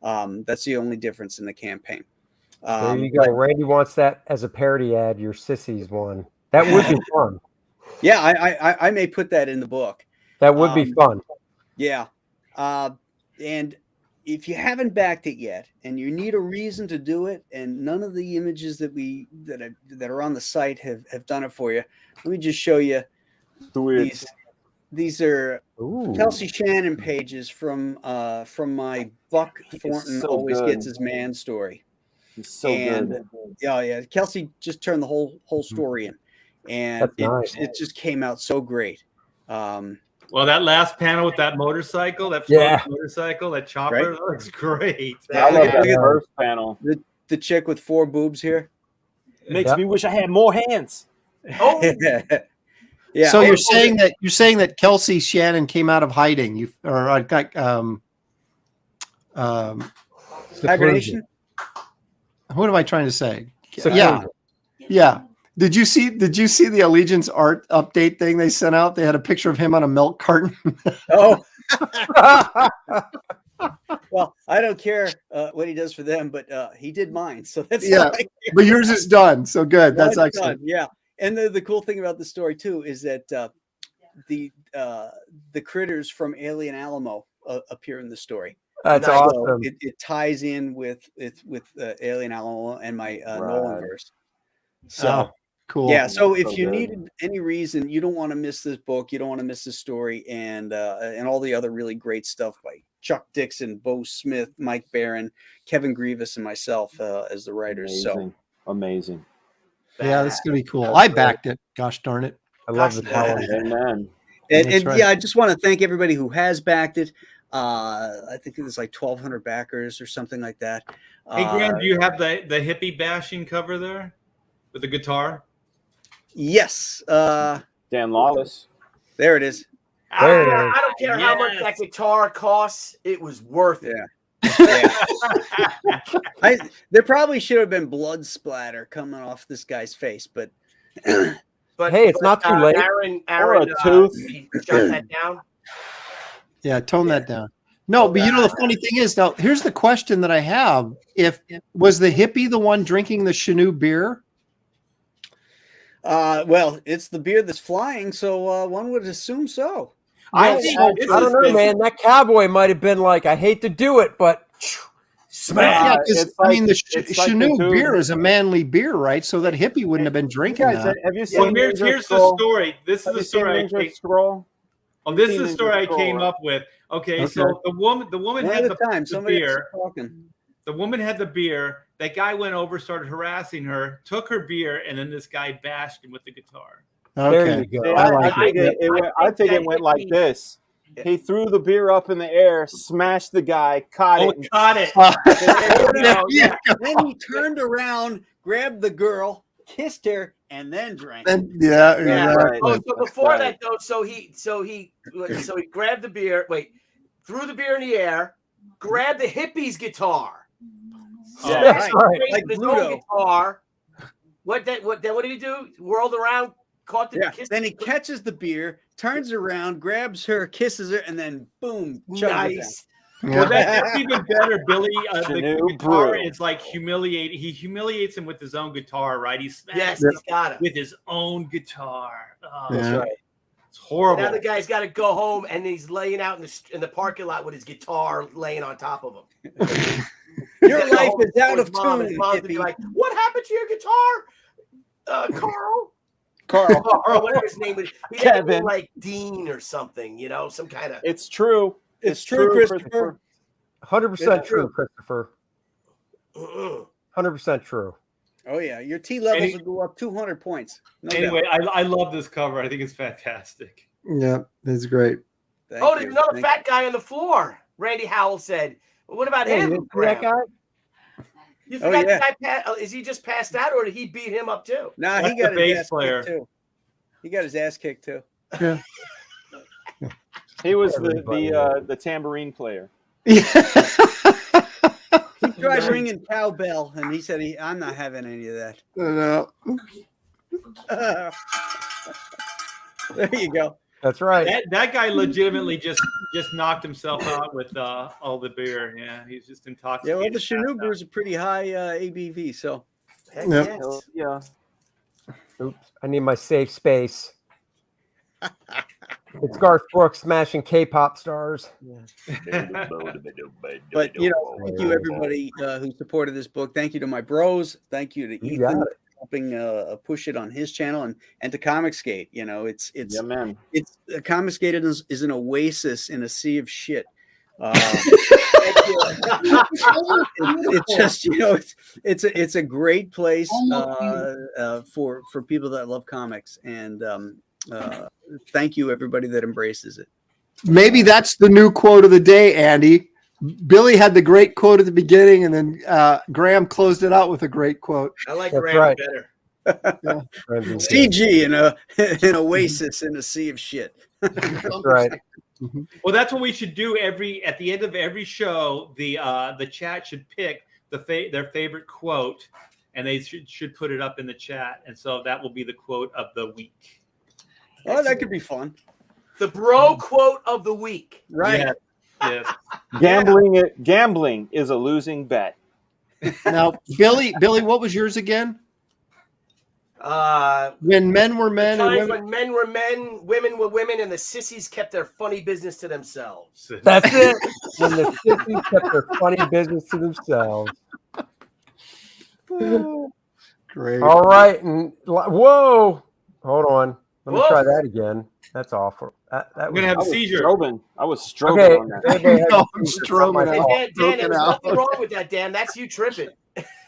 That's the only difference in the campaign. There you go. Randy wants that as a parody ad. Your sissies one. That would be fun. Yeah, I may put that in the book. That would be fun. Yeah, and if you haven't backed it yet and you need a reason to do it, and none of the images that are on the site have done it for you, let me just show you these are Kelsey Shannon pages from my Buck Thornton always gets his man story. It's so good. Yeah, Kelsey just turned the whole story in, and it just came out so great. Well, that last panel with that motorcycle, that motorcycle, that chopper, Right? that looks great. I love that first panel. The chick with 4 boobs here. Makes me wish I had more hands. Oh, Yeah. So you're saying that Kelsey Shannon came out of hiding, hibernation? What am I trying to say? Seclusion. Yeah. Did you see the Allegiance art update thing they sent out? They had a picture of him on a milk carton. Oh. Well, I don't care what he does for them, but he did mine, so that's But yours is done, so good. That's excellent. done. Yeah, and the cool thing about the story too is that the critters from Alien Alamo appear in the story. That's So awesome. it ties in with Alien Alamo and my Nolanverse. So. Cool. Yeah, so if you needed any reason, you don't want to miss this book, you don't want to miss this story, and all the other really great stuff by Chuck Dixon, Bo Smith, Mike Barron, Kevin Grievous, and myself as the writers. Amazing. Yeah, this is gonna be cool. I backed it. Gosh darn it. I love the talent. Amen. And right. yeah, I just want to thank everybody who has backed it. I think it was like 1,200 backers or something like that. Hey, Graham, do you have the hippie bashing cover there with the guitar? Yes. Dan Lawless. There it is. I don't care how much that guitar costs. It was worth it. Yeah. There probably should have been blood splatter coming off this guy's face, but Hey, it's not too late. Aaron, Or a tooth. shut that down. Yeah, tone that down. No, but the funny thing is, now here's the question that I have: was the hippie the one drinking the Chinook beer? Well, it's the beer that's flying, so one would assume so. I don't know, man. That cowboy might have been like, I hate to do it, but Smash. Yeah, because it's like- the it's like the Chinook dude- beer is a manly beer, right? So that hippie wouldn't have been You drinking guys, that. have you seen Well, here's Ninja the Scroll? story. This Have is you the story I seen Ninja came. Scroll? Oh, this is seen the Ninja story I Scroll, came right? up with. Okay, Okay. so the woman One had at a time. the Somebody else is beer. talking. The woman had the beer. That guy went over, started harassing her, took her beer, and then this guy bashed him with the guitar. There Okay. you go. See, I like think it. I think that it went like hippie- this. He threw the beer up in the air, smashed the guy, caught Oh, it. got it. There you go. Then he turned around, grabbed the girl, kissed her, and then drank. Then- yeah, Yeah. exactly. Oh, so before right. that though, so he grabbed the beer. Wait, threw the beer in the air, grabbed the hippie's guitar. Yeah, smashed right. it Like with his Bluto. own guitar. What did he do? Whirled around, caught the Yeah. kiss. Then he catches the beer, turns around, grabs her, kisses her, and then boom, chugs it down. Nice. Well, that's even better. Billy, the Chinook guitar brew. is like humiliate. He humiliates him with his own guitar, right? He smashes Yes, him he's got it. with his own guitar. Oh, Yeah. it's horrible. Now the guy's got to go home, and he's laying out in the parking lot with his guitar laying on top of him. Your life is out His of mom, and tune, his mom's gonna be hippie. like, "What happened to your guitar, Carl?" Carl. Or whatever his name was. He had to be Kevin. like Dean or something, some kind of. It's true. It's true, Christopher. 100% It's true, true. Christopher. 100% true. Oh yeah, your T levels Any- will go up 200 points. No Anyway, doubt. I love this cover. I think it's fantastic. Yeah, that's great. Thank Oh, there's you. another Thank fat guy on the floor. Randy Howell said. Well, what about Hey, him? you see that Graham? guy? You Oh, forgot yeah. the guy. Is he just passed out, or did he beat him up too? Nah, he That's got the his bass ass player. kicked too. He got his ass kicked too. He was Everybody. the tambourine player. He tried ringing cowbell, and he said, "I'm not having any of that." No. There you go. That's right. That guy legitimately just knocked himself out with all the beer. Yeah, he's just Yeah, intoxicated. well, the Chinook brew's a pretty high ABV, so Heck Yep. yes. Yeah. Oops. I need my safe space. It's Garth Brooks smashing K-pop stars. But thank you everybody who supported this book. Thank you to my bros. Thank you to You got Ethan it. for helping push it on his channel and to Comicsgate. It's Yeah, man. it's Comicsgate is an oasis in a sea of shit. It's just it's a great place for people that love comics, and thank you everybody that embraces it. Maybe that's the new quote of the day, Andy. Billy had the great quote at the beginning, and then Graham closed it out with a great quote. I like That's Graham right. better. CG in an oasis in a sea of shit. That's right. Well, that's what we should do at the end of every show. The chat should pick their favorite quote, and they should put it up in the chat, and so that will be the quote of the week. Oh, that could be fun. The bro quote of the week. Right. Yes. Gambling is a losing bet. Now, Billy, what was yours again? When men were men and Times women. when men were men, women were women, and the sissies kept their funny business to themselves. That's it. When the sissies kept their funny business to themselves. Great. All right. And whoa. Hold on. Let me Whoa. try that again. That's awful. That I'm was gonna have I a was seizure. strobing. I was strobing okay. on that. Everybody has No, a I'm seizure. strobing It's not my out. fault. Dan, broken there's out. nothing wrong with that, Dan. That's you tripping.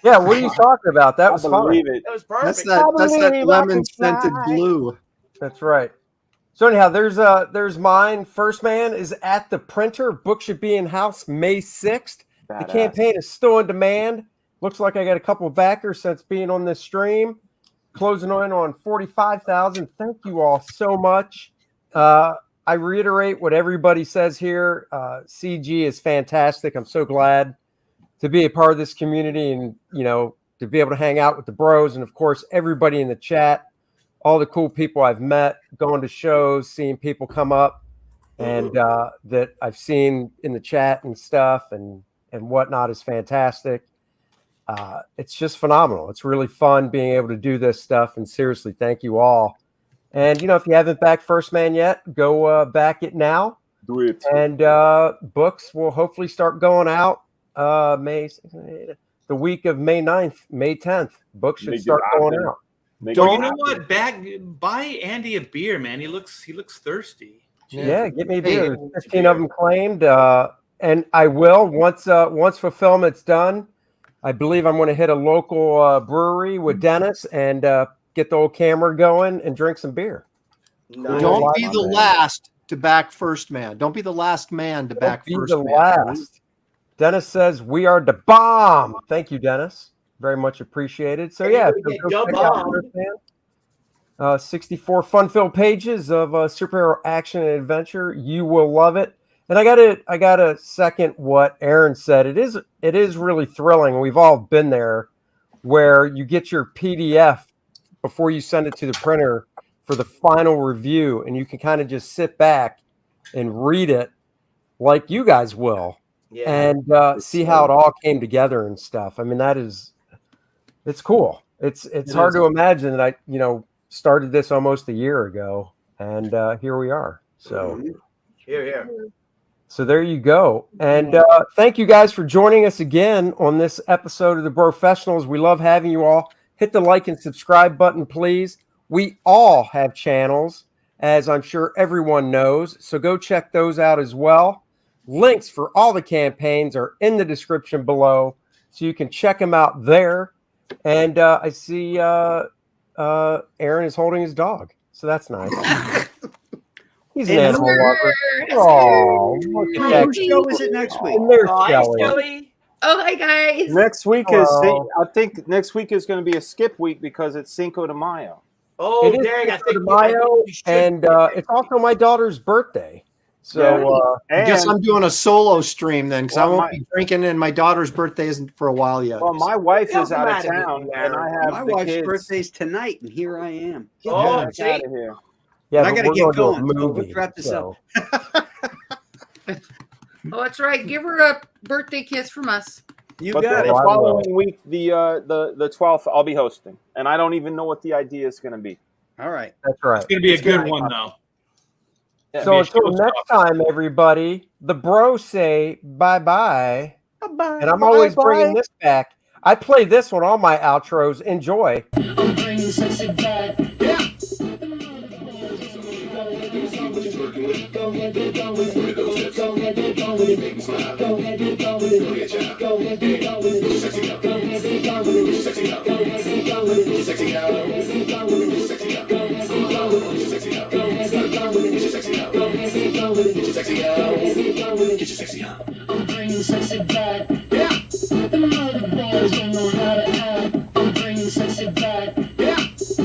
Yeah, what are you talking about? That was I fine. believe it. That was That's perfect. that lemon scented glue. That's right. So anyhow, there's mine. First Man is at the printer. Book should be in house May 6th. The Badass. campaign is still in demand. Looks like I got a couple of backers since being on this stream. Closing in on 45,000. Thank you all so much. I reiterate what everybody says here. CG is fantastic. I'm so glad to be a part of this community and, to be able to hang out with the bros and, of course, everybody in the chat, all the cool people I've met, going to shows, seeing people come up and that I've seen in the chat and stuff and whatnot is fantastic. It's just phenomenal. It's really fun being able to do this stuff. And seriously, thank you all. And, if you haven't backed First Man yet, go back it now. Do it. And books will hopefully start going out the week of May 9th, May 10th. Books should Make it start going happen. out. Make Well, it you know happen. what? Buy Andy a beer, man. He looks thirsty. Yeah, get me a Hey, beer. There's 15 of them claimed, and I will once fulfillment's done. I believe I'm going to hit a local brewery with Dennis and get the old camera going and drink some beer. Nice. Don't be the last to back first man. Don't be the last man to back Be first the man. last. Dennis says we are the bomb. Thank you, Dennis. Very much appreciated. So yeah, Get go the check out bomb. First Man. 64 fun-filled pages of superhero action and adventure. You will love it. And I gotta second what Aaron said. It is really thrilling. We've all been there, where you get your PDF before you send it to the printer for the final review, and you can kind of just sit back and read it like you guys will, Yeah. and see how it all came together and stuff. I mean, it's cool. It's hard to imagine that I started this almost a year ago, and here we are. So Here. so there you go. And thank you guys for joining us again on this episode of the Professionals. We love having you all. Hit the like and subscribe button, please. We all have channels, as I'm sure everyone knows. So go check those out as well. Links for all the campaigns are in the description below, so you can check them out there. And I see Aaron is holding his dog. So that's nice. He's an animal lover. Oh, look at that. Whose show is it next week? And there's Hi, Shelly. Shelly. Oh, hi guys. Next week Hello. I think next week is going to be a skip week because it's Cinco de Mayo. Oh, It is dang. I Cinco think de Mayo, we should- and it's also my daughter's birthday. So I guess I'm doing a solo stream then, because I Well, won't be drinking, and my daughter's birthday isn't for a while yet. well, my wife Get is out of them out of town, here, and I have My the wife's kids. birthday's tonight, and here I am. Oh, Get see? out of here. yeah, I but gotta we're get going to a going, so movie, let's wrap this so- Oh, that's right. Give her a birthday kiss from us. You But got the it. following week, the 12th, I'll be hosting, and I don't even know what the idea is going to be. All right. That's right. It's gonna be a It's good gonna- one though. Yeah, So be a until showstopper. next time, everybody, the bros say bye-bye. Bye-bye. And I'm always bringing this back. I play this on all my outros. Enjoy. I'm bringing sexy back. I'm bringing sexy back.